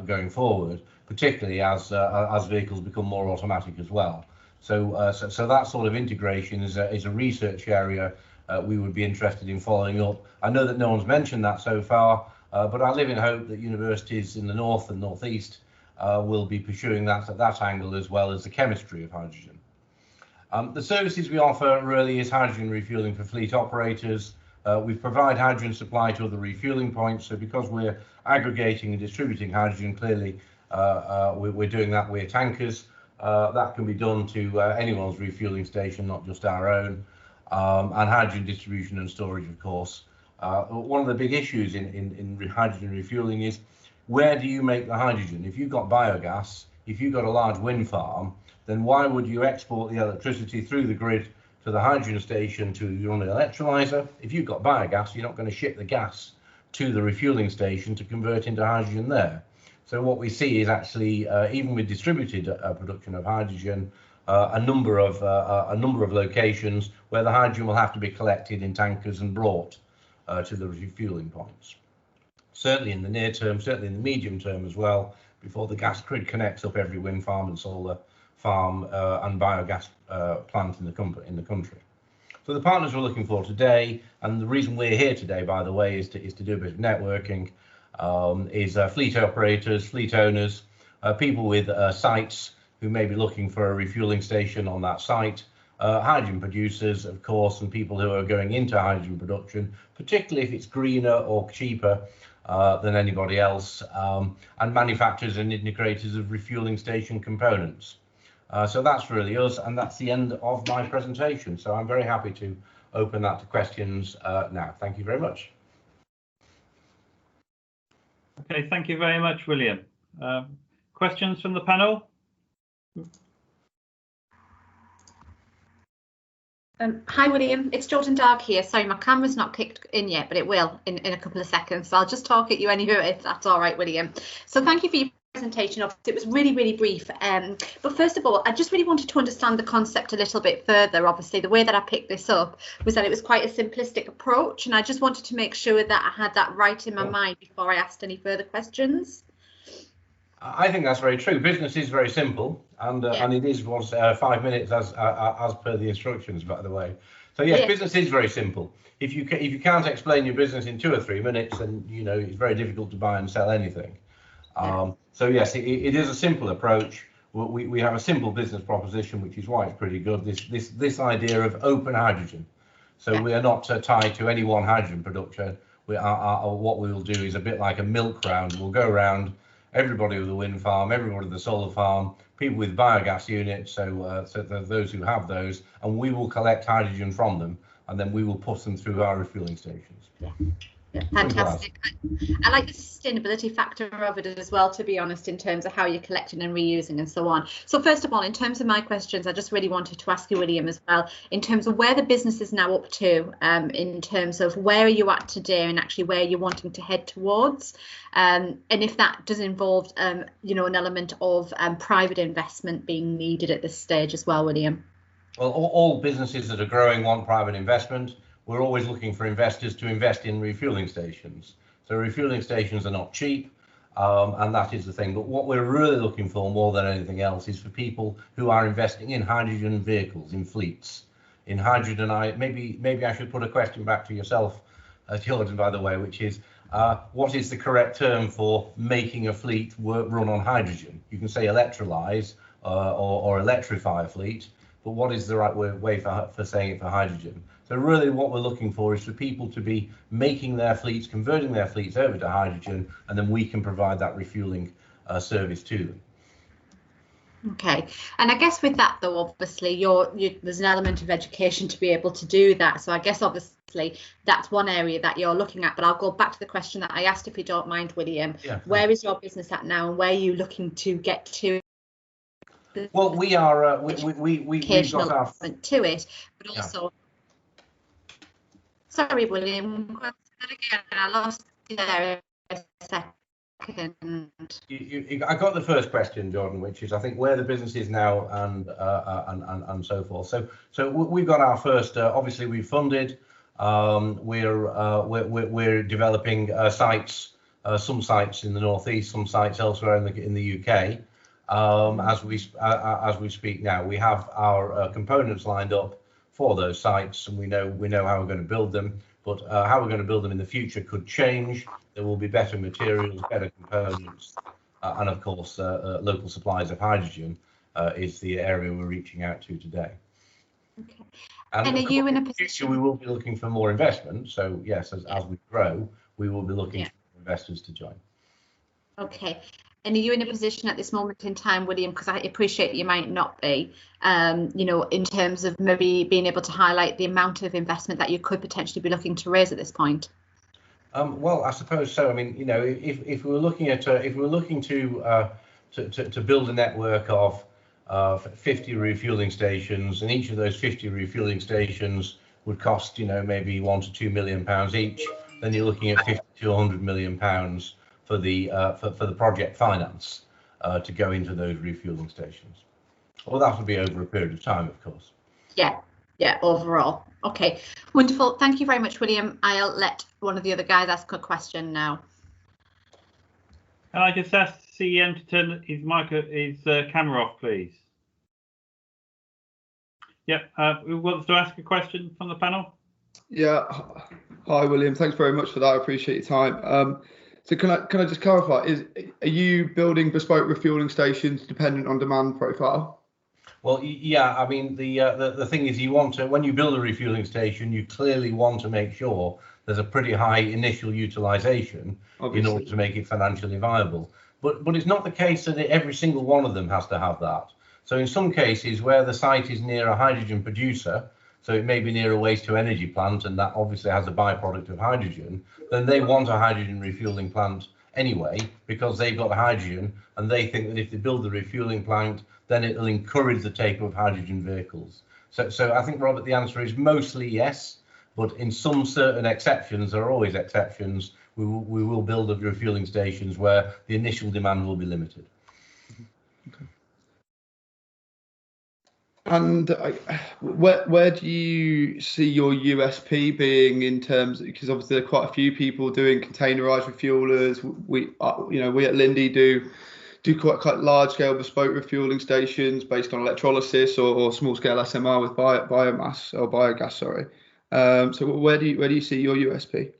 going forward, particularly as vehicles become more automatic as well. So that sort of integration is a research area we would be interested in following up. I know that no one's mentioned that so far, but I live in hope that universities in the north and northeast will be pursuing that at that angle, as well as the chemistry of hydrogen. The services we offer really is hydrogen refueling for fleet operators. We provide hydrogen supply to other refueling points. So because we're aggregating and distributing hydrogen, clearly we're doing that with tankers. That can be done to anyone's refueling station, not just our own. And hydrogen distribution and storage, of course. One of the big issues in hydrogen refueling is, where do you make the hydrogen? If you've got biogas, if you've got a large wind farm, then why would you export the electricity through the grid to the hydrogen station to run an electrolyzer? If you've got biogas, you're not going to ship the gas to the refueling station to convert into hydrogen there. So what we see is actually, even with distributed production of hydrogen, a number of locations where the hydrogen will have to be collected in tankers and brought to the refueling points. Certainly in the near term, certainly in the medium term as well, before the gas grid connects up every wind farm and solar farm and biogas plant in the country. So the partners we're looking for today, and the reason we're here today, by the way, is to do a bit of networking, is fleet operators, fleet owners, people with sites who may be looking for a refueling station on that site, hydrogen producers, of course, and people who are going into hydrogen production, particularly if it's greener or cheaper than anybody else, and manufacturers and integrators of refueling station components. So that's really us, and that's the end of my presentation. So I'm very happy to open that to questions now. Thank you very much. Okay, thank you very much, William. Questions from the panel? Hi, William. It's Jordan Darg here. Sorry, my camera's not kicked in yet, but it will in a couple of seconds. So I'll just talk at you anyway, if that's all right, William. So thank you for your presentation. Obviously, it was really brief. But first of all, I just really wanted to understand the concept a little bit further. Obviously, the way that I picked this up was that it was quite a simplistic approach, and I just wanted to make sure that I had that right in my mind before I asked any further questions. I think that's very true. Business is very simple, and it is 5 minutes as per the instructions, by the way. So yes, business is very simple. If you can't explain your business in 2 or 3 minutes, then it's very difficult to buy and sell anything. So yes, it is a simple approach. We have a simple business proposition, which is why it's pretty good. This idea of open hydrogen. So we are not tied to any one hydrogen production. What we will do is a bit like a milk round. We'll go around everybody with a wind farm, everybody with a solar farm, people with biogas units, so those who have those, and we will collect hydrogen from them, and then we will put them through our refueling stations. Yeah, fantastic. I like the sustainability factor of it as well, to be honest, in terms of how you're collecting and reusing and so on. So first of all, in terms of my questions, I just really wanted to ask you, William, as well, in terms of where the business is now up to, in terms of where are you at today and actually where you're wanting to head towards, and if that does involve, an element of private investment being needed at this stage as well, William. Well, all businesses that are growing want private investment. We're always looking for investors to invest in refueling stations. So refueling stations are not cheap, and that is the thing. But what we're really looking for more than anything else is for people who are investing in hydrogen vehicles, in fleets, in hydrogen. Maybe I should put a question back to yourself, Jordan, by the way, which is, what is the correct term for making a fleet run on hydrogen? You can say electrolyze or electrify a fleet, but what is the right way for saying it for hydrogen? So really what we're looking for is for people to be making their fleets, converting their fleets over to hydrogen, and then we can provide that refueling service to them. Okay, and I guess with that though, obviously there's an element of education to be able to do that. So I guess obviously that's one area that you're looking at, but I'll go back to the question that I asked, if you don't mind, William. Yeah. Where is your business at now, and where are you looking to get to? Well, we are we've got our to it, but also sorry, William, again, I lost you there a second. I got the first question, Jordan, which is I think where the business is now and so forth. So we've got our first. Obviously, we've funded. We're developing sites. Some sites in the northeast, some sites elsewhere in the UK. As we speak now, we have our components lined up for those sites, and we know how we're going to build them. But how we're going to build them in the future could change. There will be better materials, better components, and of course, local supplies of hydrogen is the area we're reaching out to today. Okay. And are you in a position? We will be looking for more investment. So yes, as we grow, we will be looking for investors to join. Okay. And are you in a position at this moment in time, William, because I appreciate you might not be, in terms of maybe being able to highlight the amount of investment that you could potentially be looking to raise at this point? Well, I suppose so. I mean, if we were looking at, to build a network of 50 refueling stations, and each of those 50 refueling stations would cost, maybe £1 to £2 million each, then you're looking at £50 to £100 million for the project finance to go into those refueling stations. Well, that would be over a period of time, of course. Yeah, overall. Okay, wonderful. Thank you very much, William. I'll let one of the other guys ask a question now. Can I just ask CEM to turn his camera off, please? Yep. Who wants to ask a question from the panel? Yeah. Hi, William. Thanks very much for that. I appreciate your time. So can I just clarify? Are you building bespoke refueling stations dependent on demand profile? Well, yeah. I mean, the thing is, you want to, when you build a refueling station, you clearly want to make sure there's a pretty high initial utilization in order to make it financially viable. But it's not the case that every single one of them has to have that. So in some cases where the site is near a hydrogen producer, so it may be near a waste to energy plant, and that obviously has a byproduct of hydrogen, then they want a hydrogen refueling plant anyway, because they've got the hydrogen, and they think that if they build the refueling plant, then it'll encourage the take of hydrogen vehicles. So I think, Robert, the answer is mostly yes, but in some certain exceptions, there are always exceptions, we will build the refueling stations where the initial demand will be limited. Okay. And where do you see your USP being in terms, because obviously there are quite a few people doing containerized refuelers. We at Linde do quite large scale bespoke refueling stations based on electrolysis or small scale SMR with biomass or biogas. Sorry. So where do you see your USP?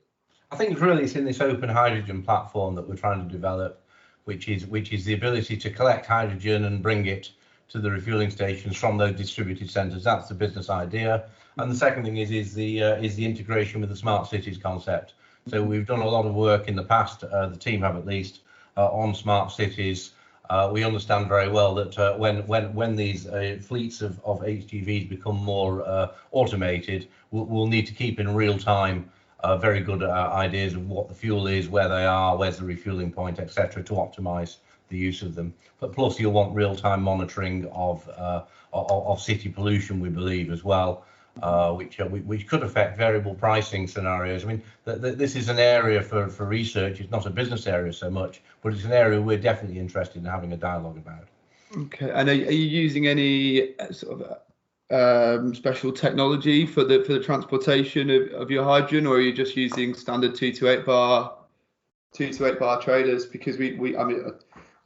I think really it's in this open hydrogen platform that we're trying to develop, which is the ability to collect hydrogen and bring it to the refueling stations from those distributed centres. That's the business idea. And the second thing is the integration with the smart cities concept. So we've done a lot of work in the past, the team have at least, on smart cities. We understand very well that when these fleets of HGVs become more automated, we'll need to keep in real time very good ideas of what the fuel is, where they are, where's the refueling point, etc., to optimise the use of them. But plus you'll want real-time monitoring of city pollution, we believe, as well, which could affect variable pricing scenarios. I mean, this is an area for research. It's not a business area so much, but it's an area we're definitely interested in having a dialogue about. Okay, and are you using any sort of special technology for the transportation of your hydrogen, or are you just using standard 2 to 8 bar trailers? Because I mean,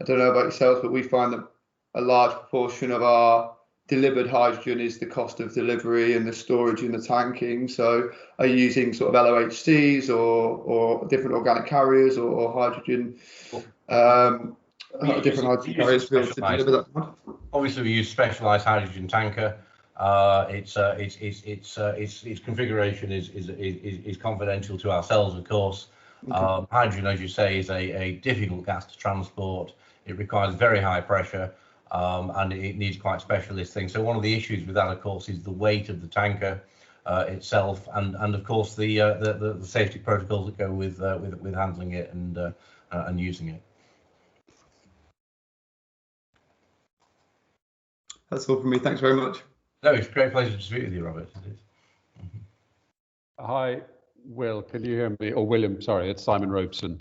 I don't know about yourselves, but we find that a large proportion of our delivered hydrogen is the cost of delivery and the storage and the tanking. So are you using sort of LOHCs or different organic carriers or hydrogen, different hydrogen carriers to deliver that? Obviously, we use specialised hydrogen tanker. Its configuration is confidential to ourselves, of course. Okay. Hydrogen, as you say, is a difficult gas to transport. It requires very high pressure, and it needs quite specialist things. So one of the issues with that, of course, is the weight of the tanker itself, and of course the safety protocols that go with handling it and using it. That's all from me. Thanks very much. No, it's a great pleasure to speak with you, Robert. It is. Hi, Will. Can you hear me? Or William? Sorry, it's Simon Robeson.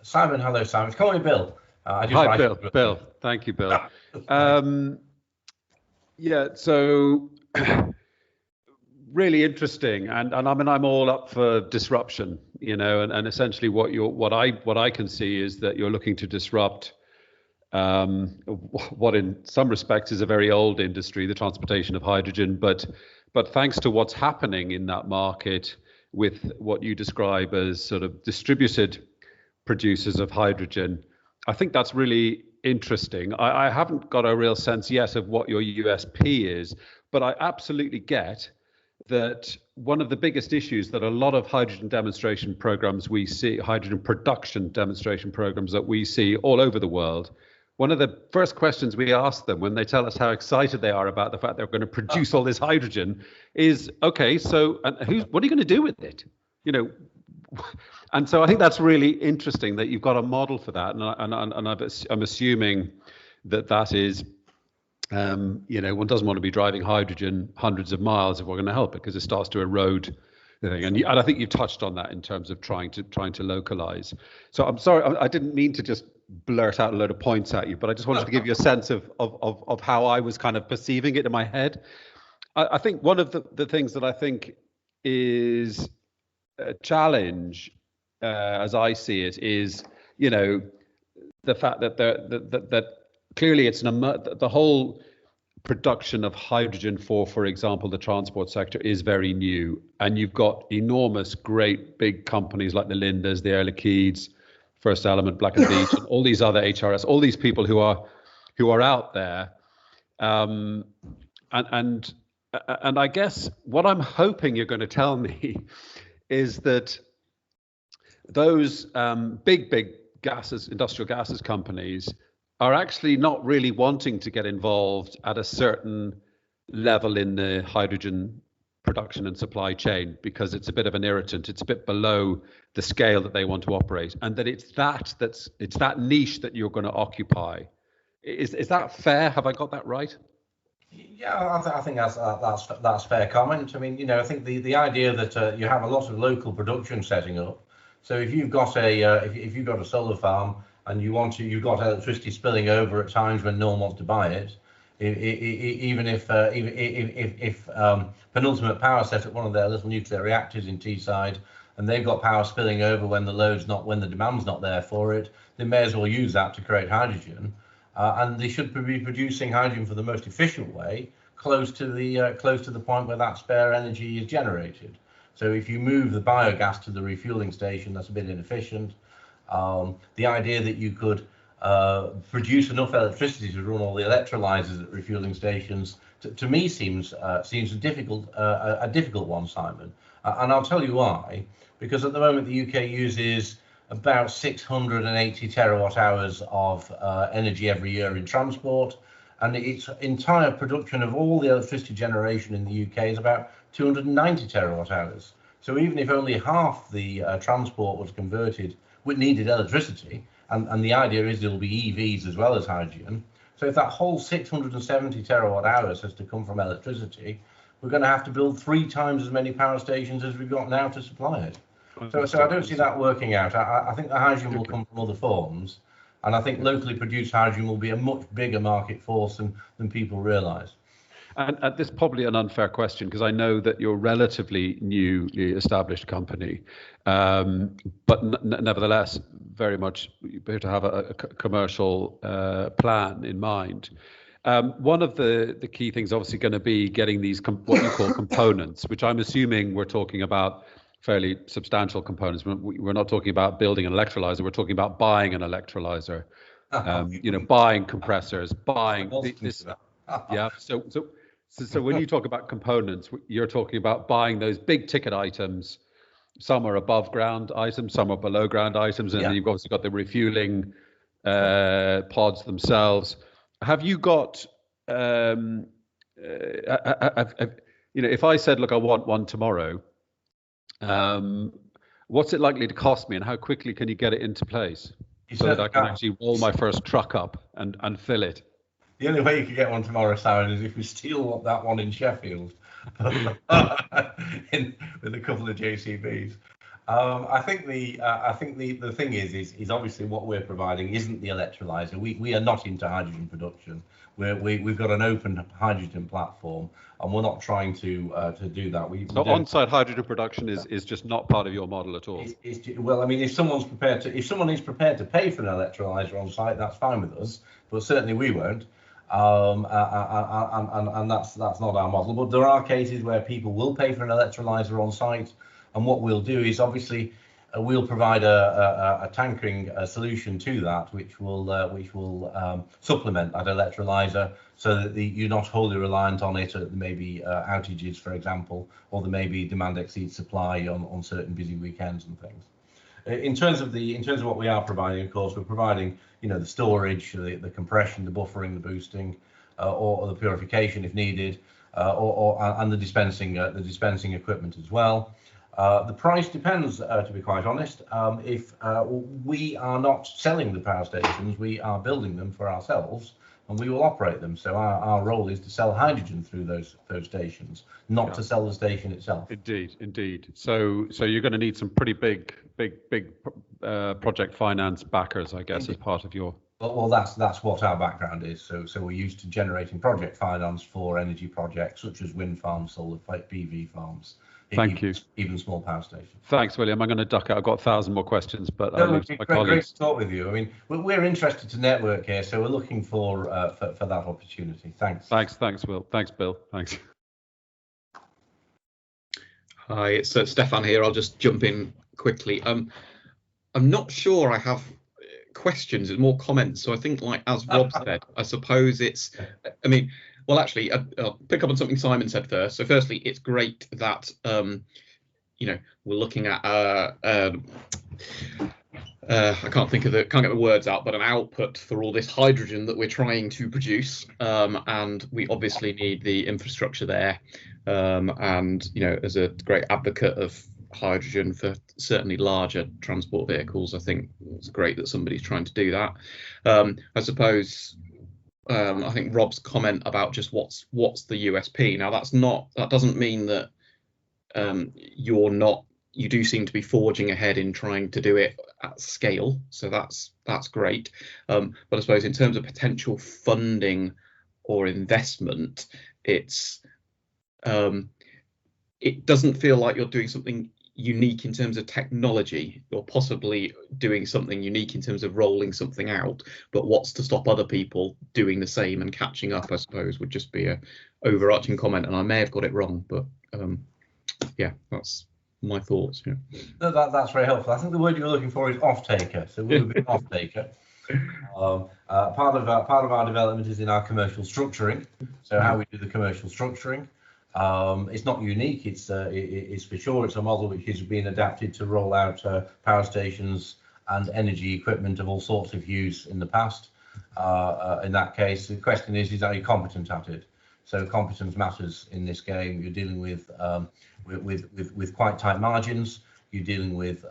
Simon, hello, Simon. Call me Bill. Hi, Bill. Bill, thank you, Bill. Yeah, so really interesting, and I mean, I'm all up for disruption, you know, and essentially what I can see is that you're looking to disrupt what in some respects is a very old industry, the transportation of hydrogen, but thanks to what's happening in that market with what you describe as sort of distributed producers of hydrogen, I think that's really interesting. I haven't got a real sense yet of what your USP is, but I absolutely get that one of the biggest issues that a lot of hydrogen demonstration programs we see, hydrogen production demonstration programs that we see all over the world, one of the first questions we ask them when they tell us how excited they are about the fact they're going to produce all this hydrogen is, okay, so what are you going to do with it? You know, and so I think that's really interesting that you've got a model for that, and I'm assuming that is, you know, one doesn't want to be driving hydrogen hundreds of miles if we're going to help it, because it starts to erode the thing. And I think you've touched on that in terms of trying to localize. So I'm sorry, I didn't mean to just blurt out a load of points at you, but I just wanted to give you a sense of how I was kind of perceiving it in my head. I think one of the things that I think is a challenge, as I see it, is, you know, the fact that that clearly it's the whole production of hydrogen for example, the transport sector is very new, and you've got enormous, great, big companies like the Lindes, the Air Liquides, First Element, Black & Veatch, and all these other HRS, all these people who are out there, and I guess what I'm hoping you're going to tell me is that those big gases, industrial gases companies, are actually not really wanting to get involved at a certain level in the hydrogen production and supply chain, because it's a bit of an irritant. It's a bit below the scale that they want to operate, and that it's that niche that you're going to occupy. Is that fair? Have I got that right? Yeah, I think that's fair comment. I mean, I think the idea that you have a lot of local production setting up. So if you've got if you've got a solar farm and you've got electricity spilling over at times when no one wants to buy it, even if Penultimate Power set up one of their little nuclear reactors in Teesside, and they've got power spilling over when the demand's not there for it, they may as well use that to create hydrogen. And they should be producing hydrogen for the most efficient way, close to the point where that spare energy is generated. So if you move the biogas to the refueling station, that's a bit inefficient. The idea that you could produce enough electricity to run all the electrolyzers at refueling stations, to me seems a difficult one, Simon. And I'll tell you why. Because at the moment the UK uses about 680 terawatt hours of energy every year in transport, and its entire production of all the electricity generation in the UK is about 290 terawatt hours. So even if only half the transport was converted with needed electricity, and the idea is there'll be EVs as well as hydrogen, so if that whole 670 terawatt hours has to come from electricity, we're going to have to build 3 times as many power stations as we've got now to supply it. So I don't see that working out. I think the hydrogen will come from other forms, and I think locally produced hydrogen will be a much bigger market force than people realise. And this is probably an unfair question, because I know that you're a relatively newly established company, but nevertheless, very much you have to have a commercial plan in mind. One of the key things obviously going to be getting these what you call components, which I'm assuming we're talking about fairly substantial components. We're not talking about building an electrolyzer. We're talking about buying an electrolyzer, buying compressors, buying this. Yeah. So when you talk about components, you're talking about buying those big ticket items. Some are above ground items, some are below ground items, and then you've obviously got the refueling pods themselves. Have you got, if I said, look, I want one tomorrow, what's it likely to cost me, and how quickly can you get it into place so that I can actually roll my first truck up and fill it? The only way you could get one tomorrow, Simon, is if we steal that one in Sheffield with a couple of JCBs. I think the thing is obviously what we're providing isn't the electrolyzer. We are not into hydrogen production. We've got an open hydrogen platform, and we're not trying to do that. So on-site hydrogen production is just not part of your model at all. Well, I mean, if someone is prepared to pay for an electrolyzer on site, that's fine with us. But certainly we won't. And that's not our model. But there are cases where people will pay for an electrolyzer on site, and what we'll do is obviously we'll provide a tankering solution to that, which will supplement that electrolyzer, so that you're not wholly reliant on it. There may be outages, for example, or there may be demand exceeds supply on certain busy weekends and things. In terms of what we are providing, of course, we're providing the storage, the compression, the buffering, the boosting, or the purification if needed, and the dispensing equipment as well. The price depends, to be quite honest. If we are not selling the power stations, we are building them for ourselves, and we will operate them. So our role is to sell hydrogen through those stations, not to sell the station itself. Indeed. So you're going to need some pretty big project finance backers, I guess, as part of your Well, that's what our background is. So we're used to generating project finance for energy projects such as wind farms, solar PV farms. Thank you. Even small power stations. Thanks, William. I'm going to duck out. I've got 1,000 more questions, but I'll leave to my colleagues. Great to talk with you. I mean, we're interested to network here, so we're looking for that opportunity. Thanks. Thanks, Will. Thanks, Bill. Thanks. Hi, it's Stefan here. I'll just jump in quickly. I'm not sure I have questions, it's more comments. So I think, like as Rob said, I suppose it's, I mean, well, actually, I'll pick up on something Simon said first. So firstly, it's great that, you know, we're looking at, I can't get the words out, but an output for all this hydrogen that we're trying to produce. And we obviously need the infrastructure there. And, you know, as a great advocate of hydrogen for certainly larger transport vehicles, I think it's great that somebody's trying to do that. I suppose I think Rob's comment about just what's the USP. Now that doesn't mean that you do seem to be forging ahead in trying to do it at scale, so that's great. But I suppose in terms of potential funding or investment, it doesn't feel like you're doing something unique in terms of technology, or possibly doing something unique in terms of rolling something out, but what's to stop other people doing the same and catching up, I suppose, would just be a overarching comment, and I may have got it wrong, but yeah, that's my thoughts. Yeah. No, that's very helpful. I think the word you're looking for is off-taker, so we'll be an off-taker. Part of our development is in our commercial structuring, so how we do the commercial structuring. It's not unique. It's for sure it's a model which is being adapted to roll out power stations and energy equipment of all sorts of hues in the past. In that case, the question is are you competent at it? So competence matters in this game. You're dealing with quite tight margins. You're dealing with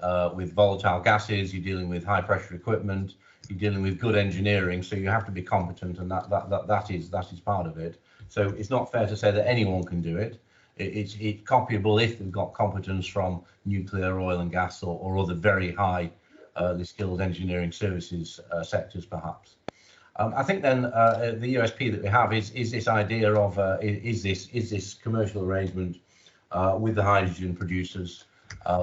volatile gases. You're dealing with high pressure equipment. You're dealing with good engineering. So you have to be competent, and that is part of it. So it's not fair to say that anyone can do it. It's copyable if they've got competence from nuclear, oil and gas, or other very high skilled engineering services sectors, perhaps. I think then the USP that we have is this idea of is this commercial arrangement with the hydrogen producers,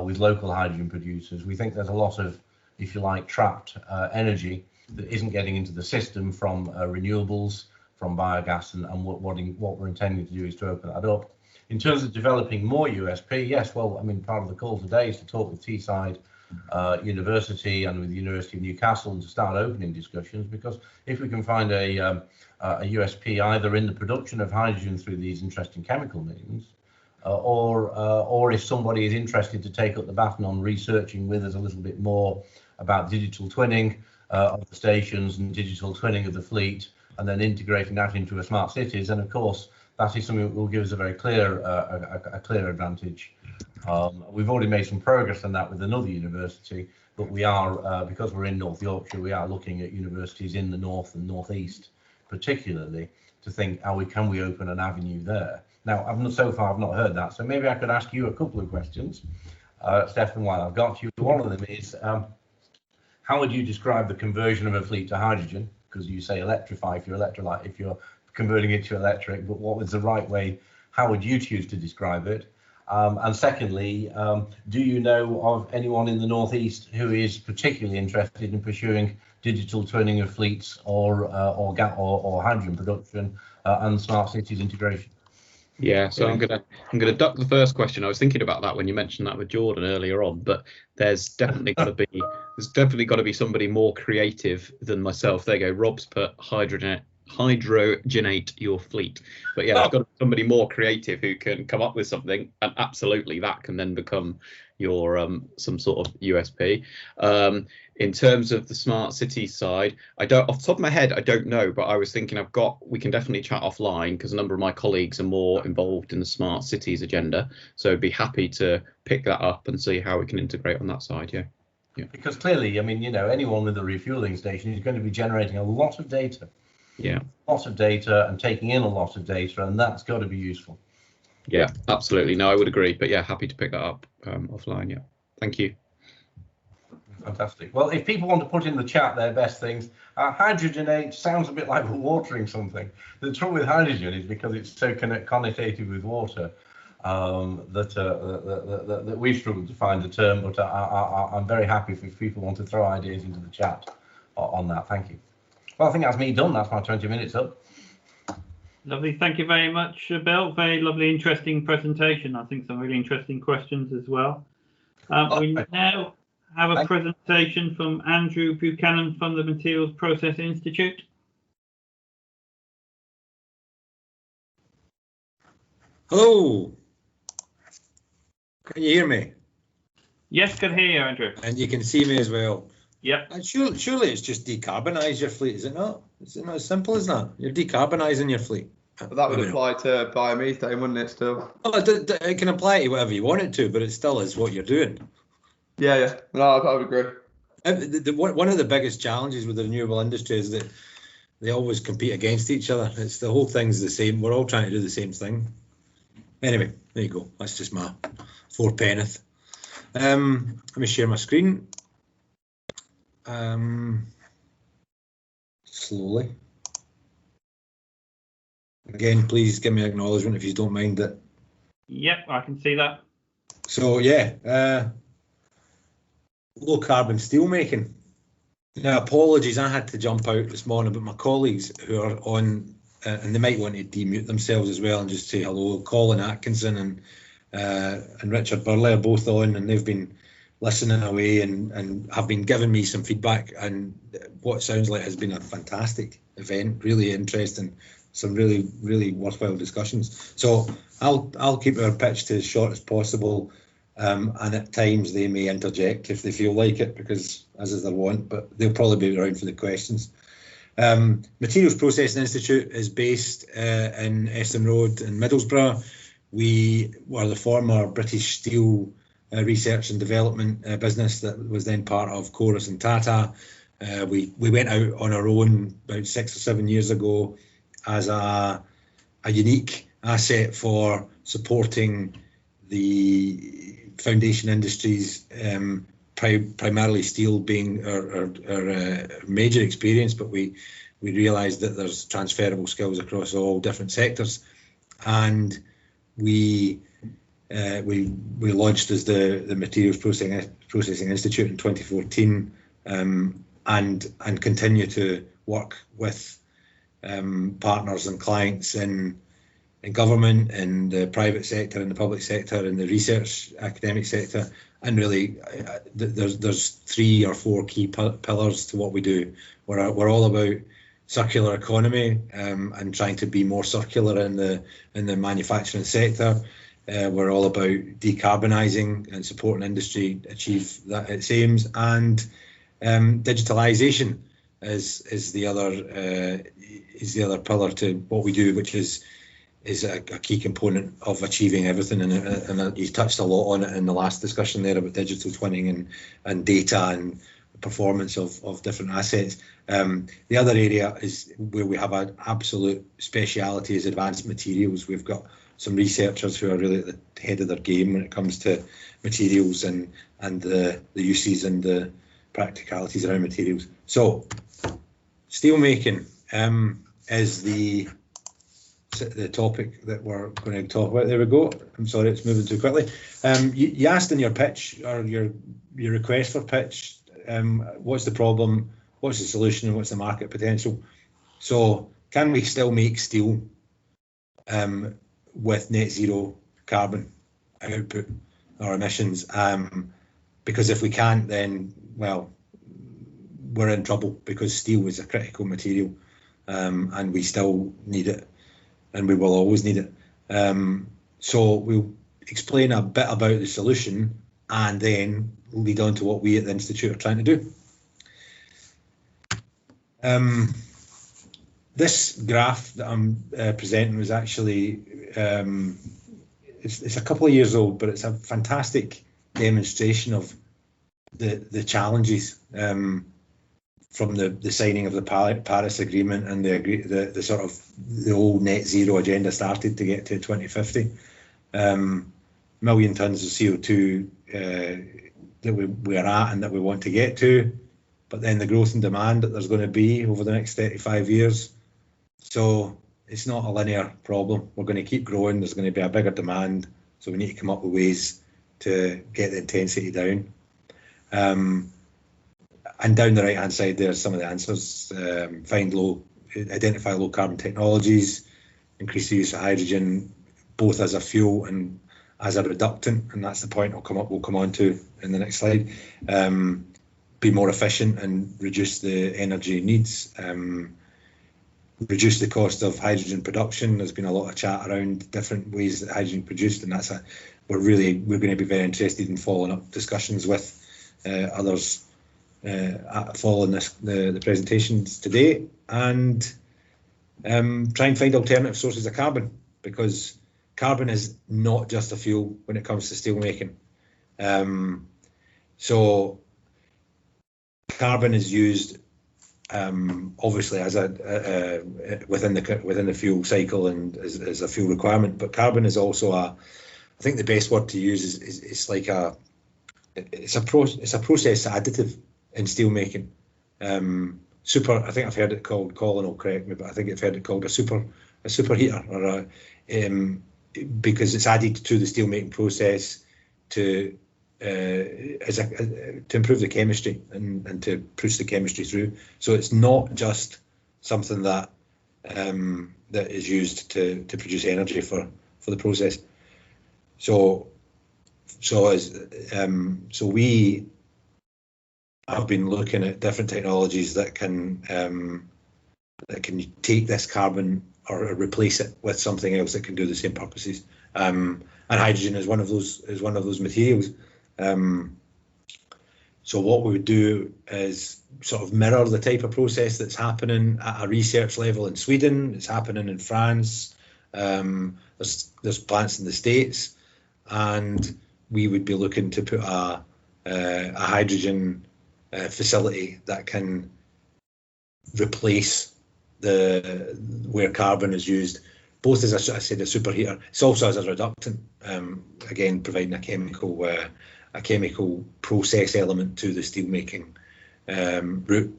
with local hydrogen producers. We think there's a lot of, if you like, trapped energy that isn't getting into the system from renewables, from biogas, and what we're intending to do is to open that up. In terms of developing more USP, yes, well, I mean, part of the call today is to talk with Teesside University and with the University of Newcastle and to start opening discussions, because if we can find a USP either in the production of hydrogen through these interesting chemical means, or if somebody is interested to take up the baton on researching with us a little bit more about digital twinning of the stations and digital twinning of the fleet, and then integrating that into a smart cities, and of course that is something that will give us a very clear clear advantage. We've already made some progress on that with another university, but we are because we're in North Yorkshire, we are looking at universities in the north and northeast particularly to think how can we open an avenue there. Now so far I've not heard that, so maybe I could ask you a couple of questions, Stefan, while I've got you. One of them is how would you describe the conversion of a fleet to hydrogen? Because you say electrify if you're electrolyte, if you're converting it to electric, but what was the right way? How would you choose to describe it? And secondly, do you know of anyone in the northeast who is particularly interested in pursuing digital twinning of fleets or hydrogen production and smart cities integration? Yeah, so I'm gonna duck the first question. I was thinking about that when you mentioned that with Jordan earlier on, but there's definitely got to be somebody more creative than myself. There you go. Rob's put hydrogenate your fleet, but yeah, there's got to be somebody more creative who can come up with something, and absolutely that can then become your some sort of USP. In terms of the smart city side, I don't, off the top of my head, I don't know, but I was thinking we can definitely chat offline because a number of my colleagues are more involved in the smart cities agenda, so I'd be happy to pick that up and see how we can integrate on that side. Yeah. Because clearly, I mean, you know, anyone with a refueling station is going to be generating a lot of data. Yeah. Lots of data and taking in a lot of data, and that's got to be useful. Yeah, absolutely. No, I would agree. But yeah, happy to pick that up offline. Yeah. Thank you. Fantastic. Well, if people want to put in the chat their best things, hydrogenate sounds a bit like we're watering something. The trouble with hydrogen is because it's so connotated with water that we've struggled to find the term, but I'm very happy if people want to throw ideas into the chat on that. Thank you. Well, I think that's me done. That's my 20 minutes up. Lovely. Thank you very much, Bill. Very lovely, interesting presentation. I think some really interesting questions as well. We now have a presentation from Andrew Buchanan from the Materials Process Institute. Hello. Can you hear me? Yes, can hear you, Andrew. And you can see me as well. Yep. And surely it's just decarbonise your fleet, is it not? Is it not as simple as that? You're decarbonising your fleet. But that would apply to biomethane, wouldn't it, still? Well, it can apply to whatever you want it to, but it still is what you're doing. Yeah. No, I would agree. One of the biggest challenges with the renewable industry is that they always compete against each other. It's the whole thing's the same. We're all trying to do the same thing. Anyway, there you go. That's just my fourpenneth. Let me share my screen. Slowly. Again, please give me acknowledgement if you don't mind it. Yep, I can see that. So yeah, low carbon steel making. Now, apologies, I had to jump out this morning, but my colleagues who are on, and they might want to demute themselves as well and just say hello. Colin Atkinson and Richard Burley are both on, and they've been listening away and have been giving me some feedback, and what sounds like has been a fantastic event, really interesting. Some really, really worthwhile discussions. So I'll keep our pitch to as short as possible, and at times they may interject if they feel like it, because as is their want, but they'll probably be around for the questions. Materials Processing Institute is based in Eston Road in Middlesbrough. We were the former British Steel Research and Development business that was then part of Chorus and Tata. We went out on our own about 6 or 7 years ago as a unique asset for supporting the foundation industries, primarily steel being our major experience, but we realised that there's transferable skills across all different sectors, and we launched as the Materials Processing Institute in 2014, and continue to work with partners and clients in government, in the private sector, in the public sector, in the research academic sector, and really there's 3 or 4 key pillars to what we do. We're all about circular economy and trying to be more circular in the manufacturing sector. We're all about decarbonising and supporting industry achieve that its aims, and digitalisation is the other pillar to what we do, which is a key component of achieving everything. And you touched a lot on it in the last discussion there about digital twinning and data and performance of different assets. The other area is where we have an absolute speciality is advanced materials. We've got some researchers who are really at the head of their game when it comes to materials and the uses and the practicalities around materials. So steel making is the topic that we're going to talk about. There we go. I'm sorry, it's moving too quickly. You asked in your pitch, or your request for pitch, what's the problem, what's the solution, and what's the market potential? So can we still make steel with net zero carbon output or emissions? Because if we can't, then, well, we're in trouble, because steel is a critical material, and we still need it, and we will always need it. So we'll explain a bit about the solution and then lead on to what we at the Institute are trying to do. This graph that I'm presenting was actually, it's a couple of years old, but it's a fantastic demonstration of the challenges from the signing of the Paris Agreement and the sort of the old net zero agenda started to get to 2050. Million tons of CO2 we're at and that we want to get to, but then the growth and demand that there's going to be over the next 35 years. So it's not a linear problem. We're going to keep growing. There's going to be a bigger demand. So we need to come up with ways to get the intensity down. And down the right-hand side, there's some of the answers. Identify low carbon technologies, increase the use of hydrogen, both as a fuel and as a reductant, and that's the point we'll come on to in the next slide. Be more efficient and reduce the energy needs. Reduce the cost of hydrogen production. There's been a lot of chat around different ways that hydrogen produced, and that's we're going to be very interested in following up discussions with others following the presentations today, and try and find alternative sources of carbon, because carbon is not just a fuel when it comes to steel making. So carbon is used obviously as within the fuel cycle and as a fuel requirement, but carbon is also I think the best word to use is like it's a process additive in steel making. I think I've heard it called, Colin will correct me, but I think I've heard it called a superheater, or because it's added to the steel making process to improve the chemistry and to push the chemistry through. So it's not just something that that is used to produce energy for the process. So we have been looking at different technologies that can take this carbon or replace it with something else that can do the same purposes. And hydrogen is one of those materials. So what we would do is sort of mirror the type of process that's happening at a research level in Sweden. It's happening in France. There's plants in the States, and we would be looking to put a hydrogen facility that can replace where carbon is used, both as I said, a superheater. It's also as a reductant, again providing a chemical process element to the steel making route.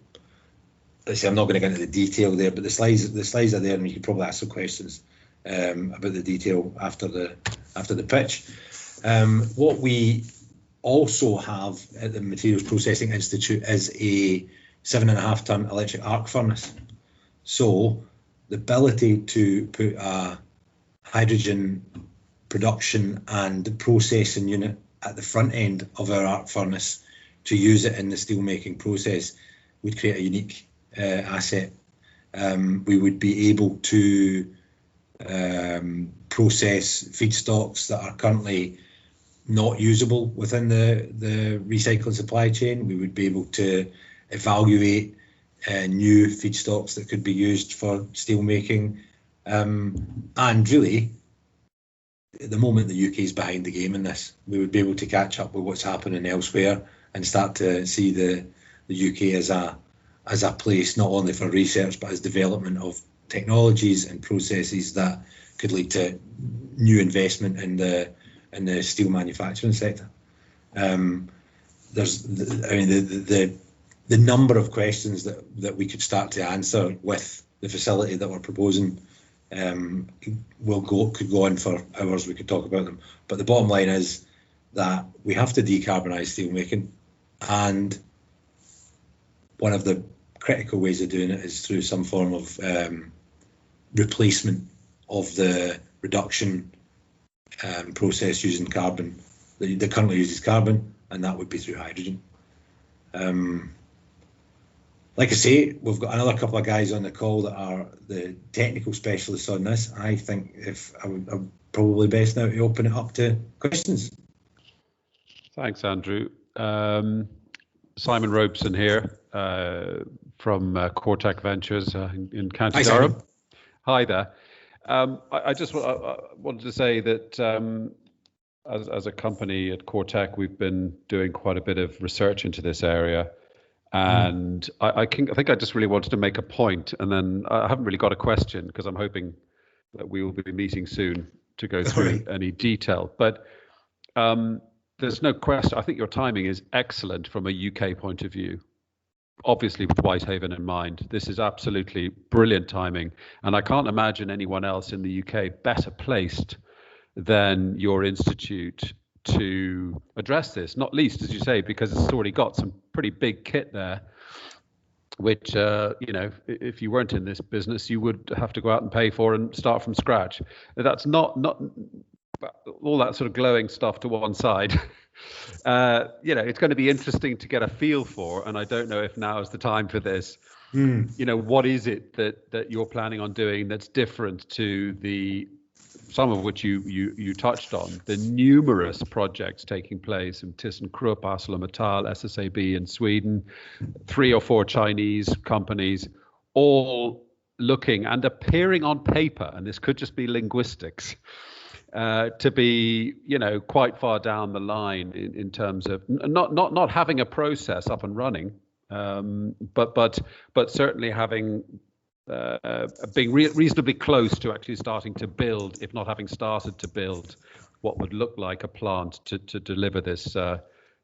I'm not going to get into the detail there, but the slides are there, and you can probably ask some questions about the detail after the pitch. What we also have at the Materials Processing Institute is a 7.5 ton electric arc furnace. So the ability to put a hydrogen production and processing unit at the front end of our arc furnace to use it in the steel making process would create a unique asset. We would be able to process feedstocks that are currently not usable within the recycling supply chain. We would be able to evaluate new feedstocks that could be used for steel making. And really, at the moment, the UK is behind the game in this. We would be able to catch up with what's happening elsewhere and start to see the UK as a place not only for research but as development of technologies and processes that could lead to new investment in the steel manufacturing sector. The number of questions that we could start to answer with the facility that we're proposing could go on for hours. We could talk about them, but the bottom line is that we have to decarbonise steelmaking, and one of the critical ways of doing it is through some form of replacement of the reduction process using carbon. That currently uses carbon, and that would be through hydrogen. Like I say, we've got another couple of guys on the call that are the technical specialists on this. I think I'm probably best now to open it up to questions. Thanks, Andrew. Simon Robeson here from Cortec Ventures in County Durham. Hi there. I just wanted to say that as a company at Cortec, we've been doing quite a bit of research into this area. And I think I just really wanted to make a point, and then I haven't really got a question because I'm hoping that we will be meeting soon to go through any detail. But there's no question. I think your timing is excellent from a UK point of view. Obviously, with Whitehaven in mind, this is absolutely brilliant timing, and I can't imagine anyone else in the UK better placed than your institute to address this. Not least, as you say, because it's already got some pretty big kit there, which you know, if you weren't in this business, you would have to go out and pay for and start from scratch. That's not all that sort of glowing stuff to one side. You know, it's going to be interesting to get a feel for, and I don't know if now is the time for this. You know, what is it that you're planning on doing that's different to the, some of which you touched on, the numerous projects taking place in ThyssenKrupp, ArcelorMittal, SSAB in Sweden, 3 or 4 Chinese companies, all looking and appearing on paper, and this could just be linguistics, to be, you know, quite far down the line in terms of not having a process up and running, but certainly having being reasonably close to actually starting to build, if not having started to build, what would look like a plant to deliver this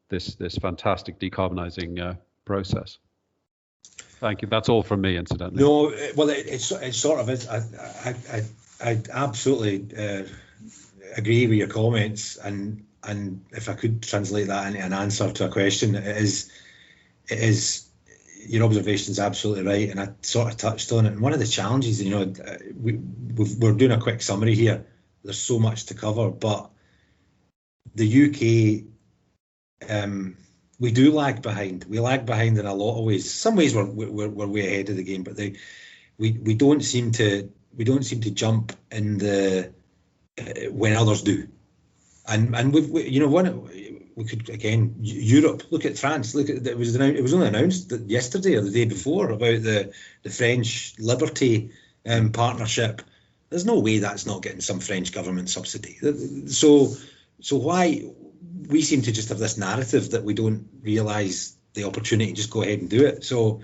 this fantastic decarbonising process. Thank you. That's all from me, incidentally. No, well, it's sort of is. I absolutely agree with your comments, and if I could translate that into an answer to a question, it is your observation is absolutely right, and I sort of touched on it. And one of the challenges, you know, we're doing a quick summary here. There's so much to cover, but the UK, we do lag behind. We lag behind in a lot of ways. Some ways we're way ahead of the game, but we don't seem to jump in the when others do. And we you know, we could, again, Europe, look at France, look at, it was only announced that yesterday or the day before about the French Liberty partnership. There's no way that's not getting some French government subsidy. So why we seem to just have this narrative that we don't realise the opportunity to just go ahead and do it. So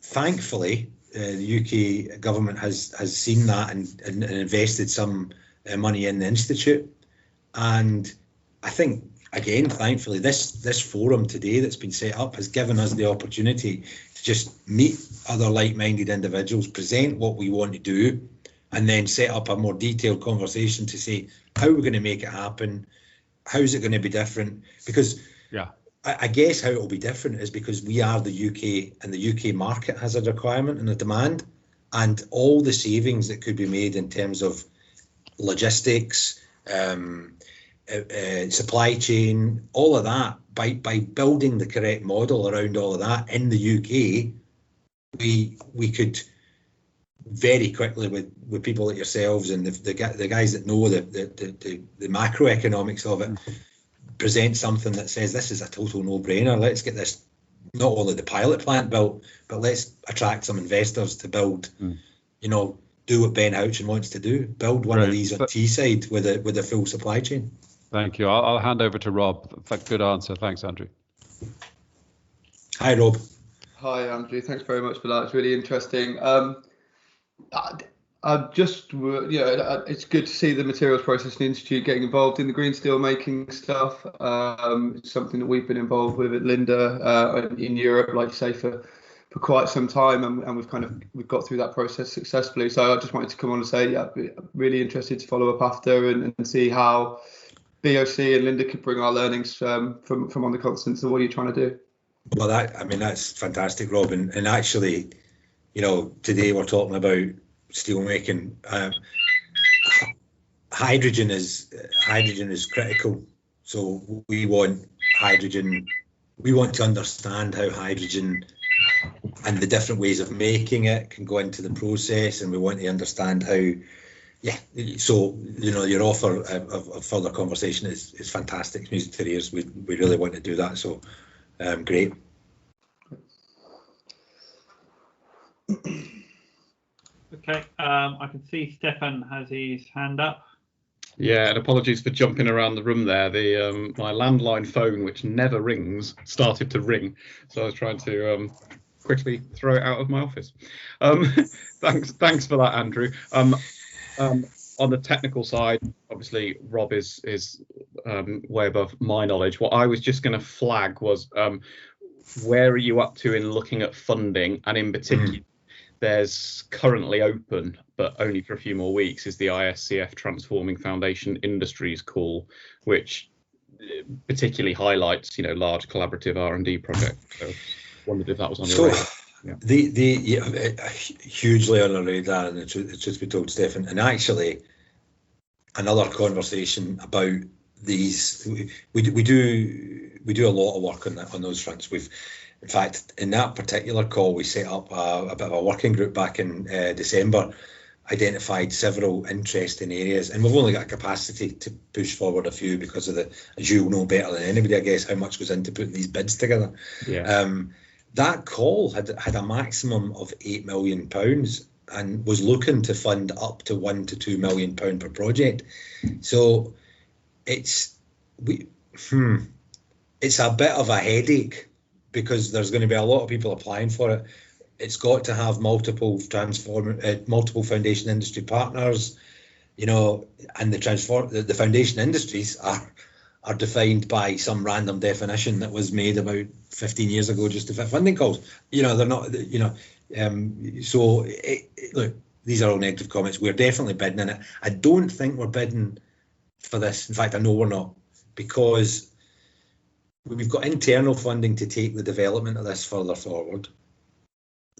thankfully, the UK government has seen that and invested some money in the institute. And I think, again, thankfully, this forum today that's been set up has given us the opportunity to just meet other like-minded individuals, present what we want to do, and then set up a more detailed conversation to say how we're going to make it happen, how is it going to be different? Because I guess how it will be different is because we are the UK, and the UK market has a requirement and a demand, and all the savings that could be made in terms of logistics, supply chain, all of that, by building the correct model around all of that in the UK, we could very quickly, with people like yourselves and the guys that know the macroeconomics of it, present something that says this is a total no-brainer. Let's get this, not only the pilot plant built, but let's attract some investors to build, you know, do what Ben Houchin wants to do, build one of these on Teesside with a full supply chain. Thank you. I'll hand over to Rob. Good answer. Thanks, Andrew. Hi, Rob. Hi, Andrew. Thanks very much for that. It's really interesting. I just, it's good to see the Materials Processing Institute getting involved in the green steel making stuff. It's something that we've been involved with at Linde in Europe, like you say, for quite some time, and we've got through that process successfully. So I just wanted to come on and say, really interested to follow up after and see how BOC and Linde could bring our learnings from on the continent to what you're trying to do. Well, that's fantastic, Rob. And actually, you know, today we're talking about steel making. Hydrogen is critical. So we want hydrogen. We want to understand how hydrogen and the different ways of making it can go into the process, and we want to understand how. Yeah, so you know, your offer of further conversation is fantastic. It's music to the ears. We really want to do that. So great. Okay, I can see Stefan has his hand up. Yeah, and apologies for jumping around the room there. The my landline phone, which never rings, started to ring, so I was trying to quickly throw it out of my office. Thanks for that, Andrew. On on the technical side, obviously Rob is way above my knowledge. What I was just going to flag was where are you up to in looking at funding, and in particular, there's currently open, but only for a few more weeks, is the ISCF Transforming Foundation Industries call, which particularly highlights, large collaborative R&D projects. So I wondered if that was on your radar. Yeah. Hugely on our radar, and it's just be told, Stefan. And actually, another conversation about these. We do a lot of work on those fronts. In fact, in that particular call, we set up a bit of a working group back in December, identified several interesting areas, and we've only got capacity to push forward a few because of as you'll know better than anybody, I guess, how much goes into putting these bids together. Yeah. That call had a maximum of £8 million and was looking to fund up to £1 to £2 million per project. So it's a bit of a headache because there's going to be a lot of people applying for it. It's got to have multiple foundation industry partners, and the foundation industries are defined by some random definition that was made about 15 years ago just to fit funding calls. They're not, look, these are all negative comments. We're definitely bidding in it. I don't think we're bidding for this. In fact, I know we're not, because we've got internal funding to take the development of this further forward.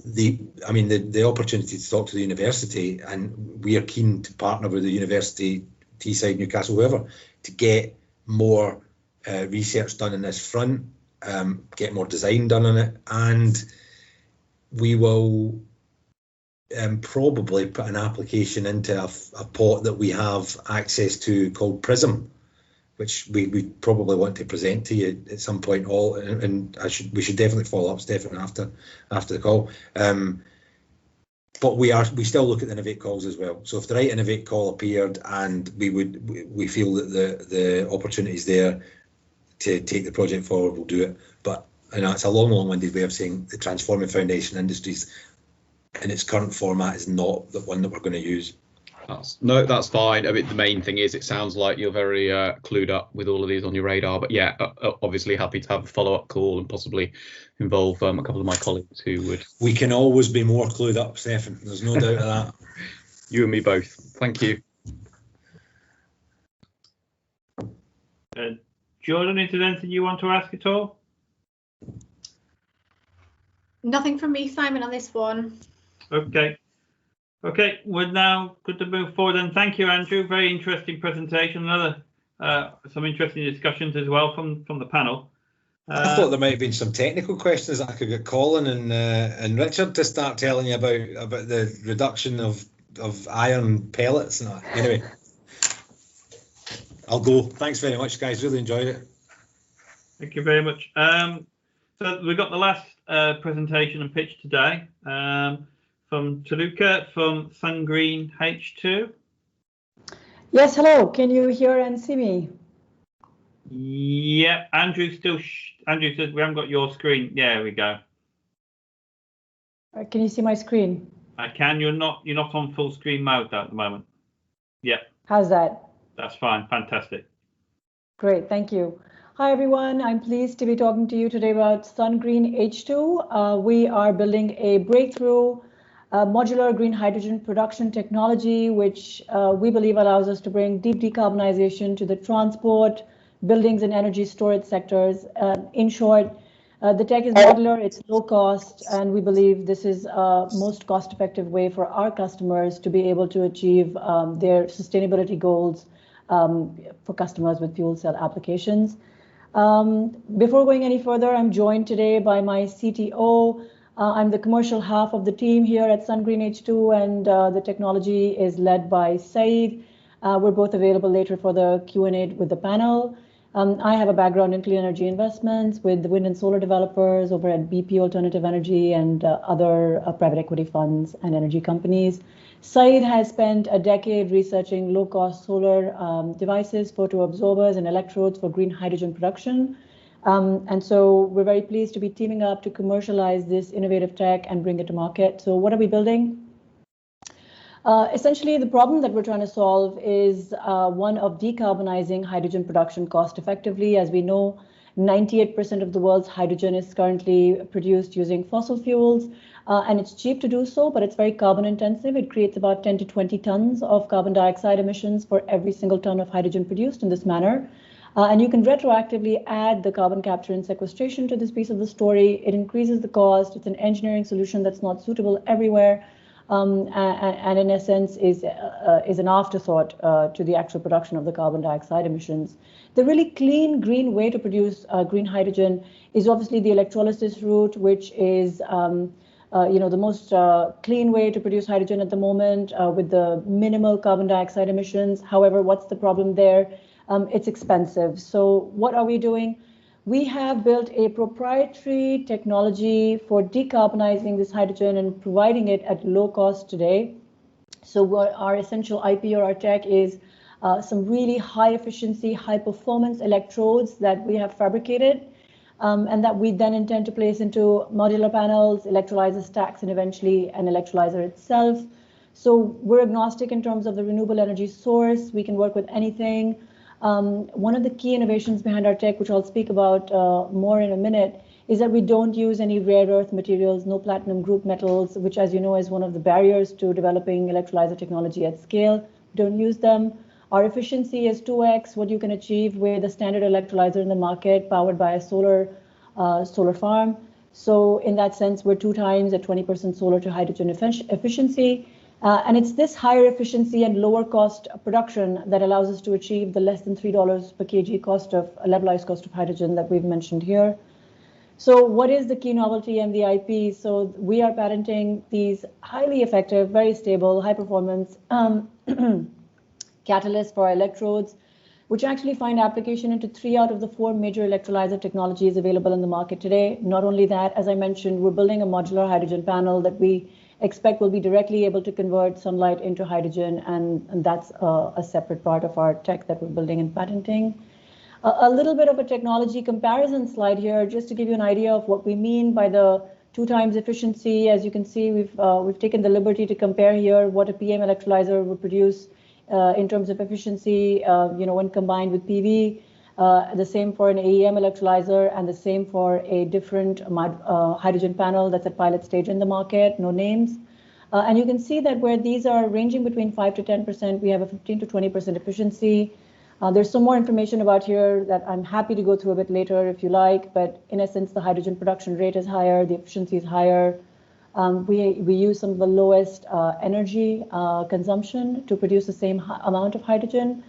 The opportunity to talk to the university, and we are keen to partner with the university, Teesside, Newcastle, whoever, to get more research done in this front, get more design done on it, and we will probably put an application into a pot that we have access to called PRISM, which we probably want to present to you at some point. And we should definitely follow up, Stefan, after the call. But we still look at the Innovate calls as well. So if the right Innovate call appeared and we feel that the opportunity is there to take the project forward, we'll do it. But it's a long-winded way of saying the Transforming Foundation Industries in its current format is not the one that we're going to use. That's fine. I mean, the main thing is it sounds like you're very clued up with all of these on your radar. But yeah, obviously happy to have a follow-up call and possibly involve a couple of my colleagues who would. We can always be more clued up, Stefan. There's no doubt of that. You and me both. Thank you. Jordan, is there anything you want to ask at all? Nothing from me, Simon, on this one. Okay, we're now good to move forward, and thank you, Andrew. Very interesting presentation. Another some interesting discussions as well from the panel. I thought there might have been some technical questions that I could get Colin and Richard to start telling you about the reduction of iron pellets and that. Anyway, I'll go. Thanks very much, guys. Really enjoyed it. Thank you very much. So we've got the last presentation and pitch today. From Toluca from SunGreen H2. Yes, hello. Can you hear and see me? Yeah, Andrew Andrew says we haven't got your screen. Yeah, there we go. Can you see my screen? I can. You're not on full screen mode at the moment. Yeah. How's that? That's fine. Fantastic. Great. Thank you. Hi, everyone. I'm pleased to be talking to you today about SunGreen H2. We are building a breakthrough modular green hydrogen production technology, which we believe allows us to bring deep decarbonization to the transport, buildings and energy storage sectors. In short, the tech is modular, it's low cost, and we believe this is a most cost-effective way for our customers to be able to achieve their sustainability goals for customers with fuel cell applications. Before going any further, I'm joined today by my CTO. I'm the commercial half of the team here at SunGreen H2, and the technology is led by Saeed. We're both available later for the Q&A with the panel. I have a background in clean energy investments with the wind and solar developers over at BP Alternative Energy and other private equity funds and energy companies. Saeed has spent a decade researching low-cost solar devices, photoabsorbers, and electrodes for green hydrogen production. And so we're very pleased to be teaming up to commercialize this innovative tech and bring it to market. So what are we building? Essentially, the problem that we're trying to solve is one of decarbonizing hydrogen production cost effectively. As we know, 98% of the world's hydrogen is currently produced using fossil fuels, and it's cheap to do so, but it's very carbon intensive. It creates about 10 to 20 tons of carbon dioxide emissions for every single ton of hydrogen produced in this manner. And you can retroactively add the carbon capture and sequestration to this piece of the story. It increases the cost. It's an engineering solution that's not suitable everywhere. And in essence is an afterthought to the actual production of the carbon dioxide emissions. The really clean green way to produce green hydrogen is obviously the electrolysis route, which is the most clean way to produce hydrogen at the moment with the minimal carbon dioxide emissions. However, what's the problem there? It's expensive. So what are we doing? We have built a proprietary technology for decarbonizing this hydrogen and providing it at low cost today. So what our essential IP or our tech is some really high efficiency, high performance electrodes that we have fabricated and that we then intend to place into modular panels, electrolyzer stacks, and eventually an electrolyzer itself. So we're agnostic in terms of the renewable energy source. We can work with anything. One of the key innovations behind our tech, which I'll speak about more in a minute, is that we don't use any rare earth materials, no platinum group metals, which, as you know, is one of the barriers to developing electrolyzer technology at scale. Don't use them. Our efficiency is 2x what you can achieve with a standard electrolyzer in the market powered by a solar farm. So in that sense, we're 2 times at 20% solar to hydrogen efficiency. And it's this higher efficiency and lower cost production that allows us to achieve the less than $3 per kg cost of levelized cost of hydrogen that we've mentioned here. So what is the key novelty and the IP? So we are patenting these highly effective, very stable, high performance catalysts for our electrodes, which actually find application into 3 out of the 4 major electrolyzer technologies available in the market today. Not only that, as I mentioned, we're building a modular hydrogen panel that we expect will be directly able to convert sunlight into hydrogen, and that's a separate part of our tech that we're building and patenting. A little bit of a technology comparison slide here, just to give you an idea of what we mean by the 2 times efficiency. As you can see, we've taken the liberty to compare here what a PM electrolyzer would produce in terms of efficiency, when combined with PV. The same for an AEM electrolyzer, and the same for a different hydrogen panel that's at pilot stage in the market, no names. And you can see that where these are ranging between 5 to 10%, we have a 15 to 20% efficiency. There's some more information about here that I'm happy to go through a bit later if you like, but in essence, the hydrogen production rate is higher, the efficiency is higher. We use some of the lowest energy consumption to produce the same amount of hydrogen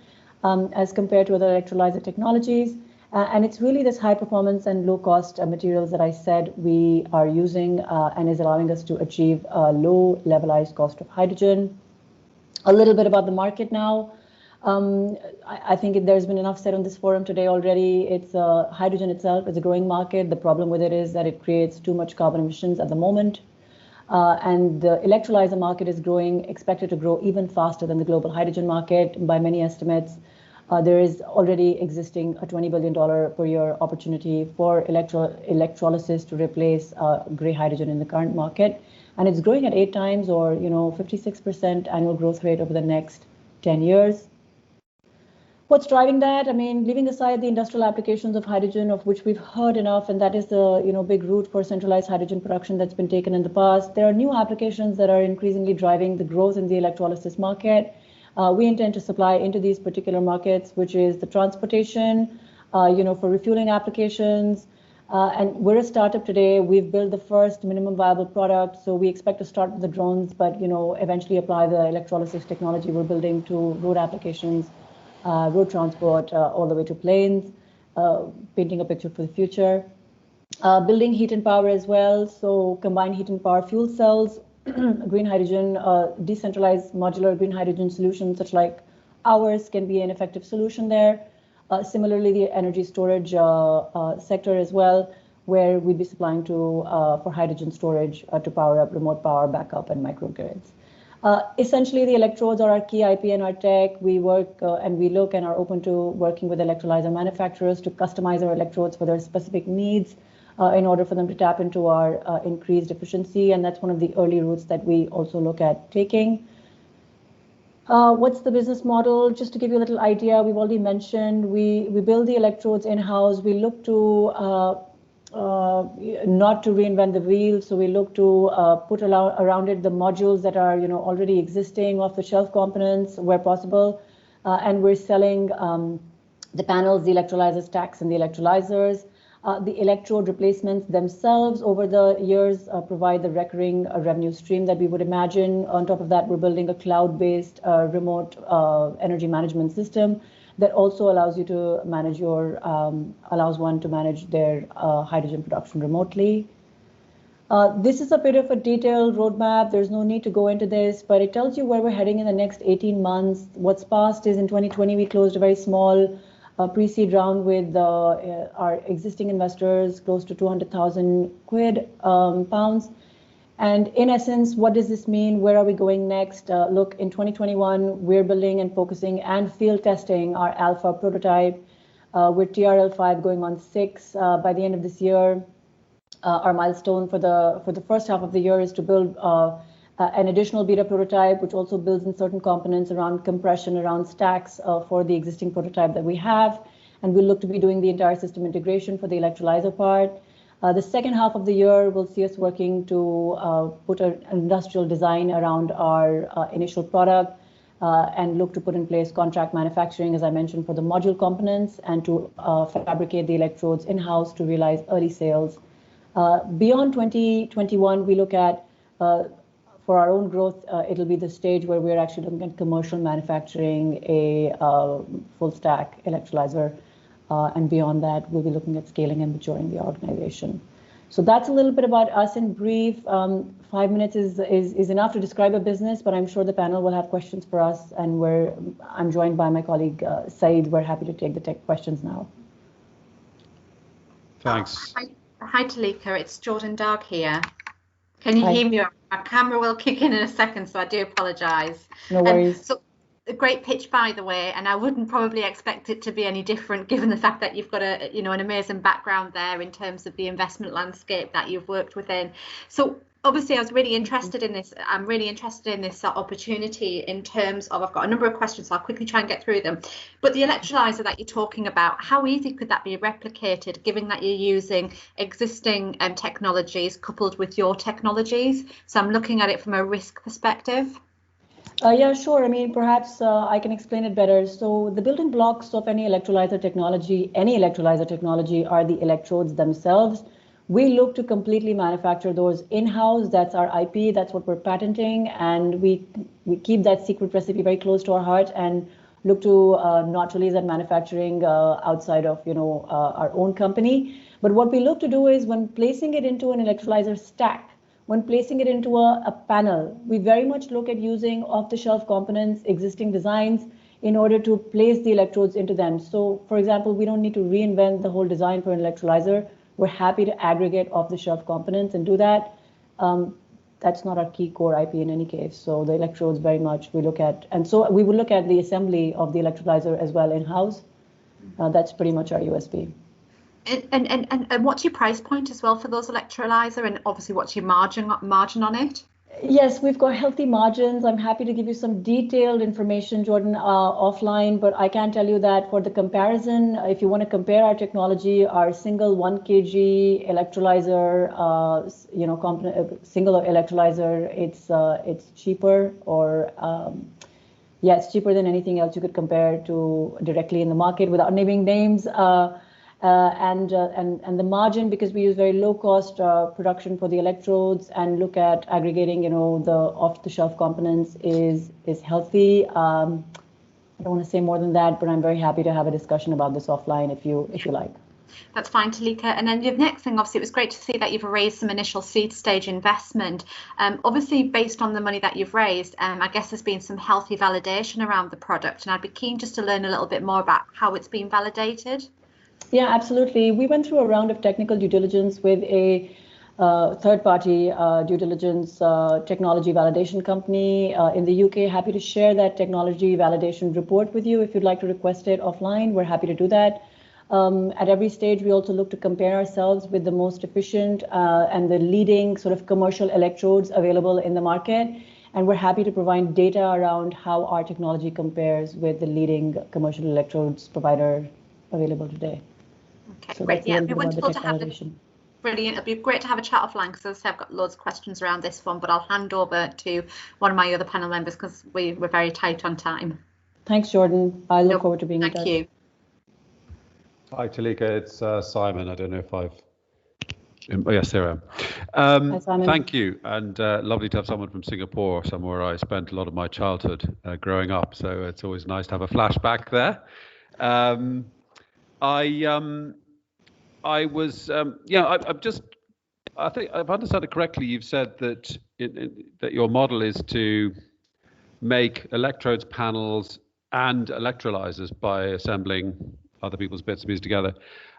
as compared to other electrolyzer technologies. And it's really this high performance and low cost materials that I said we are using and is allowing us to achieve a low levelized cost of hydrogen. A little bit about the market now. I think there's been enough said on this forum today already. It's hydrogen itself is a growing market. The problem with it is that it creates too much carbon emissions at the moment. And the electrolyzer market is growing, expected to grow even faster than the global hydrogen market by many estimates. There is already existing a $20 billion per year opportunity for electrolysis to replace gray hydrogen in the current market. And it's growing at 8 times or 56% annual growth rate over the next 10 years. What's driving that? I mean, leaving aside the industrial applications of hydrogen, of which we've heard enough, and that is the big route for centralized hydrogen production that's been taken in the past. There are new applications that are increasingly driving the growth in the electrolysis market. We intend to supply into these particular markets, which is the transportation, for refueling applications. And we're a startup today. We've built the first minimum viable product. So we expect to start with the drones, but eventually apply the electrolysis technology we're building to road applications, road transport, all the way to planes, painting a picture for the future. Building heat and power as well. So combined heat and power fuel cells, green hydrogen, decentralized modular green hydrogen solutions such like ours can be an effective solution there. Similarly, the energy storage sector as well, where we'd be supplying for hydrogen storage to power up remote power backup and microgrids. Essentially, the electrodes are our key IP and our tech. We work and we look and are open to working with electrolyzer manufacturers to customize our electrodes for their specific needs in order for them to tap into our increased efficiency. And that's one of the early routes that we also look at taking. What's the business model? Just to give you a little idea, we've already mentioned we build the electrodes in-house. We look to not to reinvent the wheel, so we look to put around it the modules that are already existing, off-the-shelf components where possible, and we're selling the panels, the electrolyzer stacks, and the electrolyzers. The electrode replacements themselves over the years provide the recurring revenue stream that we would imagine. On top of that, we're building a cloud-based remote energy management system that also allows you to manage allows one to manage their hydrogen production remotely. This is a bit of a detailed roadmap. There's no need to go into this, but it tells you where we're heading in the next 18 months. What's past is in 2020, we closed a very small pre-seed round with our existing investors, close to 200,000 pounds. And in essence, what does this mean? Where are we going next? Look, in 2021, we're building and focusing and field testing our alpha prototype with TRL5 going on 6 by the end of this year. Our milestone for the first half of the year is to build an additional beta prototype, which also builds in certain components around compression, around stacks for the existing prototype that we have. And we'll look to be doing the entire system integration for the electrolyzer part. The second half of the year will see us working to put an industrial design around our initial product and look to put in place contract manufacturing, as I mentioned, for the module components and to fabricate the electrodes in-house to realize early sales. Beyond 2021, we look at, for our own growth, it'll be the stage where we're actually looking at commercial manufacturing a full stack electrolyzer. And beyond that, we'll be looking at scaling and maturing the organization. So that's a little bit about us in brief. 5 minutes is enough to describe a business, but I'm sure the panel will have questions for us. And I'm joined by my colleague, Saeed. We're happy to take the tech questions now. Thanks. Hi, Talika. It's Jordan Darg here. Can you hear me? Our camera will kick in a second, so I do apologise. No worries. So a great pitch, by the way, and I wouldn't probably expect it to be any different given the fact that you've got an amazing background there in terms of the investment landscape that you've worked within. So obviously I was really interested in this. I'm really interested in this opportunity in terms of, I've got a number of questions, so I'll quickly try and get through them. But the electrolyzer that you're talking about, how easy could that be replicated given that you're using existing technologies coupled with your technologies? So I'm looking at it from a risk perspective. Yeah, sure. I mean, perhaps I can explain it better. So the building blocks of any electrolyzer technology are the electrodes themselves. We look to completely manufacture those in-house. That's our IP. That's what we're patenting. And we keep that secret recipe very close to our heart and look to not release that manufacturing outside of, our own company. But what we look to do is when placing it into an electrolyzer stack, when placing it into a panel, we very much look at using off-the-shelf components, existing designs, in order to place the electrodes into them. So, for example, we don't need to reinvent the whole design for an electrolyzer. We're happy to aggregate off-the-shelf components and do that. That's not our key core IP in any case. So the electrodes very much we look at. And so we will look at the assembly of the electrolyzer as well in-house. That's pretty much our USP. And what's your price point as well for those electrolyzer, and obviously what's your margin on it? Yes, we've got healthy margins. I'm happy to give you some detailed information, Jordan, offline, but I can tell you that for the comparison, if you want to compare our technology, our single 1 kg electrolyzer, single electrolyzer, it's cheaper, or it's cheaper than anything else you could compare to directly in the market without naming names. And the margin, because we use very low cost production for the electrodes and look at aggregating, the off-the-shelf components is healthy. I don't want to say more than that, but I'm very happy to have a discussion about this offline if you like. That's fine, Talika. And then the next thing, obviously, it was great to see that you've raised some initial seed stage investment. Obviously, based on the money that you've raised, I guess there's been some healthy validation around the product, and I'd be keen just to learn a little bit more about how it's been validated. Yeah, absolutely. We went through a round of technical due diligence with a third-party due diligence technology validation company in the UK. Happy to share that technology validation report with you. If you'd like to request it offline, we're happy to do that. At every stage, we also look to compare ourselves with the most efficient and the leading sort of commercial electrodes available in the market. And we're happy to provide data around how our technology compares with the leading commercial electrodes provider available today. Okay, So great. Yeah, it'd be about the wonderful to have technology. Brilliant. It'd be great to have a chat offline because, as I say, I've got loads of questions around this one, but I'll hand over to one of my other panel members because we're very tight on time. Thanks, Jordan. I look forward to being in touch. Thank you. Hi, Talika. It's Simon. I don't know if I've... Oh, yes, there I am. Hi, Simon. Thank you. And lovely to have someone from Singapore, somewhere I spent a lot of my childhood growing up. So it's always nice to have a flashback there. I was, I think I've understood it correctly. You've said that that your model is to make electrodes, panels, and electrolyzers by assembling other people's bits and pieces together.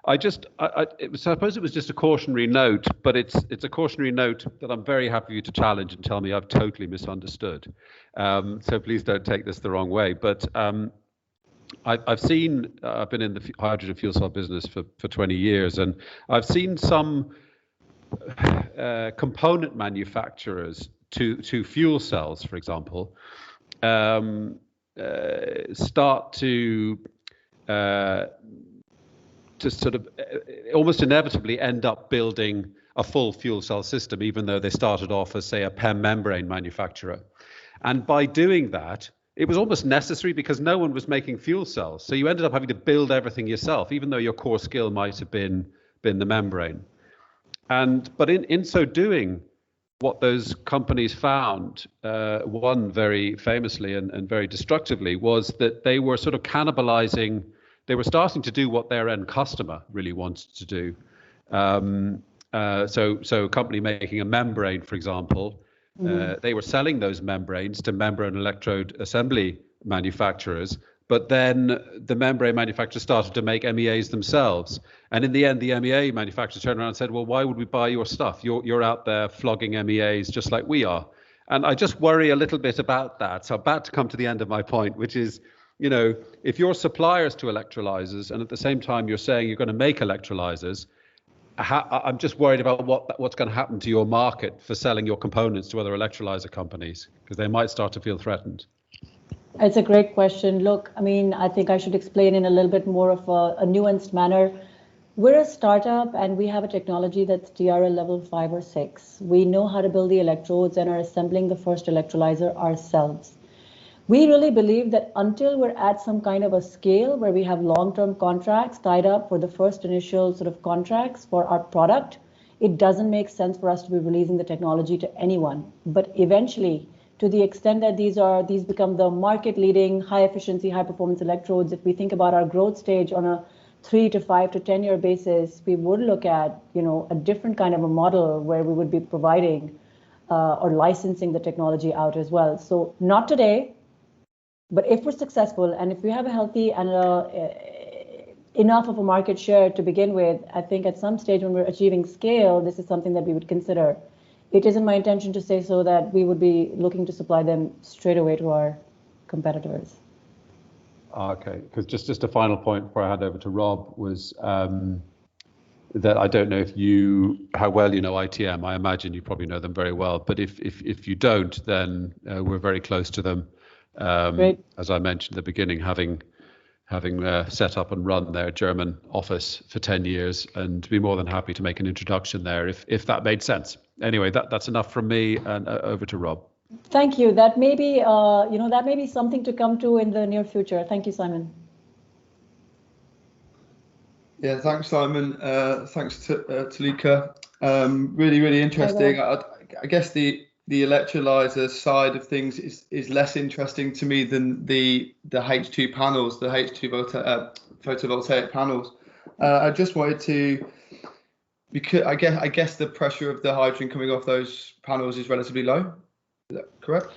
I suppose it was just a cautionary note, but it's a cautionary note that I'm very happy for you to challenge and tell me I've totally misunderstood. So please don't take this the wrong way. But I've been in the hydrogen fuel cell business for 20 years, and I've seen some component manufacturers to fuel cells, for example, start to sort of almost inevitably end up building a full fuel cell system, even though they started off as, say, a PEM membrane manufacturer. And by doing that, it was almost necessary because no one was making fuel cells. So you ended up having to build everything yourself, even though your core skill might have been the membrane. But in so doing, what those companies found, one very famously and very destructively, was that they were sort of cannibalizing. They were starting to do what their end customer really wanted to do. So a company making a membrane, for example, they were selling those membranes to membrane electrode assembly manufacturers, but then the membrane manufacturers started to make MEAs themselves. And in the end, the MEA manufacturers turned around and said, well, why would we buy your stuff? You're out there flogging MEAs just like we are. And I just worry a little bit about that. So I'm about to come to the end of my point, which is, you know, if you're suppliers to electrolyzers and at the same time you're saying you're going to make electrolyzers, I'm just worried about what's going to happen to your market for selling your components to other electrolyzer companies, because they might start to feel threatened. It's a great question. Look, I mean, I think I should explain in a little bit more of a nuanced manner. We're a startup and we have a technology that's TRL level 5 or 6. We know how to build the electrodes and are assembling the first electrolyzer ourselves. We really believe that until we're at some kind of a scale where we have long-term contracts tied up for the first initial sort of contracts for our product, it doesn't make sense for us to be releasing the technology to anyone. But eventually, to the extent that these become the market-leading, high-efficiency, high-performance electrodes, if we think about our growth stage on a 3 to 5 to 10 year basis, we would look at, you know, a different kind of a model where we would be providing or licensing the technology out as well. So not today. But if we're successful and if we have a healthy and enough of a market share to begin with, I think at some stage when we're achieving scale, this is something that we would consider. It isn't my intention to say so that we would be looking to supply them straight away to our competitors. Okay, because just a final point before I hand over to Rob was that I don't know how well you know ITM. I imagine you probably know them very well, but if you don't, then we're very close to them. As I mentioned at the beginning, having set up and run their German office for 10 years, and be more than happy to make an introduction there if that made sense. Anyway, that's enough from me, and over to Rob. Thank you. That may be that may be something to come to in the near future. Thank you, Simon. Yeah, thanks, Simon. Thanks to Talika. Really interesting. I guess the electrolyzer side of things is less interesting to me than the H2 panels, the H2 photovoltaic panels. I just wanted to, because I guess the pressure of the hydrogen coming off those panels is relatively low. Is that correct?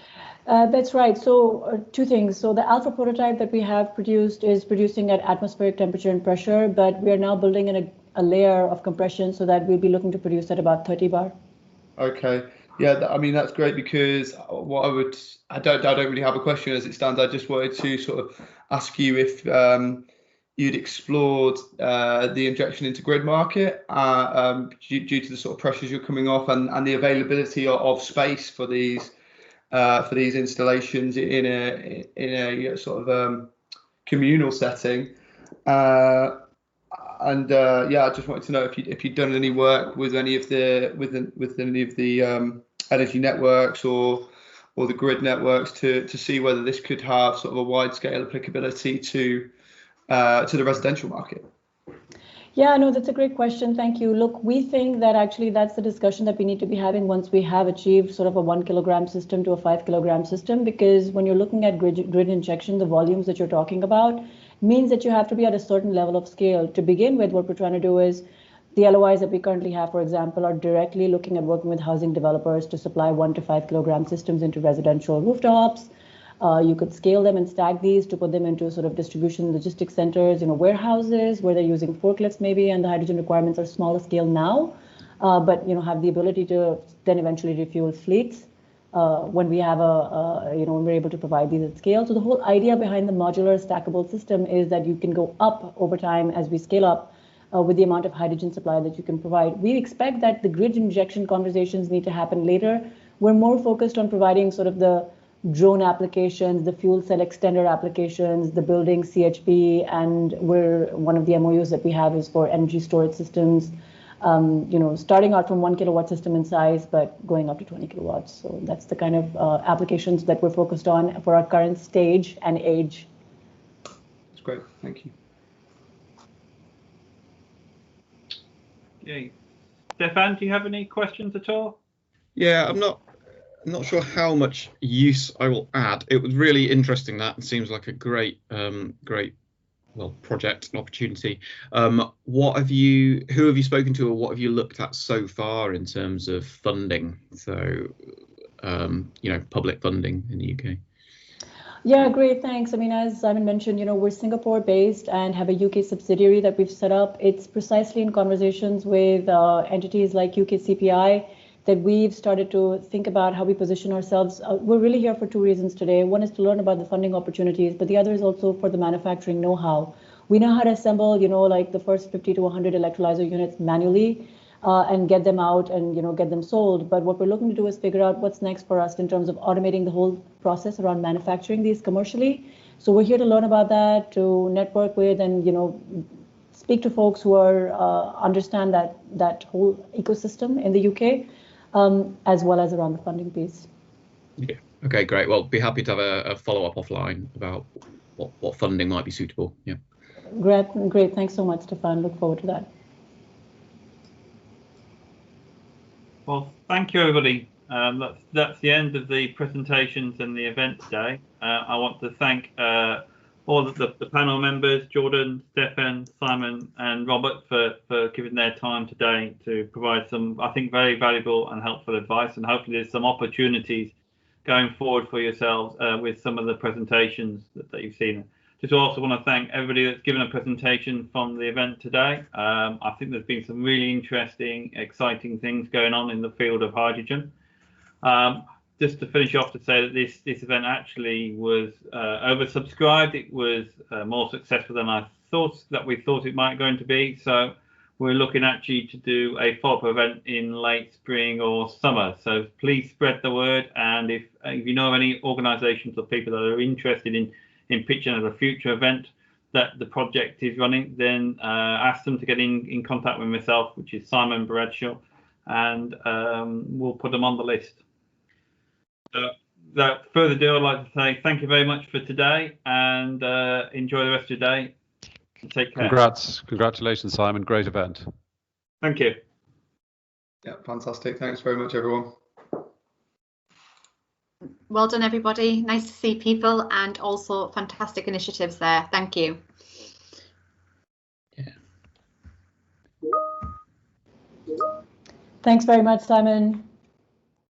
That's right. So two things. So the alpha prototype that we have produced is producing at atmospheric temperature and pressure, but we are now building in a layer of compression so that we'll be looking to produce at about 30 bar. Okay. Yeah, I mean, that's great, because I don't really have a question as it stands. I just wanted to sort of ask you if you'd explored the injection into grid market due to the sort of pressures you're coming off and the availability of space for these for these installations in a sort of communal setting. Yeah, I just wanted to know if you'd done any work with any of the energy networks or the grid networks to see whether this could have sort of a wide scale applicability to the residential market. Yeah, no, that's a great question. Thank you. Look, we think that actually that's the discussion that we need to be having once we have achieved sort of a 1 kilogram system to a 5 kilogram system, because when you're looking at grid injection, the volumes that you're talking about means that you have to be at a certain level of scale. To begin with, what we're trying to do is the LOIs that we currently have, for example, are directly looking at working with housing developers to supply 1 to 5 kilogram systems into residential rooftops. You could scale them and stack these to put them into sort of distribution logistics centers, warehouses where they're using forklifts maybe, and the hydrogen requirements are smaller scale now, but have the ability to then eventually refuel fleets when we have when we're able to provide these at scale. So the whole idea behind the modular stackable system is that you can go up over time as we scale up with the amount of hydrogen supply that you can provide. We expect that the grid injection conversations need to happen later. We're more focused on providing sort of the drone applications, the fuel cell extender applications, the building CHP, and one of the MOUs that we have is for energy storage systems, starting out from 1 kilowatt system in size, but going up to 20 kilowatts. So that's the kind of applications that we're focused on for our current stage and age. That's great. Thank you. Okay. Stefan, do you have any questions at all? Yeah, I'm not sure how much use I will add. It was really interesting, that, and seems like a great project and opportunity. Who have you spoken to, or what have you looked at so far in terms of funding? So, public funding in the UK. Yeah, great, thanks. I mean, as Simon mentioned, we're Singapore based and have a UK subsidiary that we've set up. It's precisely in conversations with entities like UK CPI that we've started to think about how we position ourselves. We're really here for two reasons today. One is to learn about the funding opportunities, but the other is also for the manufacturing know-how. We know how to assemble, like the first 50 to 100 electrolyzer units manually and get them out and, get them sold. But what we're looking to do is figure out what's next for us in terms of automating the whole process around manufacturing these commercially. So we're here to learn about that, to network with and, speak to folks who understand that whole ecosystem in the UK. As well as around the funding piece. Yeah. Okay, great. Well, be happy to have a follow-up offline about what funding might be suitable. Yeah. Great. Thanks so much, Stefan. Look forward to that. Well, thank you, everybody. That's the end of the presentations and the event today. I want to thank all the panel members, Jordan, Stefan, Simon, and Robert for giving their time today to provide some, I think, very valuable and helpful advice. And hopefully there's some opportunities going forward for yourselves with some of the presentations that you've seen. Just also want to thank everybody that's given a presentation from the event today. I think there's been some really interesting, exciting things going on in the field of hydrogen. Just to finish off, to say that this event actually was oversubscribed. It was more successful than we thought it might going to be. So we're looking actually to do a follow-up event in late spring or summer. So please spread the word. And if you know of any organisations or people that are interested in pitching at a future event that the project is running, then ask them to get in contact with myself, which is Simon Bradshaw, and we'll put them on the list. Without further ado, I'd like to say thank you very much for today, and enjoy the rest of your day. Take care. Congratulations, Simon. Great event. Thank you. Yeah, fantastic. Thanks very much, everyone. Well done, everybody. Nice to see people, and also fantastic initiatives there. Thank you. Thanks very much, Simon.